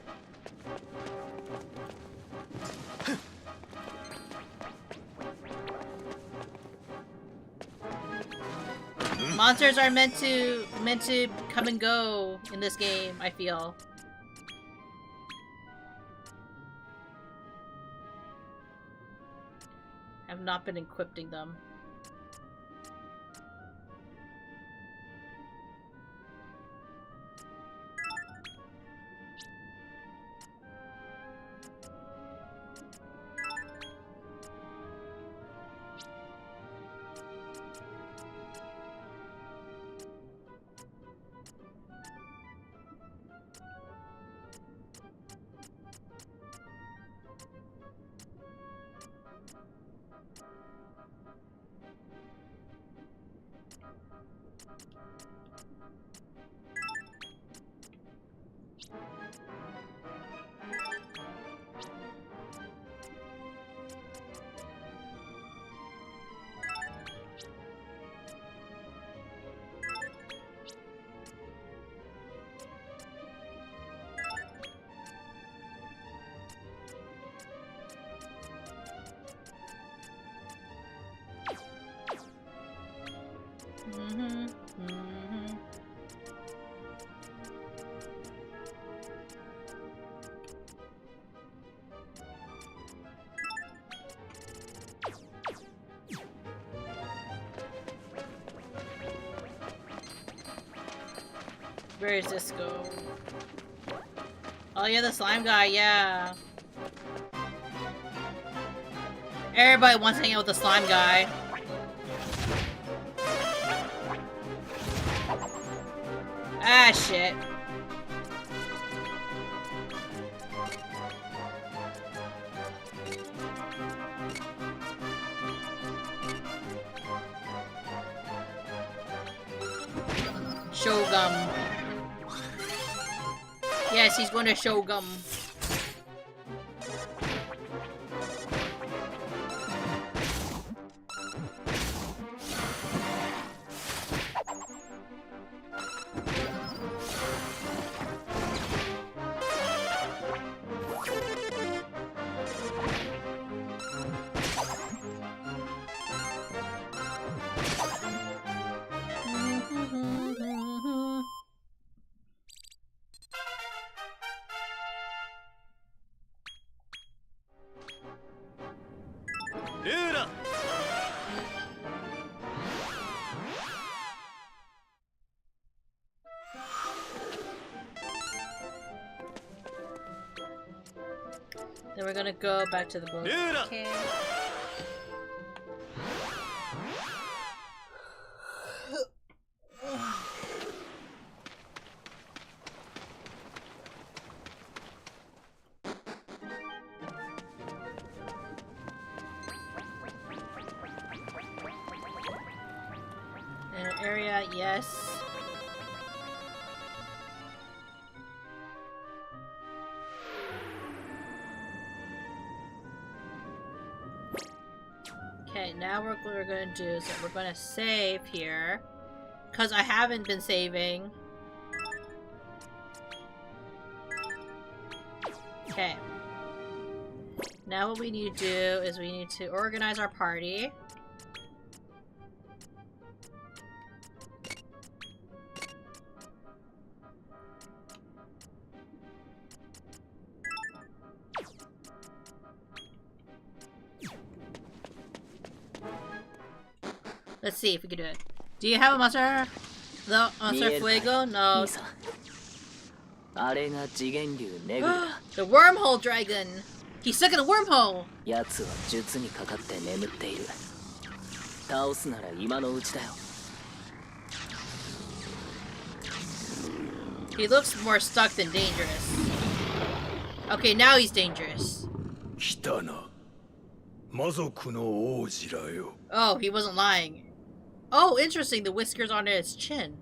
Monsters are meant to come and go in this game, I feel. I've not been equipping them. Where does this go? Oh yeah, the slime guy, yeah. Everybody wants to hang out with the slime guy. Ah, shit. Shogun. Yes, he's going to Shogun. Then we're gonna go back to the boat. Okay. Area, yes. Okay, now what we're gonna do is that we're gonna save here. Because I haven't been saving. Okay. Now what we need to do is we need to organize our party. Let's see if we can do it. Do you have a monster? The monster fuego? No. あれが次元流ネグルだ。 The wormhole dragon! He's stuck in a wormhole! 奴は術にかかって眠っている。倒すなら今のうちだよ。 He looks more stuck than dangerous. Okay, now he's dangerous. 来たな。魔族の王子らよ。 Oh, he wasn't lying. Oh, interesting, the whiskers on his chin.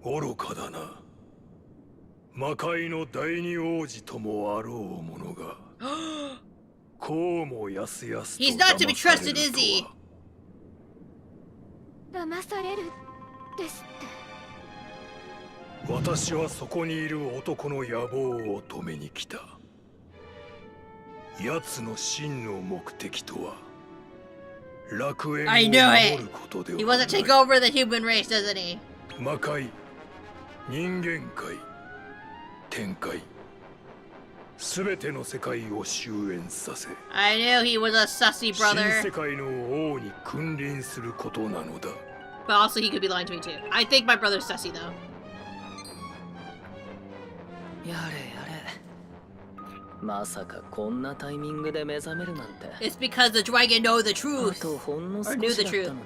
愚かだな。魔界の第二王子ともあろう者が。こうもやすやすと He's not to be 騙され trusted, る is he? とは。騙されるですって。私はそこにいる男の野望を止めに来た。奴の真の目的とは楽園を I knew 守 it! ることで He は wants な to い。 take over the human race, doesn't he? 魔界、人間界、天界、すべての世界を終焉させ、 I knew he was a sussy 新 brother, 世界の王に君臨することなのだ。 but also he could be lying to me too. I think my brother's sussy though. やれやれ。まさかこんなタイミングで目覚めるなんて。 It's because the dragon know the あ truth. とほんの Or 少 knew し the だった truth. のに。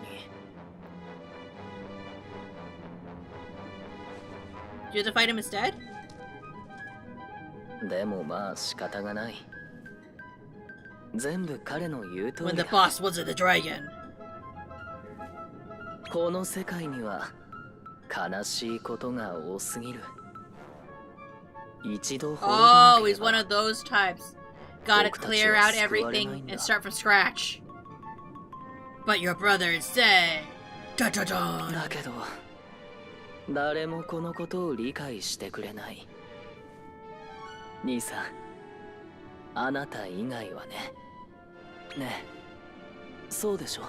Do you have to fight him instead? でもまあ仕方がない。全部彼の言う通 When り the だ。 boss wasn't the dragon. この世界には悲しいことが多すぎる。一度滅び Oh, なけれ he's one ば of those types. Gotta clear out everything and start from scratch. But your brother instead. Dun dun dun. だけど誰もこのことを理解してくれない。兄さん、あなた以外はね。ねえ、そうでしょ。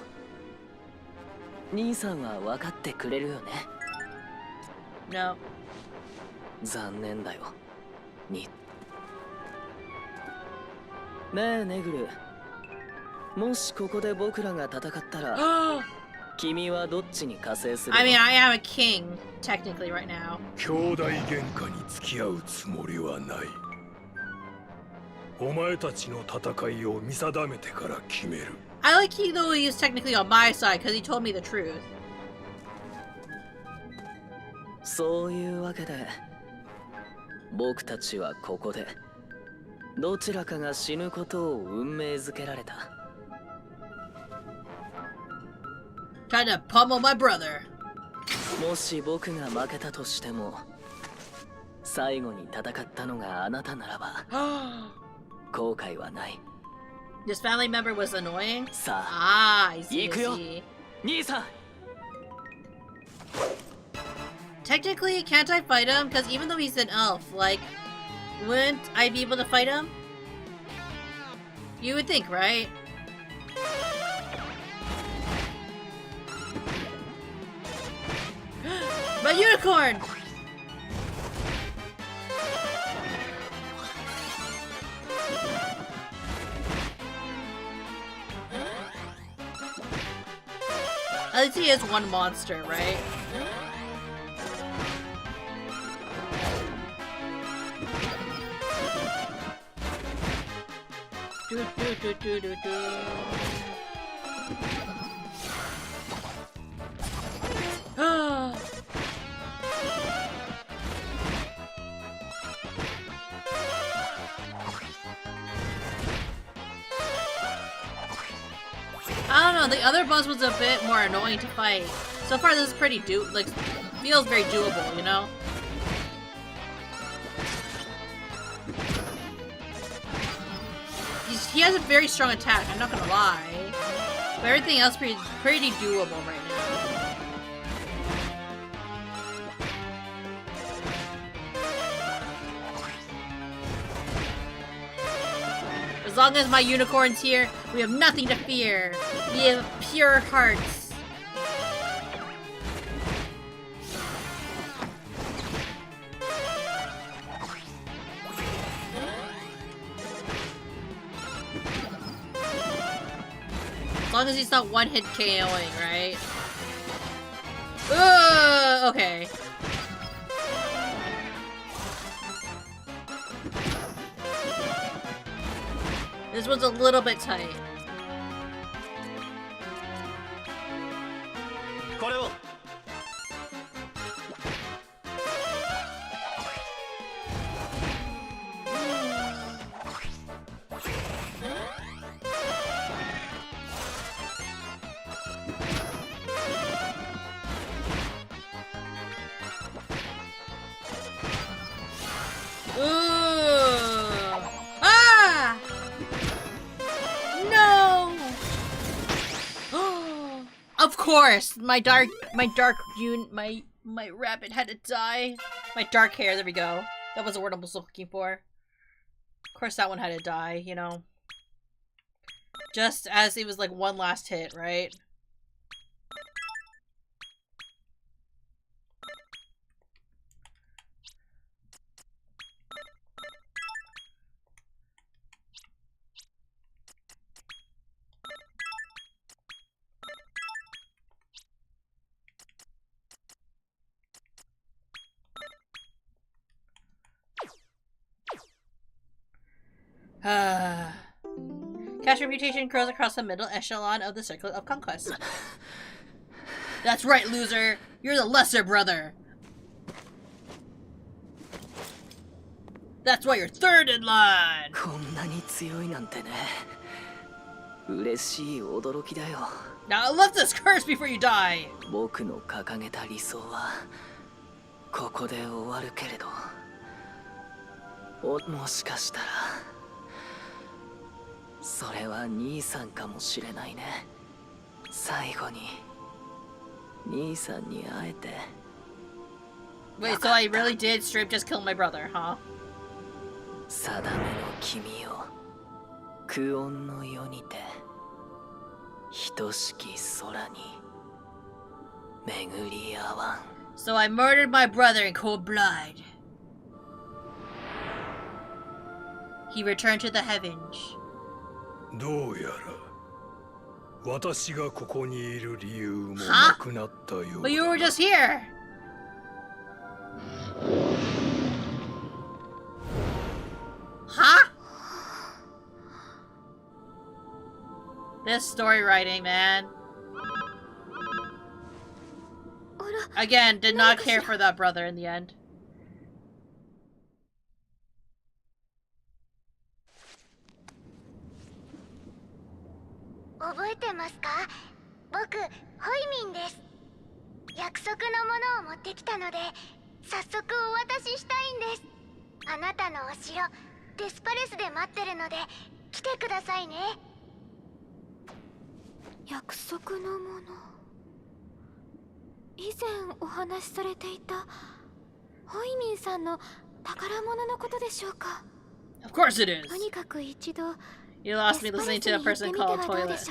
兄さんは分かってくれるよね。 No. 残念だよ。に。ねえネグル、もしここで僕らが戦ったら I 君はどっちに加勢するの？ mean, I am a king, technically, right now. 兄弟喧嘩に付き合うつもりはない。お前たちの戦いを見定めてから決める。 I like he though he's technically on my side because he told me the truth. そういうわけで僕たちはここでどちらかが死ぬことを運命づけられた。 Trying to pummel my brother. もし僕が負けたとしても最後に戦ったのがあなたならば後悔はない。 This family member was annoying? さあ Ah, I see, I 行くよ see. 兄さん。 Technically, can't I fight him? Because even though he's an elf, like, wouldn't I be able to fight him? You would think, right? My unicorn! At least he has one monster, right? Do, do, do, do, do, do. Ah. I don't know, the other boss was a bit more annoying to fight. So far this is pretty feels very doable, you know? He has a very strong attack, I'm not gonna lie. But everything else pretty doable right now. As long as my unicorn's here, we have nothing to fear. We have pure hearts. As long as he's not one-hit KOing, right? Okay. This one's a little bit tight. Of course, my rabbit had to die. My dark hair, there we go. That was the word I was looking for. Of course that one had to die, you know. Just as it was like one last hit, right? Cash reputation grows across the middle echelon of the circle of conquest. That's right, loser! You're the lesser brother! That's why you're third in line! こんなに強いなんてね。嬉しい驚きだよ。Now lift this curse before you die! 僕の掲げた理想はここで終わるけれど、もしかしたらそれは兄さんかもしれないね。最後に兄さんに会えて。Wait, so I really did straight just kill my brother, huh? 定めの君よ、空音の世にて等しき空に巡り合わん。 So I murdered my brother in cold blood. He returned to the heavens. どうやら私がここにいる理由もなくなったようだ。 But you were just here! Huh? This story writing, man. Again, did not care for that brother in the end. 覚えてますか？僕、ホイミンです。約束のものを持ってきたので、早速お渡ししたいんです。あなたのお城、デスパレスで待ってるので、来てくださいね。約束のもの。以前お話しされていたホイミンさんの宝物のことでしょうか？ Of course it is! とにかく一度 You lost me listening to a person called Toilet.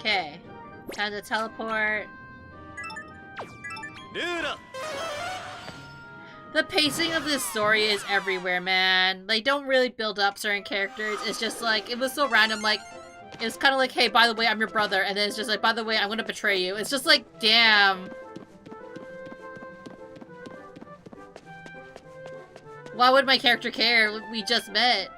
Okay. Time to teleport. The pacing of this story is everywhere, man. They don't really build up certain characters. It's just like, it was so random, like, it was kind of like, hey, by the way, I'm your brother. And then it's just like, by the way, I'm gonna betray you. It's just like, damn. Why would my character care? We just met.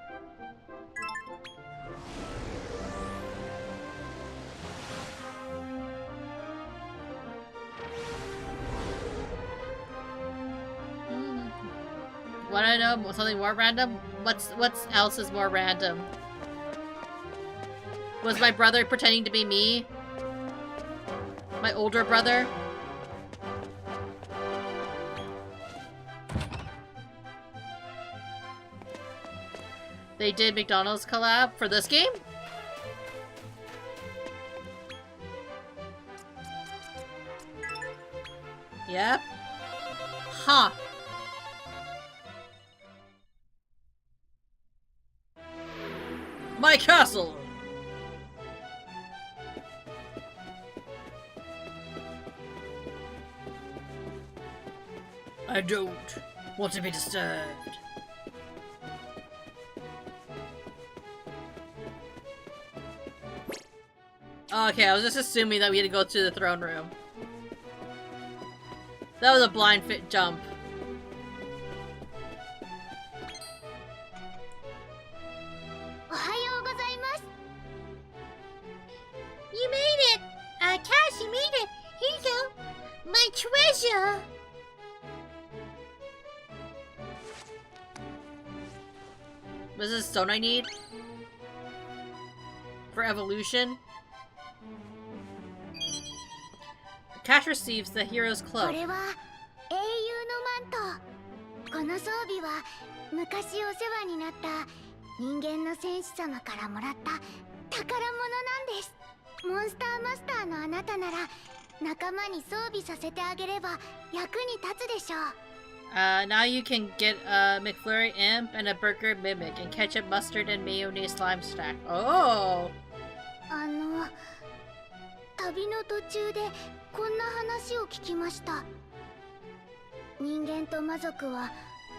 Wanna know something more random? What's else is more random? Was my brother pretending to be me? My older brother? They did McDonald's collab for this game? Yep. Huh. My castle! I don't want to be disturbed. Okay, I was just assuming that we had to go to the throne room. That was a blind fit jump. treasure! What is this stone I need? For evolution? Cash receives the hero's こ cloak. れは英雄のマント。この装備は昔お世話になった人間の戦士様からもらった宝物なんです。モンスターマスターのあなたなら仲間に装備させてあげれば役に立つでしょう。Now you can get a McFlurry Imp and a Burger Mimic and ketchup, mustard, and mayonnaise slime stack. Oh! 旅の途中でこんな話を聞きました。人間と魔族は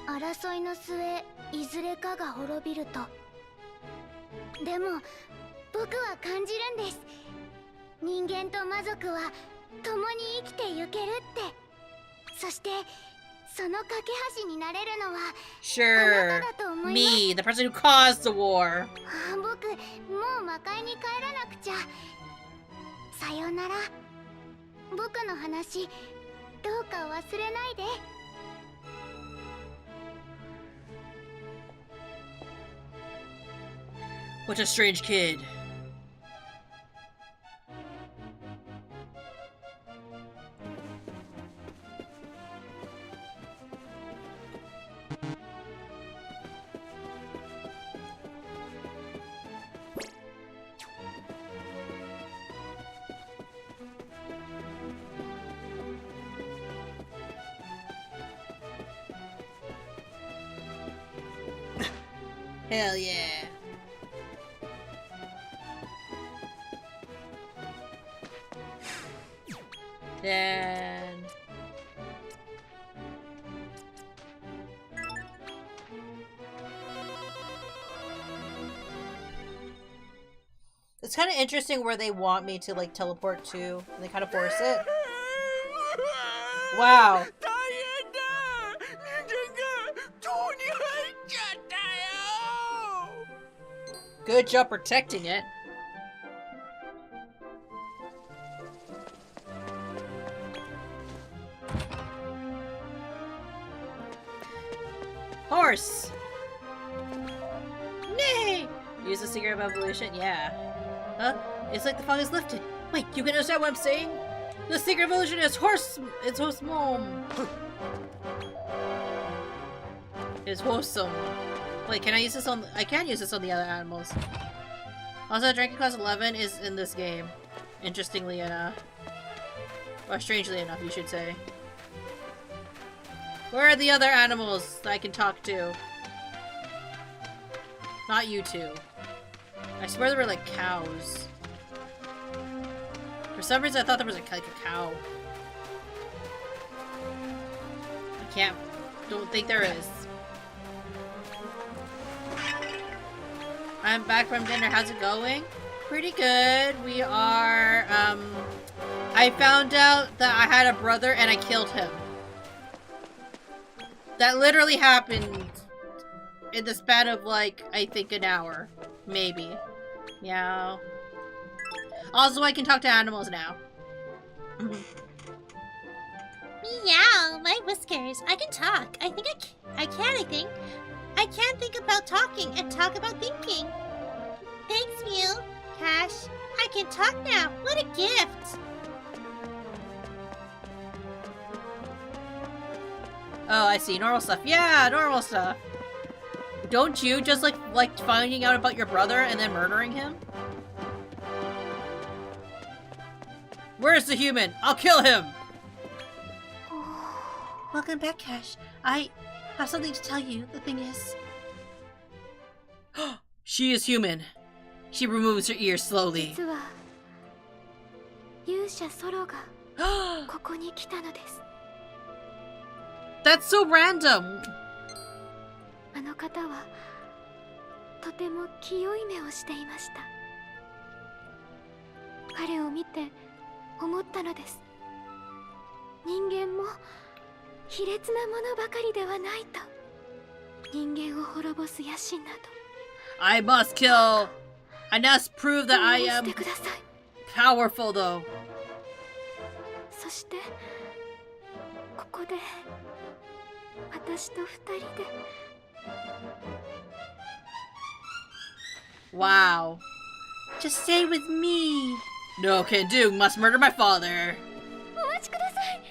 争いの末いずれかが滅びると。でも僕は感じるんです。人間と魔族は共に生きてゆけるって。そしてその架け橋になれるのは Sure. Me, the person who caused the war. 僕もう魔界に帰らなくちゃ。さよなら。僕の話どうか忘れないで。What a strange kid. Hell yeah. Then it's kind of interesting where they want me to like teleport to, and they kind of force it. Wow. Good job protecting it. Horse! Nay! Use the secret of evolution? Yeah. Huh? It's like the fog is lifted. Wait, you can understand what I'm saying? The secret of evolution is horse! It's horse mom! It's wholesome. Wait, can I use this on- I can use this on the other animals. Also, Dragon Class 11 is in this game. Interestingly enough. Or strangely enough, you should say. Where are the other animals that I can talk to? Not you two. I swear there were like cows. For some reason I thought there was like a cow. I don't think there is. I'm back from dinner. How's it going? Pretty good. We are, I found out that I had a brother and I killed him. That literally happened in the span of like, I think an hour. Maybe. Meow. Also, I can talk to animals now. Meow, my whiskers. I can talk. I think I can. I can think about talking and talk about thinking. Thanks, Mew. Cash, I can talk now. What a gift. Oh, I see. Normal stuff. Yeah, normal stuff. Don't you just like finding out about your brother and then murdering him? Where's the human? I'll kill him! Welcome back, Cash. I have something to tell you. The thing is... She is human. She removes her ears slowly. 実は勇者ソロがここに来たのです。 That's so random! あの方はとても清い目をしていました。彼を見て思ったのです。人間も卑劣なものばかりではないと。人間を滅ぼす野心など。 I must kill! I must prove that I am してください。 powerful though. そしてここで私と二人で Wow. Just stay with me. No can do. Must murder my father. お待ちください。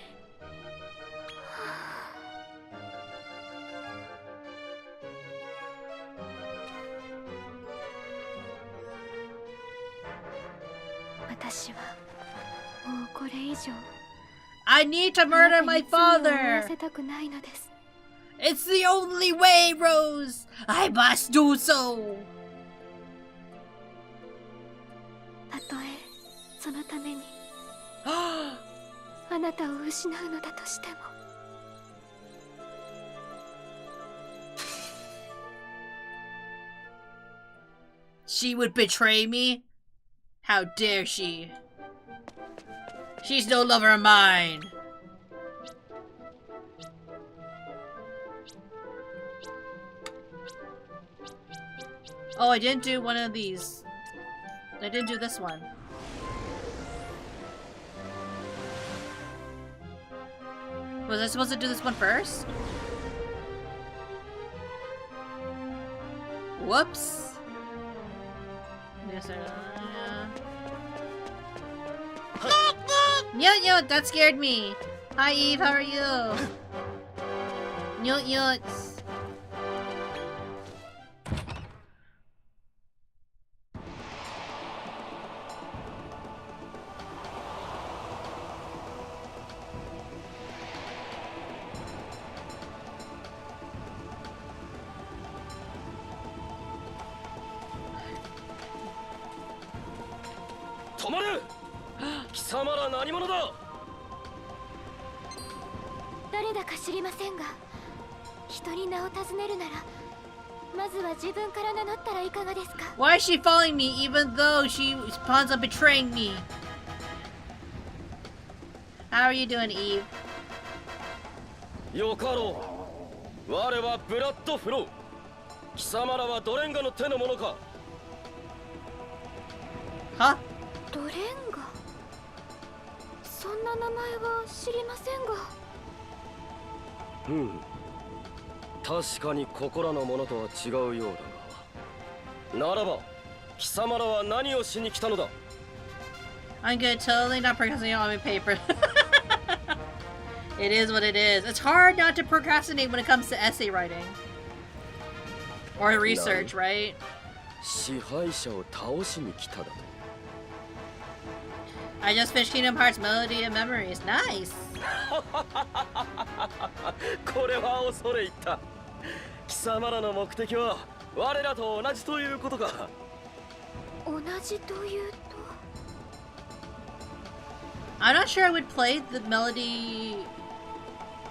私はもうこれ以上 I need to murder my あなたに罪を負わ father. せたくないのです。 It's the only way, Rose. I must do so. たとえそのためにあなたを失うのだとしても She would betray me? How dare she? She's no lover of mine. Oh, I didn't do one of these. I didn't do this one. Was I supposed to do this one first? Whoops. Yes, Nyut Nyut, that scared me. Hi Eve, how are you? Nyut Nyut. Tomaru! 貴様ら何者だ? 誰だか知りませんが、人に名を尋ねるなら、まずは自分から名乗ったらいかがですか? Why is she following me even though she plans on betraying me? How are you doing, Eve? よかろう。我はブラッドフロー。貴様らはドレンガの手の者か? Huh? ドレンガ、そんな名前は知りませんが。確かにここらのものとは違うようだが。ならば、貴様らは何をしに来たのだ? I'm good, totally not procrastinating on my paper. It is what it is. It's hard not to procrastinate when it comes to essay writing. Or research, right? 支配者を倒しに来ただと。I just finished Kingdom Hearts Melody and Memories. Nice! これは恐れ入った。貴様らの目的は我らと同じということか。同じというと。I'm not sure I would play the Melody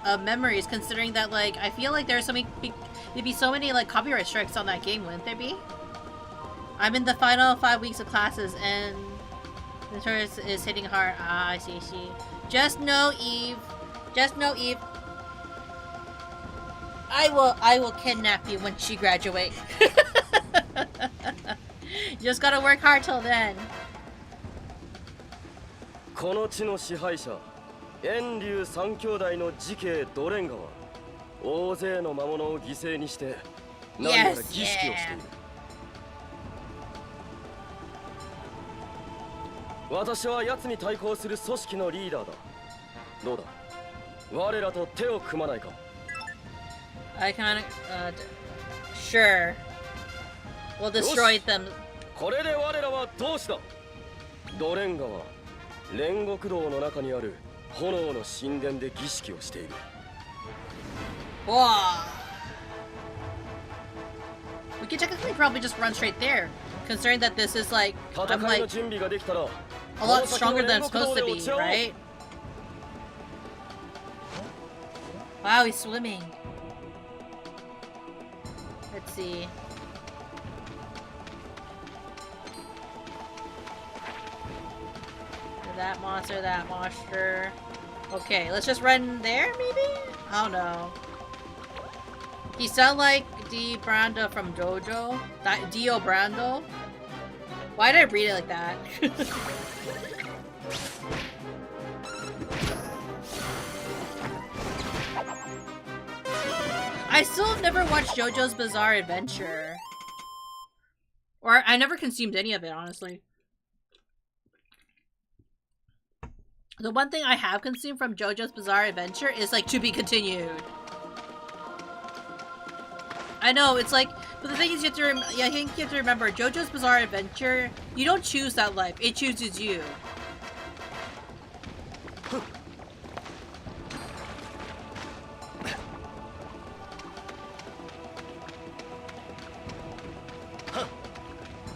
of Memories, considering that, like, I feel like there'd be so many, like, copyright strikes on that game, wouldn't there be? I'm in the final 5 weeks of classes, and the tourist is hitting hard. Ah, I see. Just know, Eve. Just know, Eve. I will kidnap you when she graduates. You just gotta work hard till then. この地の支配者、炎龍三兄弟の次兄ドレンガは大勢の魔物を犠牲にして何やら儀式をしている。私は奴に対抗する組織のリーダーだ。どうだ? 我らと手を組まないか? I kinda, sure. We'll destroy them. これで我らは同志だ。ドレンガは煉獄道の中にある炎の神殿で儀式をしている。Whoa. We could technically probably just run straight there, considering that this is like, I'm like a lot stronger than I'm supposed to be, right? Wow, he's swimming. Let's see. That monster. Okay, let's just run there, maybe? I don't know. He sound like D. Brando from JoJo. Dio Brando. Why did I read it like that? I still have never watched JoJo's Bizarre Adventure. Or I never consumed any of it, honestly. The one thing I have consumed from JoJo's Bizarre Adventure is like to be continued. I know, it's like, but the thing is, I think you have to remember, JoJo's Bizarre Adventure, you don't choose that life, it chooses you.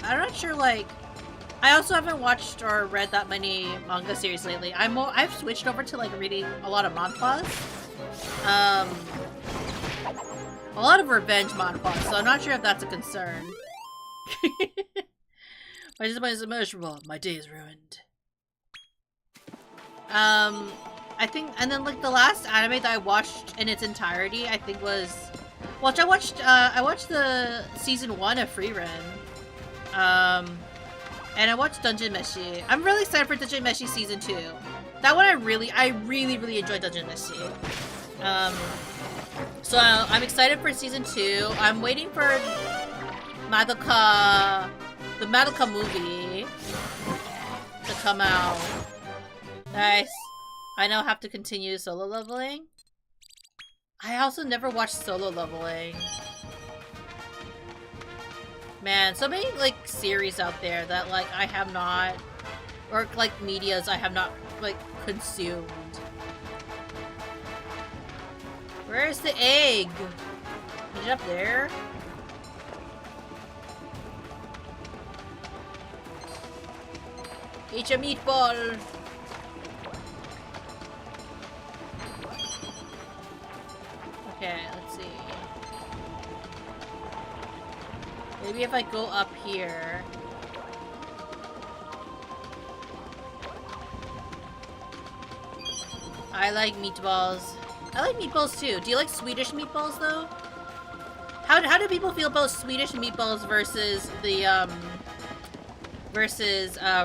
I'm not sure, like, I also haven't watched or read that many manga series lately. I've switched over to like reading a lot of manhwas. A lot of revenge manhwas, so I'm not sure if that's a concern. My disappointment is immeasurable. My day is ruined. I think, and then like the last anime that I watched in its entirety, I think was, well, I watched the season 1 of Free Run. And I watched Dungeon Meshi. I'm really excited for Dungeon Meshi season 2. That one I really enjoyed Dungeon Meshi. So I'm excited for season 2. I'm waiting for Madoka, the Madoka movie to come out. Nice. I now have to continue solo leveling. I also never watched Solo Leveling. Man, so many like series out there that like I have not, or like medias I have not like consumed. Where's the egg? Is it up there? Eat a meatball. Okay, let's see. Maybe if I go up here. I like meatballs. I like meatballs too. Do you like Swedish meatballs though? How do people feel about Swedish meatballs versus the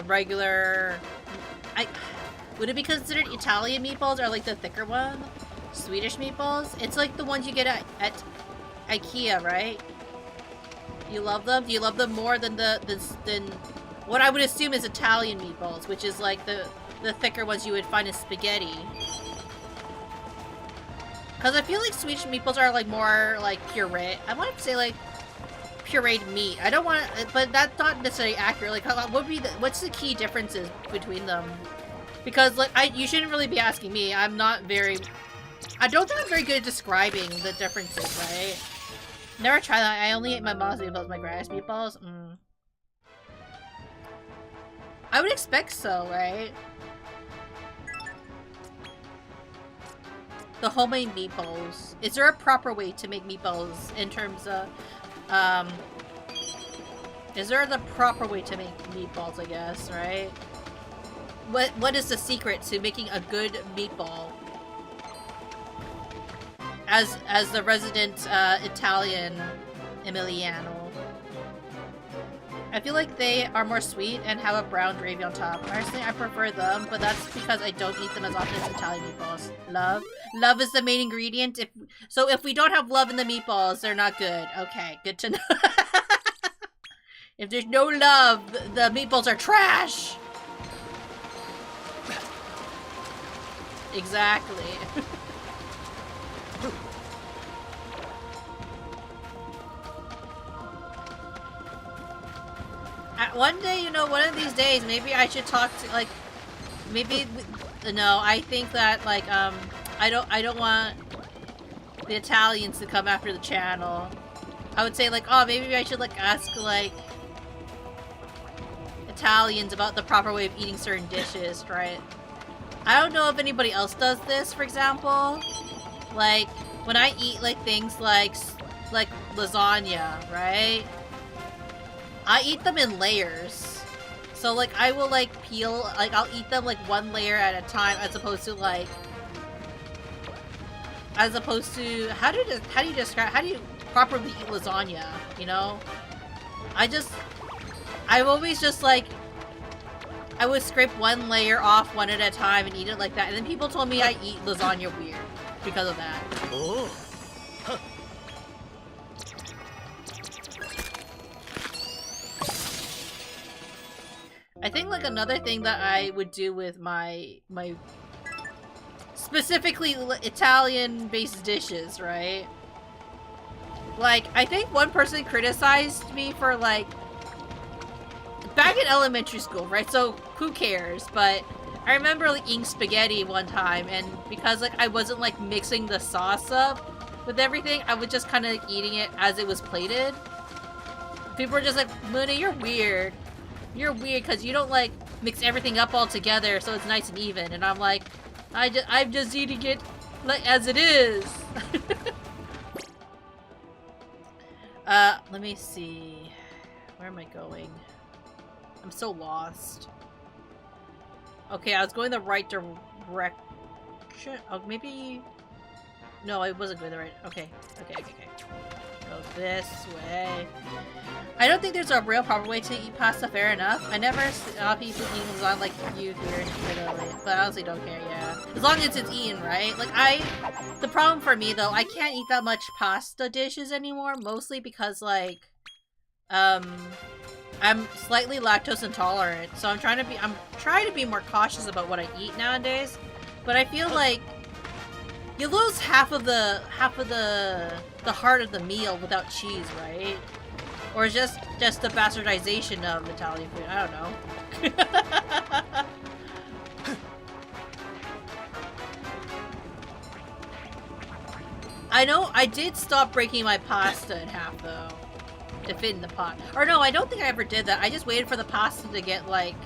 regular? Would it be considered Italian meatballs or like the thicker one? Swedish meatballs? It's like the ones you get at IKEA, right? You love them? Do you love them more than than what I would assume is Italian meatballs, which is like the thicker ones you would find in spaghetti? Because I feel like Swedish meatballs are like more like puree. I want to say like pureed meat. I don't want, but that's not necessarily accurate. Like, what would be what's the key differences between them? Because like you shouldn't really be asking me. I don't think I'm very good at describing the differences, right? Never tried that. I only ate my mom's meatballs, my grandma's meatballs. I would expect so, right? The homemade meatballs. Is there a proper way to make meatballs in terms of, is there the proper way to make meatballs, I guess, right? What is the secret to making a good meatball? As the resident Italian Emiliano. I feel like they are more sweet and have a brown gravy on top. Personally, I prefer them, but that's because I don't eat them as often as Italian meatballs. Love? Love is the main ingredient? So if we don't have love in the meatballs, they're not good. Okay, good to know. If there's no love, the meatballs are trash! Exactly. One day, you know, one of these days, maybe I should talk to, like, maybe, no, I think that, like, I don't want the Italians to come after the channel. I would say, like, oh, maybe I should, like, ask, like, Italians about the proper way of eating certain dishes, right? I don't know if anybody else does this, for example. Like, when I eat, like, things like lasagna, right? I eat them in layers. So, like, I will, like, peel, like, I'll eat them, like, one layer at a time as opposed to, like, how do you properly eat lasagna, you know? I've always just, like, I would scrape one layer off one at a time and eat it like that. And then people told me I eat lasagna weird because of that. Oh. I think like another thing that I would do with my specifically Italian-based dishes, right? Like, I think one person criticized me for like back in elementary school, right? So who cares? But I remember like eating spaghetti one time, and because like I wasn't like mixing the sauce up with everything, I was just kind of like, eating it as it was plated. People were just like, Munii, you're weird. You're weird because you don't like mix everything up all together so it's nice and even. And I'm like, I'm just eating it like as it is. Let me see. Where am I going? I'm so lost. Okay, I was going the right direction. Oh, maybe... No, I wasn't going the right... Okay. Go this way. I don't think there's a real proper way to eat pasta, fair enough. I never saw people eating lasagna like you here in Italy, but I honestly don't care, yeah. As long as it's eaten, right? Like, the problem for me, though, I can't eat that much pasta dishes anymore, mostly because, like, I'm slightly lactose intolerant, so I'm trying to be more cautious about what I eat nowadays. But I feel like you lose half of the heart of the meal without cheese, right? Or just the bastardization of Italian food. I don't know. I know I did stop breaking my pasta in half though, to fit in the pot. Or no, I don't think I ever did that. I just waited for the pasta to get like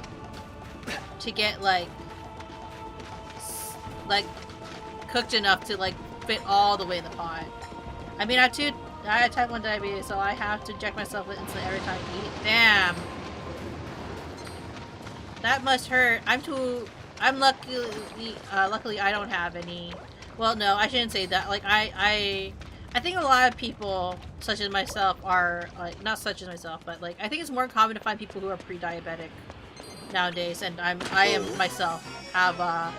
cooked enough to like fit all the way in the pot. I mean, I have type 1 diabetes, so I have to inject myself with insulin every time I eat. Damn. That must hurt. I'm luckily I don't have any. Well, no, I shouldn't say that. Like, I think a lot of people, such as myself, are, like, not such as myself, but, like, I think it's more common to find people who are pre-diabetic nowadays, and I am myself, have,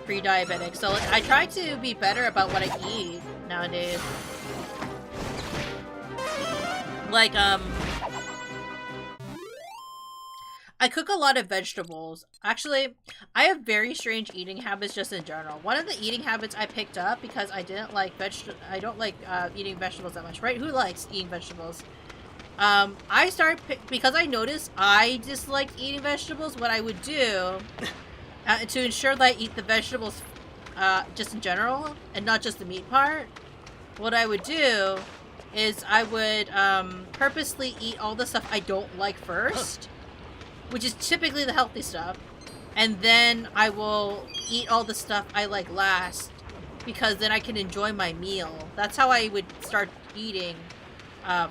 pre-diabetic, so, like, I try to be better about what I eat nowadays. Like, I cook a lot of vegetables. Actually, I have very strange eating habits just in general. One of the eating habits I picked up because I don't like eating vegetables that much, right? Who likes eating vegetables? I started because I noticed I disliked eating vegetables. What I would do to ensure that I eat the vegetables just in general and not just the meat part, what I would do is I would purposely eat all the stuff I don't like first, which is typically the healthy stuff, and then I will eat all the stuff I like last, because then I can enjoy my meal. That's how I would start eating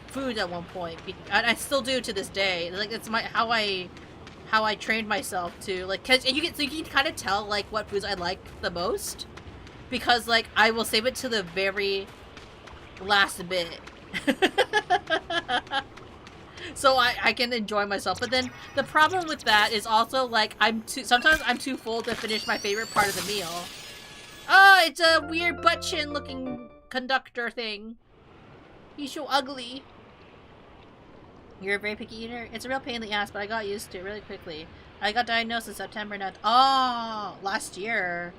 food at one point, and I still do to this day. Like, it's how I trained myself to, like, so you can kind of tell like what foods I like the most, because like I will save it to the very last bit. So I can enjoy myself. But then the problem with that is also like sometimes I'm too full to finish my favorite part of the meal. Oh, it's a weird butt chin looking conductor thing. He's so ugly. You're a very picky eater? It's a real pain in the ass, but I got used to it really quickly. I got diagnosed in September 9th. Oh, last year.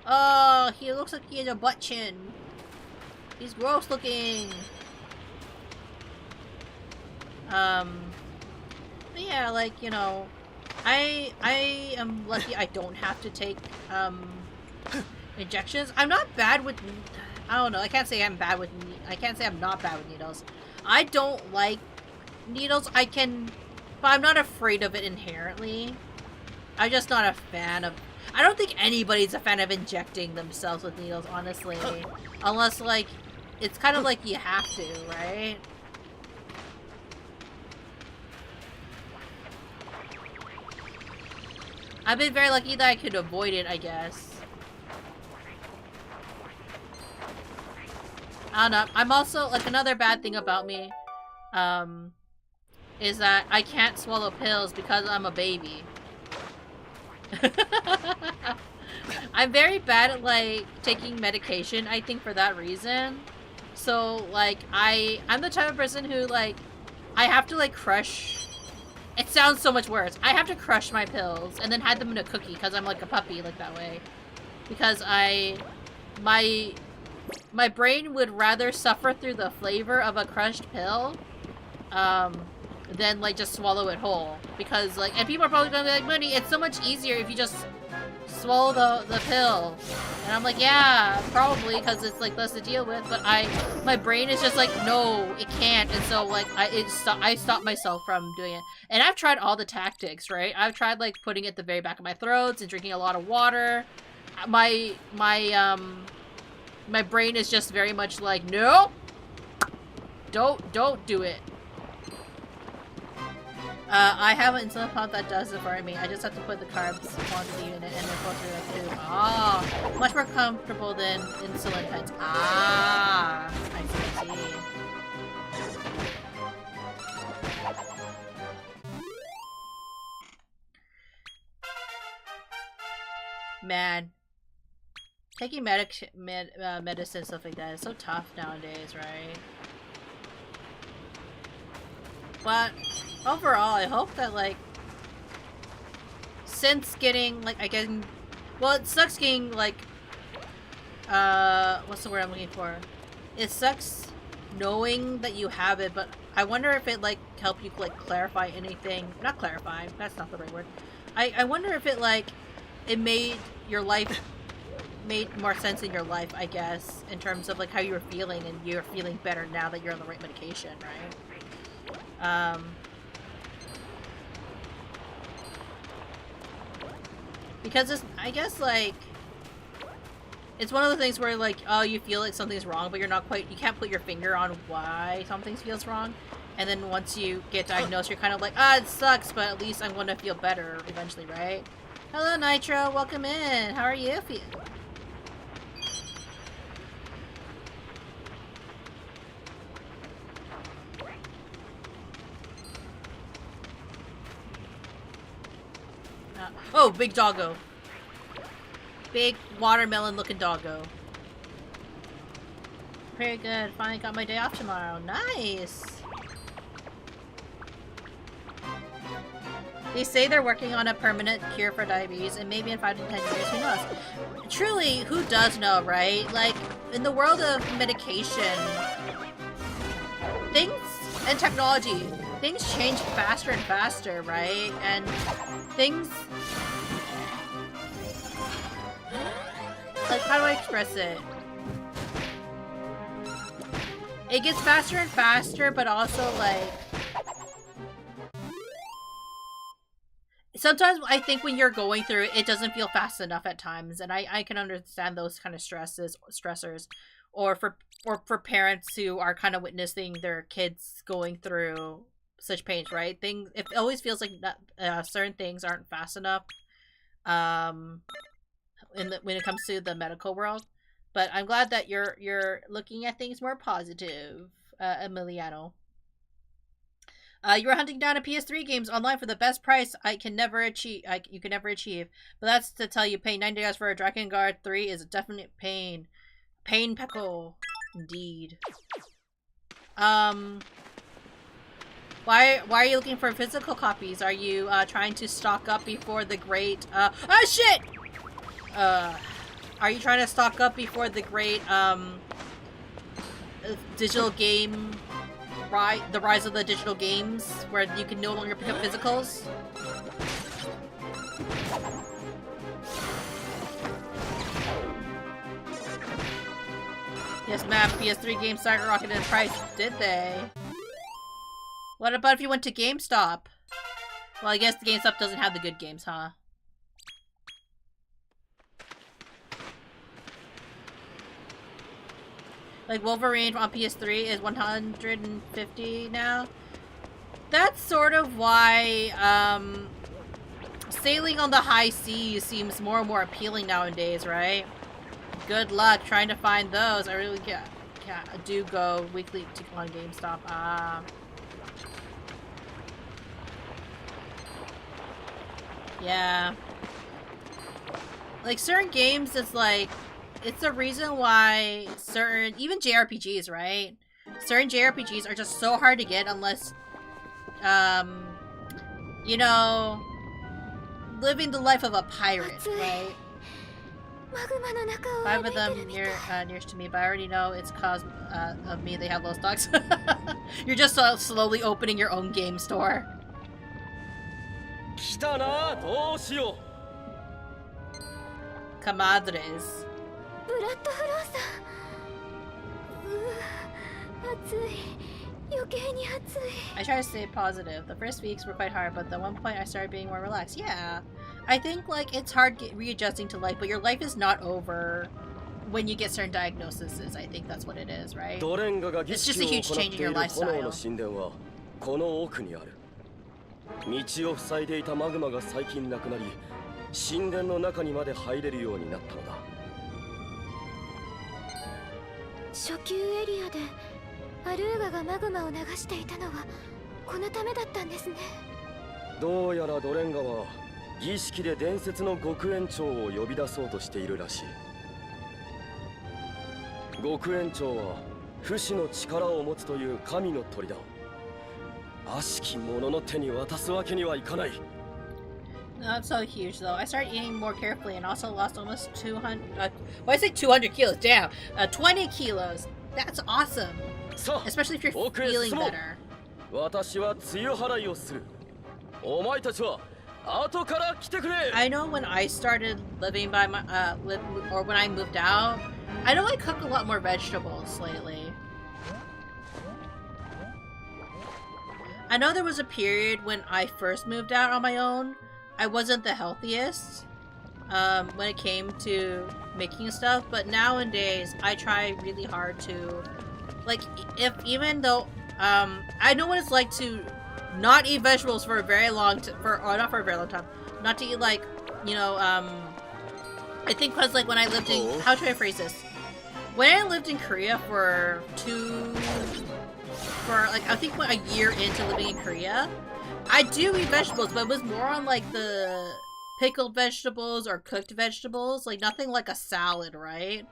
Oh, he looks like he has a butt chin. He's gross looking. But yeah, like, you know, I am lucky I don't have to take, injections. I'm not bad with, I don't know, I can't say I'm bad with, I can't say I'm not bad with needles. I don't like needles, but I'm not afraid of it inherently. I'm just not a fan of, I don't think anybody's a fan of injecting themselves with needles, honestly. Unless, like, it's kind of like you have to, right? I've been very lucky that I could avoid it, I guess. I don't know. I'm also, like, another bad thing about me, is that I can't swallow pills because I'm a baby. I'm very bad at, like, taking medication, I think, for that reason. So, like, I'm the type of person who, like, I have to like crush. It sounds so much worse. I have to crush my pills and then hide them in a cookie because I'm like a puppy like that way. Because my brain would rather suffer through the flavor of a crushed pill than like just swallow it whole. Because like, and people are probably gonna be like, Munii, it's so much easier if you just swallow the pill. And I'm like, yeah, probably, because it's like less to deal with, but my brain is just like, no, it can't. And so like I stop myself from doing it. And I've tried all the tactics, right? I've tried like putting it at the very back of my throat and drinking a lot of water. My brain is just very much like, no, don't do it. I have an insulin pump that does it for me. I just have to put the carbs quantity in it and then go through the food. Oh, much more comfortable than insulin pens. Ah, I see. Man, taking medicine, stuff like that is so tough nowadays, right? But overall, I hope that, like, since getting, like, well, it sucks getting, like, what's the word I'm looking for? It sucks knowing that you have it, but I wonder if it, like, helped you, like, clarify anything. Not clarify, that's not the right word. I wonder if it, like, it made your life, made more sense in your life, I guess, in terms of, like, how you were feeling, and you're feeling better now that you're on the right medication, right? Because it's, I guess, like, it's one of the things where, like, oh, you feel like something's wrong, but you're not quite, you can't put your finger on why something feels wrong. And then once you get diagnosed, you're kind of like, ah, it sucks, but at least I'm going to feel better eventually, right? Hello, Nitro, welcome in. How are you feeling? Oh, big doggo. Big watermelon looking doggo. Very good. Finally got my day off tomorrow. Nice. They say they're working on a permanent cure for diabetes, and maybe in 5 to 10 years, who knows? Truly, who does know, right? Like, in the world of medication, things and technology, things change faster and faster, right? And things... Like, how do I express it? It gets faster and faster, but also, like... Sometimes I think when you're going through it, it doesn't feel fast enough at times, and I can understand those kind of stressors, or for parents who are kind of witnessing their kids going through such pains, right? It always feels like certain things aren't fast enough, when it comes to the medical world. But I'm glad that you're looking at things more positive, Emiliano. You were hunting down a PS3 games online for the best price you can never achieve. But that's to tell you, paying $90 for a Dragon Guard 3 is a definite pain. Pain Pekko. Indeed. Why are you looking for physical copies? Are you trying to stock up before the great shit! Are you trying to stock up before the great digital game the rise of the digital games, where you can no longer pick up physicals? Yes, ma'am. PS3 games skyrocketed in price, did they? What about if you went to GameStop? Well, I guess the GameStop doesn't have the good games, huh? Like, Wolverine on PS3 is $150 now. That's sort of why, sailing on the high seas seems more and more appealing nowadays, right? Good luck trying to find those. I really do go weekly on GameStop. Yeah. Like, certain games, it's like... It's the reason why even JRPGs, right? Certain JRPGs are just so hard to get unless you know, living the life of a pirate, right? マグマの中を 5 歩 of いて them るみたい nearest to me, but I already know it's cause of me they have low stocks. You're just slowly opening your own game store. 来たな、どうしよ Comadres. ブラッドフローさん。暑い。余計に暑い。 I try to stay positive. The first weeks were quite hard, but at one point I started being more relaxed. Yeah. I think like it's hard readjusting to life, but your life is not over when you get certain diagnoses. I think that's what it is, う。 right? ドレンガが儀 It's just 式 a を huge 行っ change て in いる your 炎 lifestyle. の神殿はこの奥にある。道を塞いでいたマグマが最近なくなり、神殿の中にまで入れるようになったのだ。初級エリアでアルーガがマグマを流していたのはこのためだったんですね。どうやらドレンガは儀式で伝説の極延長を呼び出そうとしているらしい。極延長は不死の力を持つという神の鳥だ。悪しき者の手に渡すわけにはいかない。 Not so huge though. I started eating more carefully and also lost almost 200. Why I say 200 kilos? Damn, 20 kilos. That's awesome. さあ、 Especially if you're 奥へ feeling 進もう。 better. 私は梅雨払いをする。お前たちは後から来てくれ。 I know when I started living by my or when I moved out, I know I cook a lot more vegetables lately. I know there was a period when I first moved out on my own. I wasn't the healthiest when it came to making stuff, but nowadays I try really hard to, like, even though I know what it's like to not eat vegetables for a very long not for a very long time, not to eat, like, you know, I think because, like, when I lived in, how should I phrase this? When I lived in Korea I think a year into living in Korea, I do eat vegetables, but it was more on like the pickled vegetables or cooked vegetables, like nothing like a salad, right?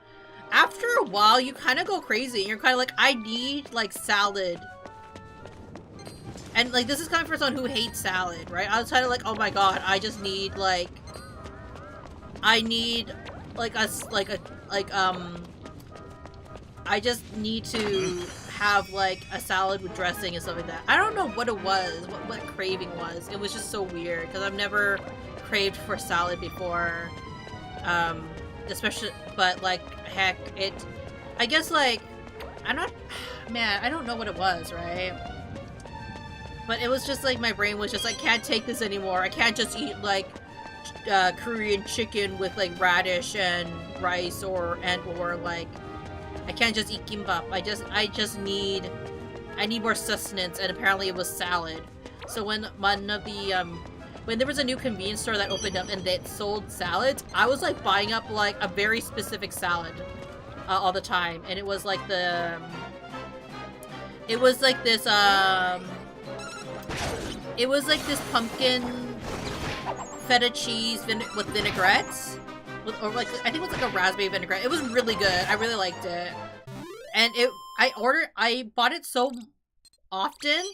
After a while, you kind of go crazy. You're kind of like, I need like salad. And like, this is coming from someone who hates salad, right? I was kind of like, oh my god, I just need like, I just need to have like a salad with dressing and stuff like that. I don't know what it was, what craving was. It was just so weird because I've never craved for salad before. Especially, but like, heck, I guess like, I don't know what it was, right? But it was just like, my brain was just like, can't take this anymore. I can't just eat like Korean chicken with like radish and rice or like, I can't just eat kimbap. I need more sustenance, and apparently it was salad. So when when there was a new convenience store that opened up and they sold salads, I was like buying up like a very specific salad all the time, and it was like this pumpkin feta cheese with vinaigrettes. Or like, I think it was like a raspberry vinaigrette. It was really good. I really liked it. And I bought it so often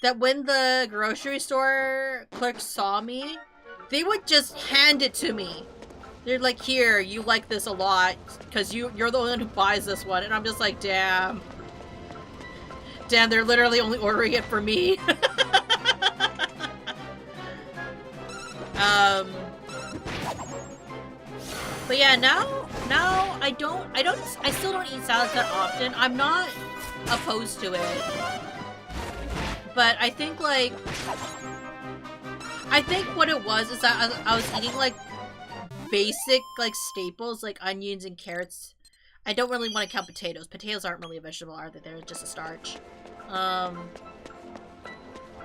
that when the grocery store clerks saw me, they would just hand it to me. They're like, here, you like this a lot, because you're the one who buys this one. And I'm just like, damn. Damn, they're literally only ordering it for me. But yeah, now I still don't eat salads that often. I'm not opposed to it. But I think what it was is that I was eating like basic like staples like onions and carrots. I don't really want to count potatoes. Potatoes aren't really a vegetable, are they? They're just a starch.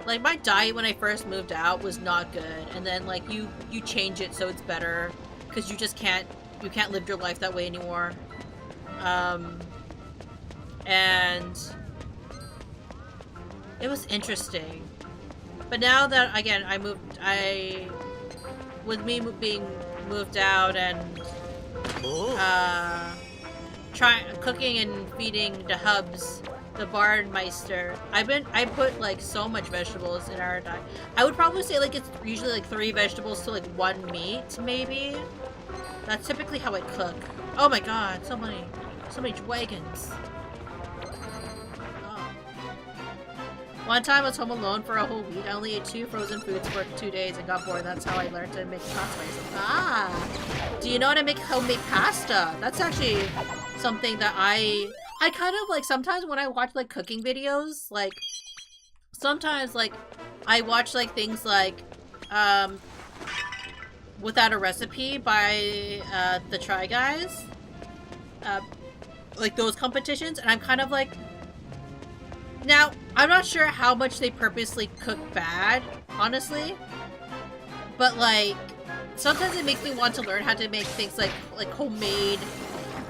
Like my diet when I first moved out was not good, and then like you change it so it's better. Because you can't live your life that way anymore. And it was interesting. But now that, again, with me being moved out and cooking and feeding the hubs The Barnmeister. I put like so much vegetables in our diet. I would probably say like it's usually like 3 vegetables to like 1 meat, maybe. That's typically how I cook. Oh my god, so many dragons. Oh. One time I was home alone for a whole week. I only ate 2 frozen foods for 2 days and got bored. That's how I learned to make pasta myself. Ah! Do you know how to make homemade pasta? That's actually something that I kind of like sometimes when I watch like cooking videos, like sometimes like I watch like things like Without a Recipe by the Try Guys, like those competitions, and I'm kind of like, now I'm not sure how much they purposely cook bad, honestly, but like sometimes it makes me want to learn how to make things like homemade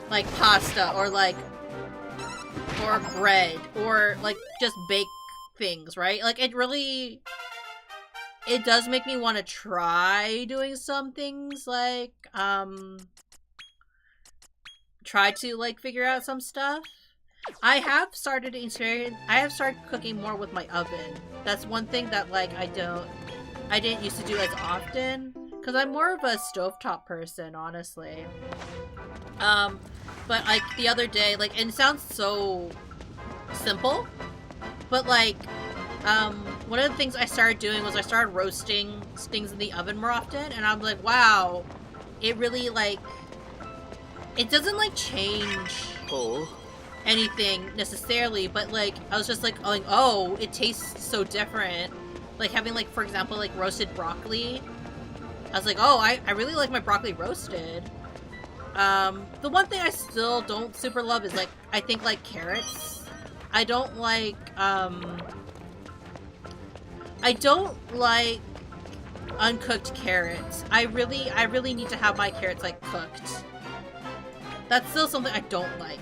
like pasta or bread or like just bake things, right? Like it does make me want to try doing some things like try to like figure out some stuff. I have started cooking more with my oven. That's one thing that like I didn't used to do as often because I'm more of a stovetop person, honestly. But like the other day, like, and it sounds so simple, but like one of the things I started doing was I started roasting things in the oven more often, and I'm like, wow, it really like, it doesn't like change anything necessarily, but like I was just like, oh, it tastes so different. Like having like, for example, like roasted broccoli. I was like, oh, I really like my broccoli roasted. The one thing I still don't super love is like, I think like carrots. I don't like uncooked carrots. I really need to have my carrots like cooked. That's still something I don't like.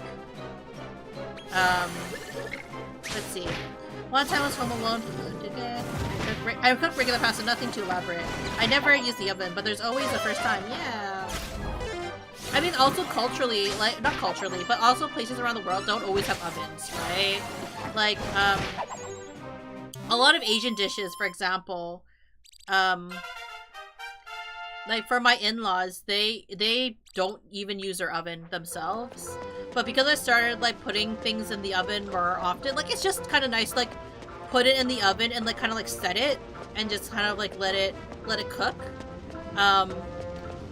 Let's see. One time I was home alone. I cooked regular pasta, nothing too elaborate. I never use the oven, but there's always a first time. Yeah. I mean, also culturally, like, not culturally, but also places around the world don't always have ovens, right? Like, a lot of Asian dishes, for example, like for my in-laws, they don't even use their oven themselves. But because I started like putting things in the oven more often, like it's just kind of nice, like put it in the oven and like kind of like set it and just kind of like let it cook.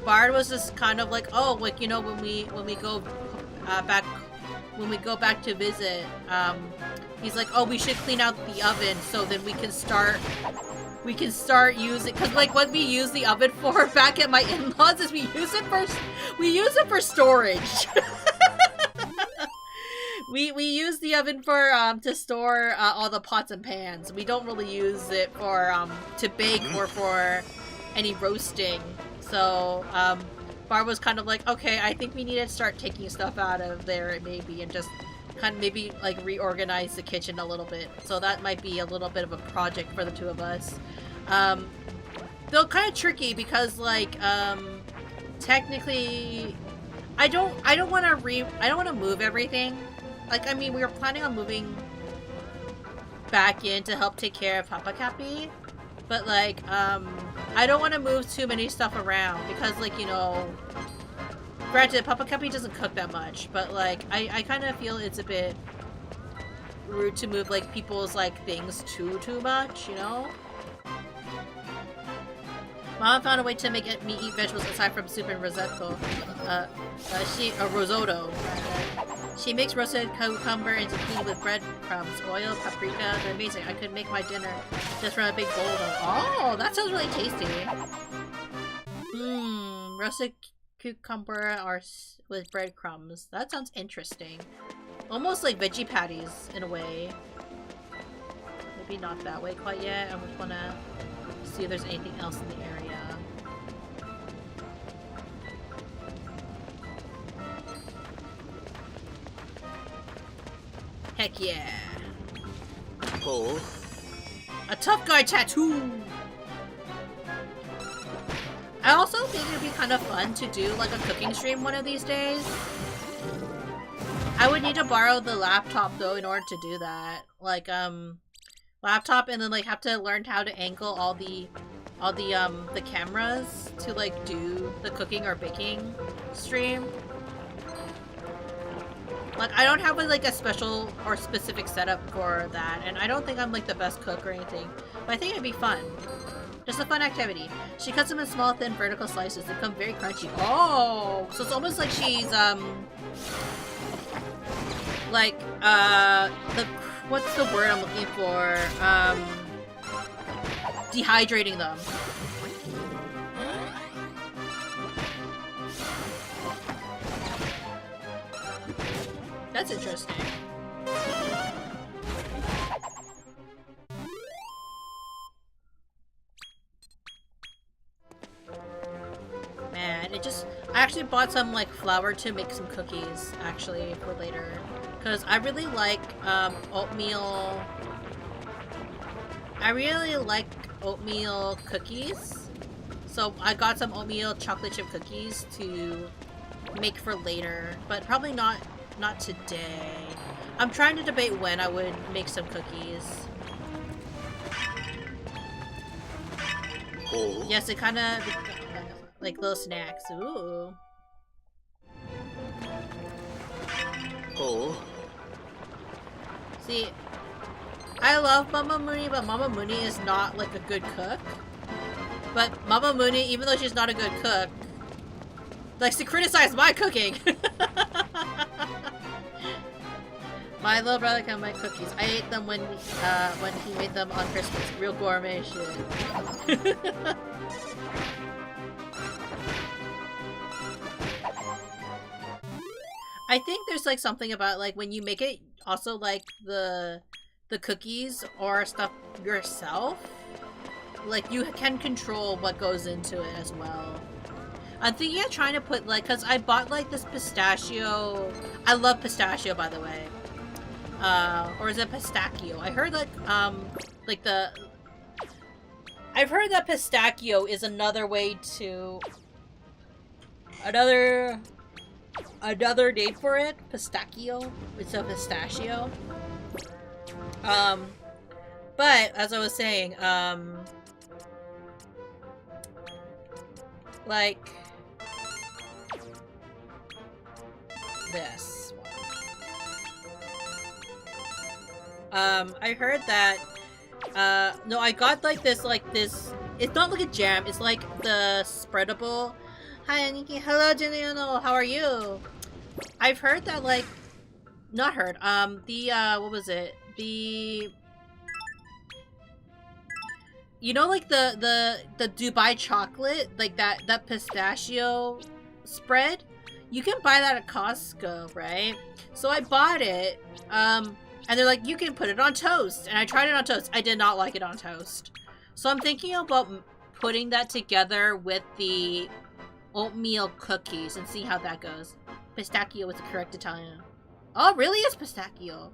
Bard was just kind of like, oh, like, you know, when we go back to visit, he's like, oh, we should clean out the oven so then we can start using, because like what we use the oven for back at my in-laws is we use it for storage. we use the oven for to store all the pots and pans. We don't really use it for to bake or for any roasting. So Bar was kind of like, okay, I think we need to start taking stuff out of there maybe and just kind of maybe like reorganize the kitchen a little bit. So that might be a little bit of a project for the two of us. Though kind of tricky because like technically I don't want to move everything. Like, I mean, we were planning on moving back in to help take care of Papa Cappy, but like I don't want to move too many stuff around because, like, you know, granted, Papa Cappy doesn't cook that much, but like I kind of feel it's a bit rude to move like people's like things too much, you know. Mom found a way to make me eat vegetables aside from soup and risotto. Risotto. She makes roasted cucumber and zucchini with breadcrumbs, oil, paprika. They're amazing. I could make my dinner just from a big bowl of. Oh, that sounds really tasty. Roasted cucumber or with breadcrumbs. That sounds interesting. Almost like veggie patties in a way. Maybe not that way quite yet. I just wanna see if there's anything else in the area. Heck yeah. Oh. A tough guy tattoo! I also think it'd be kind of fun to do like a cooking stream one of these days. I would need to borrow the laptop though in order to do that. Like laptop, and then like have to learn how to angle all the cameras to like do the cooking or baking stream. Like I don't have like a special or specific setup for that, and I don't think I'm like the best cook or anything, but I think it'd be fun. Just a fun activity. She cuts them in small, thin, vertical slices. They become very crunchy. Oh, so it's almost like she's like what's the word I'm looking for? Dehydrating them. That's interesting. Man, I actually bought some like flour to make some cookies actually for later. Because I really like oatmeal. I really like oatmeal cookies. So I got some oatmeal chocolate chip cookies to make for later. But probably not today. I'm trying to debate when I would make some cookies. Oh. Yes, it kind of like little snacks. Ooh. Oh. See, I love Mama Munii, but Mama Munii is not like a good cook. But Mama Munii, even though she's not a good cook, likes to criticize my cooking. My little brother can make cookies. I ate them when he made them on Christmas. Real gourmet shit. I think there's like something about like when you make it also like the cookies or stuff yourself, like you can control what goes into it as well. I'm thinking of trying to put like, cause I bought like this pistachio. I love pistachio, by the way. Or is it pistachio? I heard like I've heard that pistachio is another way to another name for it. Pistachio. It's a pistachio. But as I was saying, like this one. I heard that no, I got like this, it's not like a jam, it's like the spreadable. Hi Aniki, hello Juliano, how are you? I've heard that like, not heard, what was it? You know, like the Dubai chocolate, like that pistachio spread? You can buy that at Costco, right? So I bought it, and they're like, you can put it on toast. And I tried it on toast. I did not like it on toast. So I'm thinking about putting that together with the oatmeal cookies and see how that goes. Pistachio is the correct Italian. Oh, really? It's pistachio.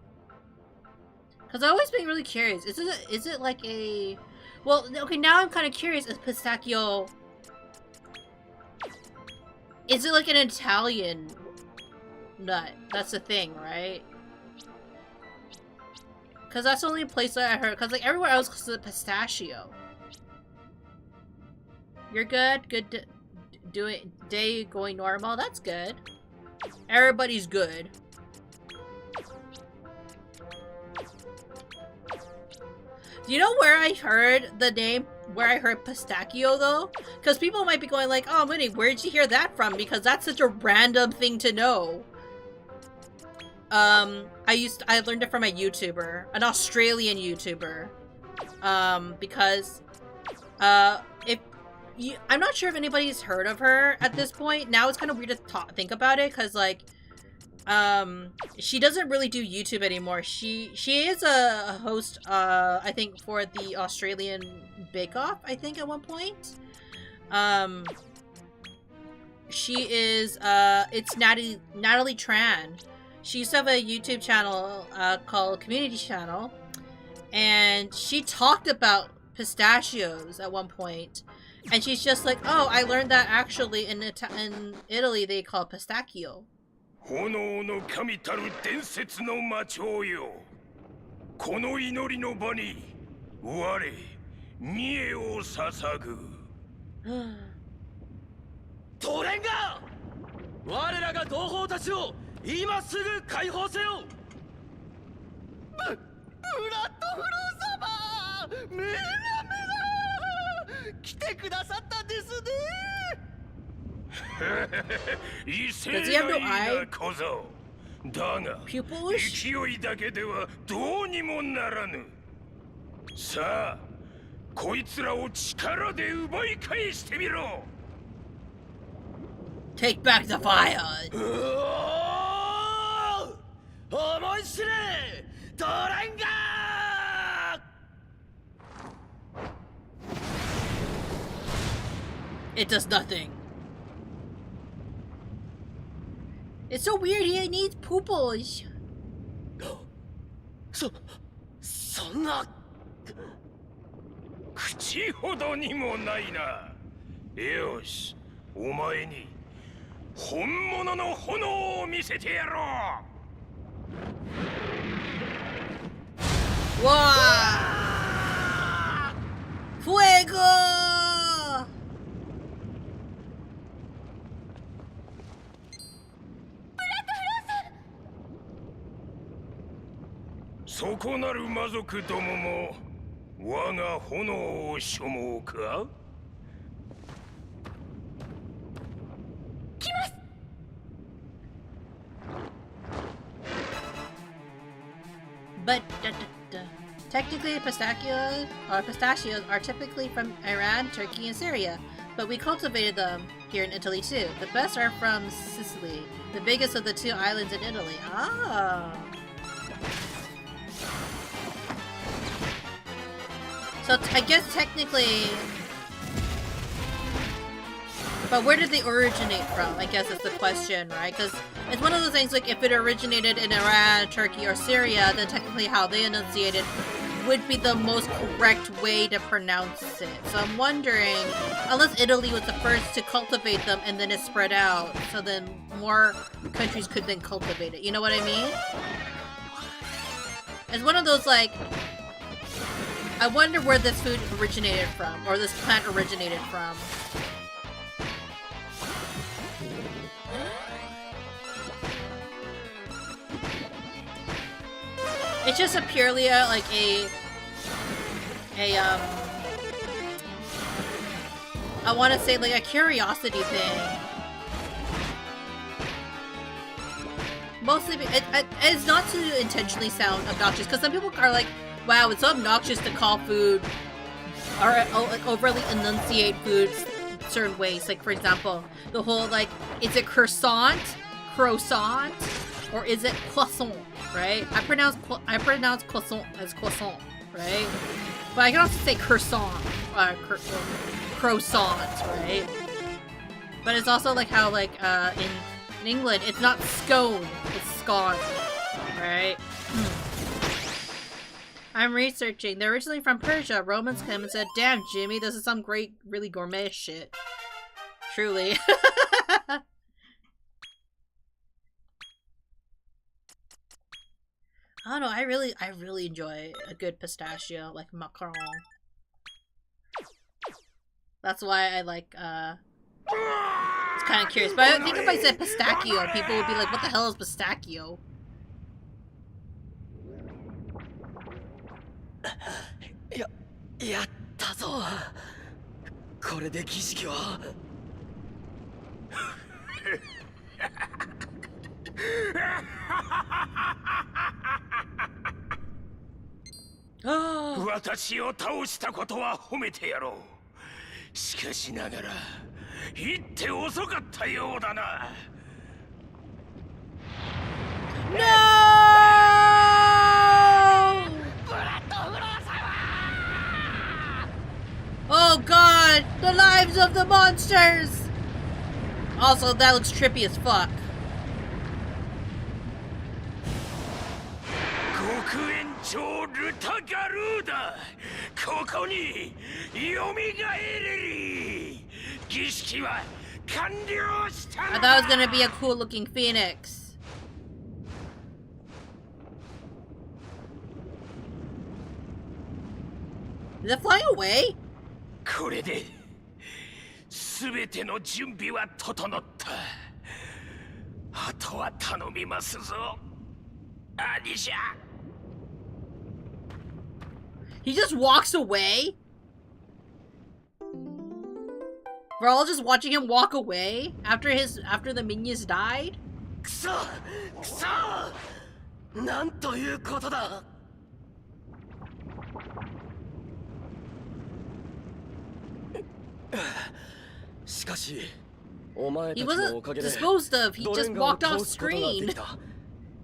Because I've always been really curious. Is it like a... Well, okay, now I'm kind of curious. Is pistachio... Is it like an Italian nut? That's the thing, right? Because that's the only place that I heard. Because like everywhere else calls it pistachio. You're good? Good day going normal? That's good. Everybody's good. Do you know where I heard the name? Where I heard pistachio though? Because people might be going like, oh Munii, where'd you hear that from? Because that's such a random thing to know. I learned it from a YouTuber, an Australian YouTuber. Because I'm not sure if anybody's heard of her at this point. Now it's kind of weird to think about it, because like she doesn't really do YouTube anymore. She is a host, I think, for the Australian Bake Off, I think, at one point. She is it's Natalie Tran. She used to have a YouTube channel called Community Channel, and she talked about pistachios at one point, and she's just like, oh, I learned that actually in Italy they call it pistachio. 炎の神たる伝説の魔鳥よ。この祈りの場に我見栄を捧ぐ。トレンガー、我らが同胞たちを今すぐ解放せよ。ブラッドフロー様、メラメラ来てくださったんですね。威勢がいいな小僧。だが勢いだけではどうにもならぬ。さあこいつらを力で奪い返してみろ。 Take back the fire! 思い知れトレンガー。 It does nothing. It's so weird, he needs pooples. そんな口ほどにもないな。よし、お前に本物の炎を見せてやろう。わー Fuego! そこなる魔族どもも我が炎を所望か。 But technically pistachios are typically from Iran, Turkey, and Syria, but we cultivated them here in Italy too. The best are from Sicily, the biggest of the two islands in Italy. Ah. So I guess technically, but where did they originate from? I guess is the question, right? Because it's one of those things like if it originated in Iran, Turkey, or Syria, then technically how they enunciated would be the most correct way to pronounce it. So I'm wondering, unless Italy was the first to cultivate them and then it spread out, so then more countries could then cultivate it. You know what I mean? It's one of those like, I wonder where this food originated from, or this plant originated from. It's just a purely like I want to say like a curiosity thing. Mostly, it's not to intentionally sound obnoxious, because some people are like, wow, it's so obnoxious to call food or like overly enunciate foods certain ways. Like for example, the whole like, is it croissant, or is it croissant? Right? I pronounce croissant as croissant, right? But I can also say croissant, croissant, right? But it's also like how like in England it's not scone, it's scone, right? I'm researching. They're originally from Persia. Romans came and said, "Damn, Jimmy, this is some great, really gourmet shit." Truly. I don't know, I really enjoy a good pistachio, like macaron. That's why I like, it's kind of curious. But I think if I said pistachio, people would be like, what the hell is pistachio? Yattazo. これで儀式は私を倒したことは褒めてやろう。しかしながら言って遅かったようだな。No! Oh god! The lives of the monsters! Also, that looks trippy as fuck. 極延長ルタガルーダ、ここによみがえれり。儀式は完了した。 I thought it was gonna be a cool looking phoenix. Did it fly away? これで全ての準備は整った。あとは頼みますぞ、兄者。 He just walks away? We're all just watching him walk away after the minions died? くそくそ、なんということだ。しかしお前たち He の wasn't おかげで disposed of. He ドレ just ンガを walked off 倒すことがで screen. きた。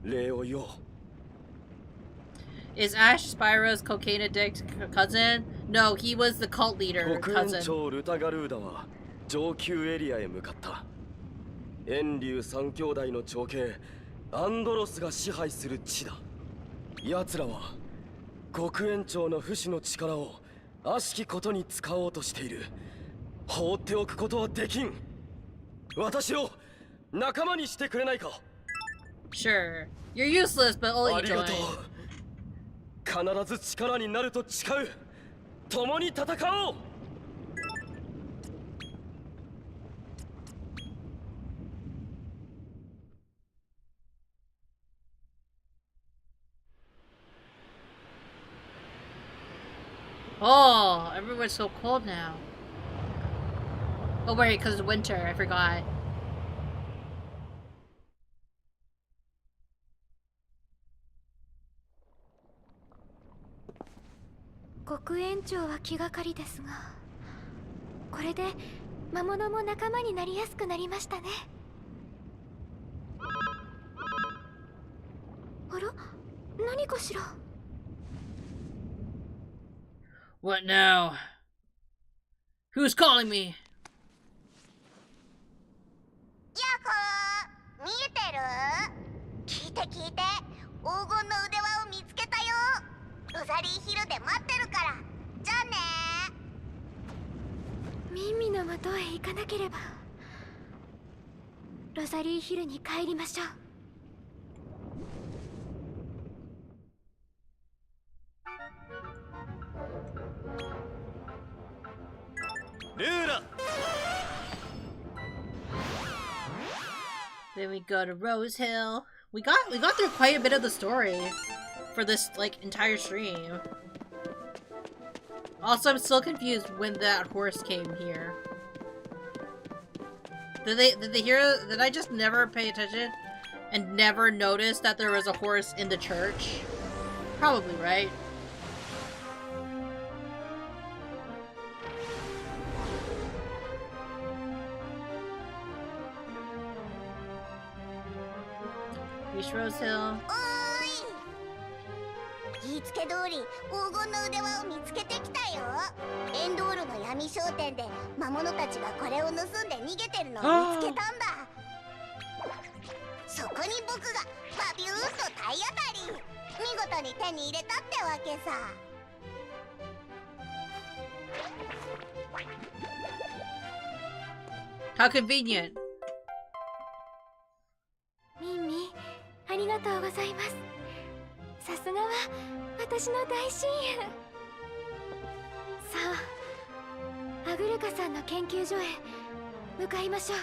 礼を言おう。 Is Ash Spyro's cocaine addict cousin? No, he was the cult leader 国園 cousin. 長ルタガルーダは上級エリアへ向かった。炎竜三兄弟の長兄アンドロスが支配する地だ。奴らは国園長の不死の力を悪しきことに使おうとしている。放っておくことはできん。私を仲間にしてくれないか。 Sure. You're useless, but I'll あ let り you がと join. う。必ず力になると誓う。共に戦おう。 Oh, everyone's so cold now. Oh wait, because it's winter, I forgot. "国園長は気がかりですが、これで魔物も仲間になりやすくなりましたね。あら、何かしら。 What now? Who's calling me? ヤッホー、見えてる？聞いて聞いて、黄金の腕輪を見つけたよ。ロザリーヒルで待ってるから。じゃあね。ミンミのもとへ行かなければ。ロザリーヒルに帰りましょう。 ルーラ。 Then we go to Rose Hill. We got through quite a bit of the story for this like entire stream. Also, I'm still confused when that horse came here. Did they hear? Did I just never pay attention and never notice that there was a horse in the church? Probably, right? Reach Rose Hill. おーい。言いつけ通り黄金の腕輪を見つけてきたよ。エンドールの闇商店で魔物たちがこれを盗んで逃げてるのを見つけたんだ。そこに僕がバビューンと体当たり。見事に手に入れたってわけさ。 How convenient. ミンミ、ありがとうございます。さすがは私の大親友。さあ、アグルカさんの研究所へ向かいましょう。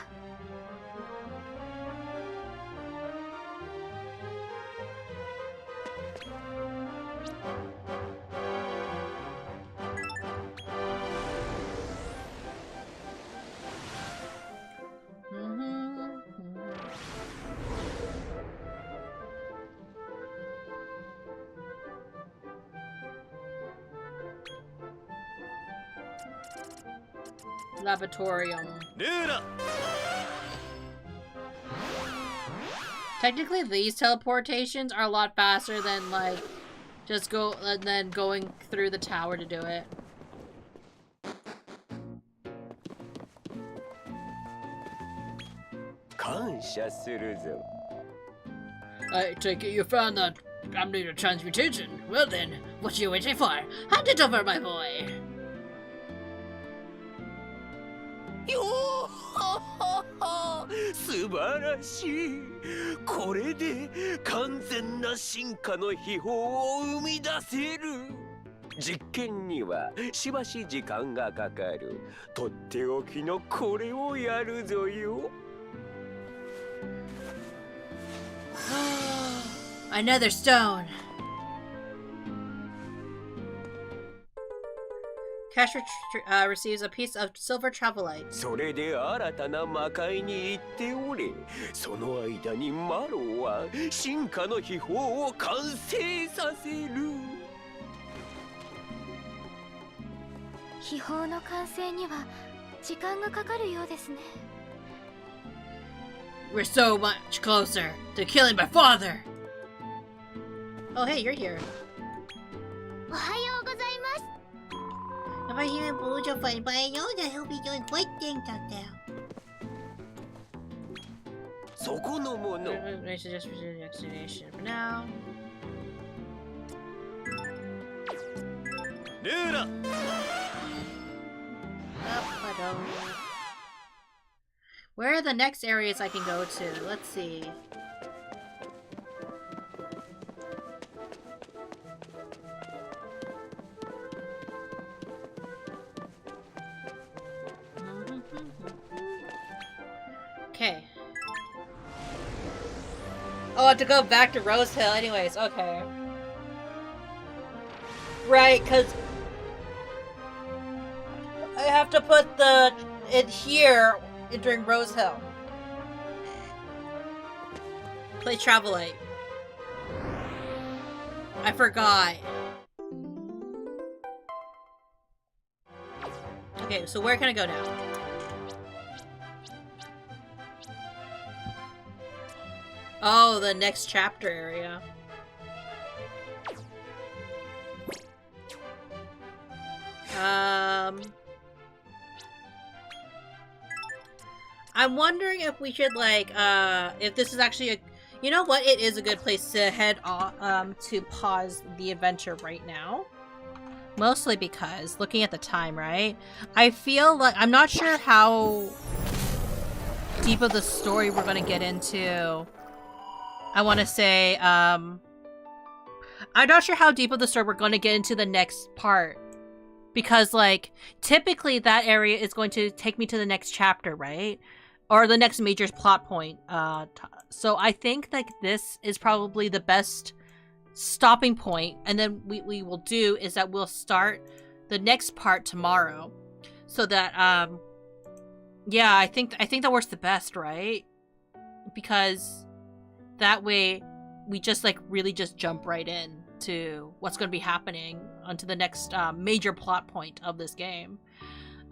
Laboratorium. ルーラ。 Technically, these teleportations are a lot faster than like just going through the tower to do it. 感謝するぞ。 I take it you found that amniotic transmutation. Well then, what are you waiting for? Hand it over, my boy. よー素晴らしい。これで完全な進化の秘宝を生み出せる。実験にはしばし時間がかかる。とっておきのこれをやるぞよ。Another stone. Cash receives a piece of silver travelite. それで新たな魔界に行っておれ。その間にマローは進化の秘宝を完成させる。秘宝の完成には時間がかかるようですね。We're so much closer to killing my father. Oh, hey, you're here. おはようございます。If I hear Bojo fight by Yoda, he'll be doing great things out there. そこのもの。I suggest we do the explanation for now. ルーラ Where are the next areas I can go to? Let's see. Okay. Oh, I have to go back to Rose Hill anyways. Okay. Right, because I have to put it here during Rose Hill. Play Travelite. I forgot. Okay, so where can I go now? Oh, the next chapter area. I'm wondering if we should, like, if this is actually a... You know what? It is a good place to head off, to pause the adventure right now. Mostly because, looking at the time, right? I feel like... I'm not sure how deep of the story we're gonna get into. I want to say, I'm not sure how deep of the story we're going to get into the next part. Because, like, typically that area is going to take me to the next chapter, right? Or the next major plot point. So I think, like, this is probably the best stopping point. And then we will do is that we'll start the next part tomorrow. So that, yeah, I think that works the best, right? Because... that way, we just, like, really just jump right in to what's going to be happening onto the next major plot point of this game.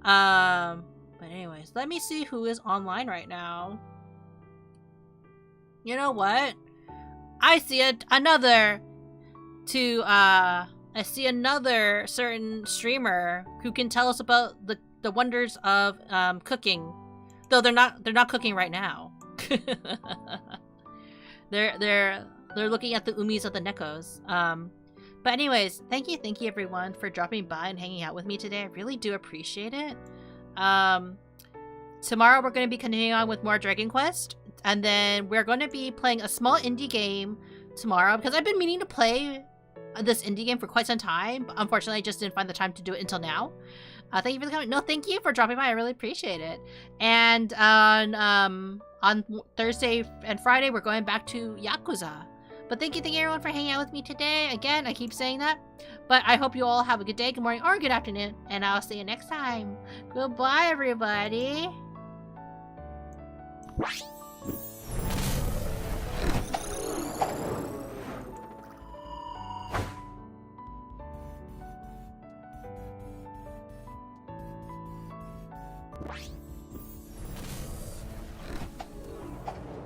But anyways, let me see who is online right now. You know what? I see another certain streamer who can tell us about the wonders of cooking. Though they're not cooking right now. They're looking at the umis of the Nekos. But anyways, thank you everyone for dropping by and hanging out with me today. I really do appreciate it. Tomorrow we're going to be continuing on with more Dragon Quest, and then we're going to be playing a small indie game tomorrow because I've been meaning to play this indie game for quite some time. But unfortunately, I just didn't find the time to do it until now. Thank you for coming. No, thank you for dropping by. I really appreciate it. And on Thursday and Friday, we're going back to Yakuza. But thank you everyone for hanging out with me today. Again, I keep saying that. But I hope you all have a good day, good morning, or good afternoon. And I'll see you next time. Goodbye, everybody. you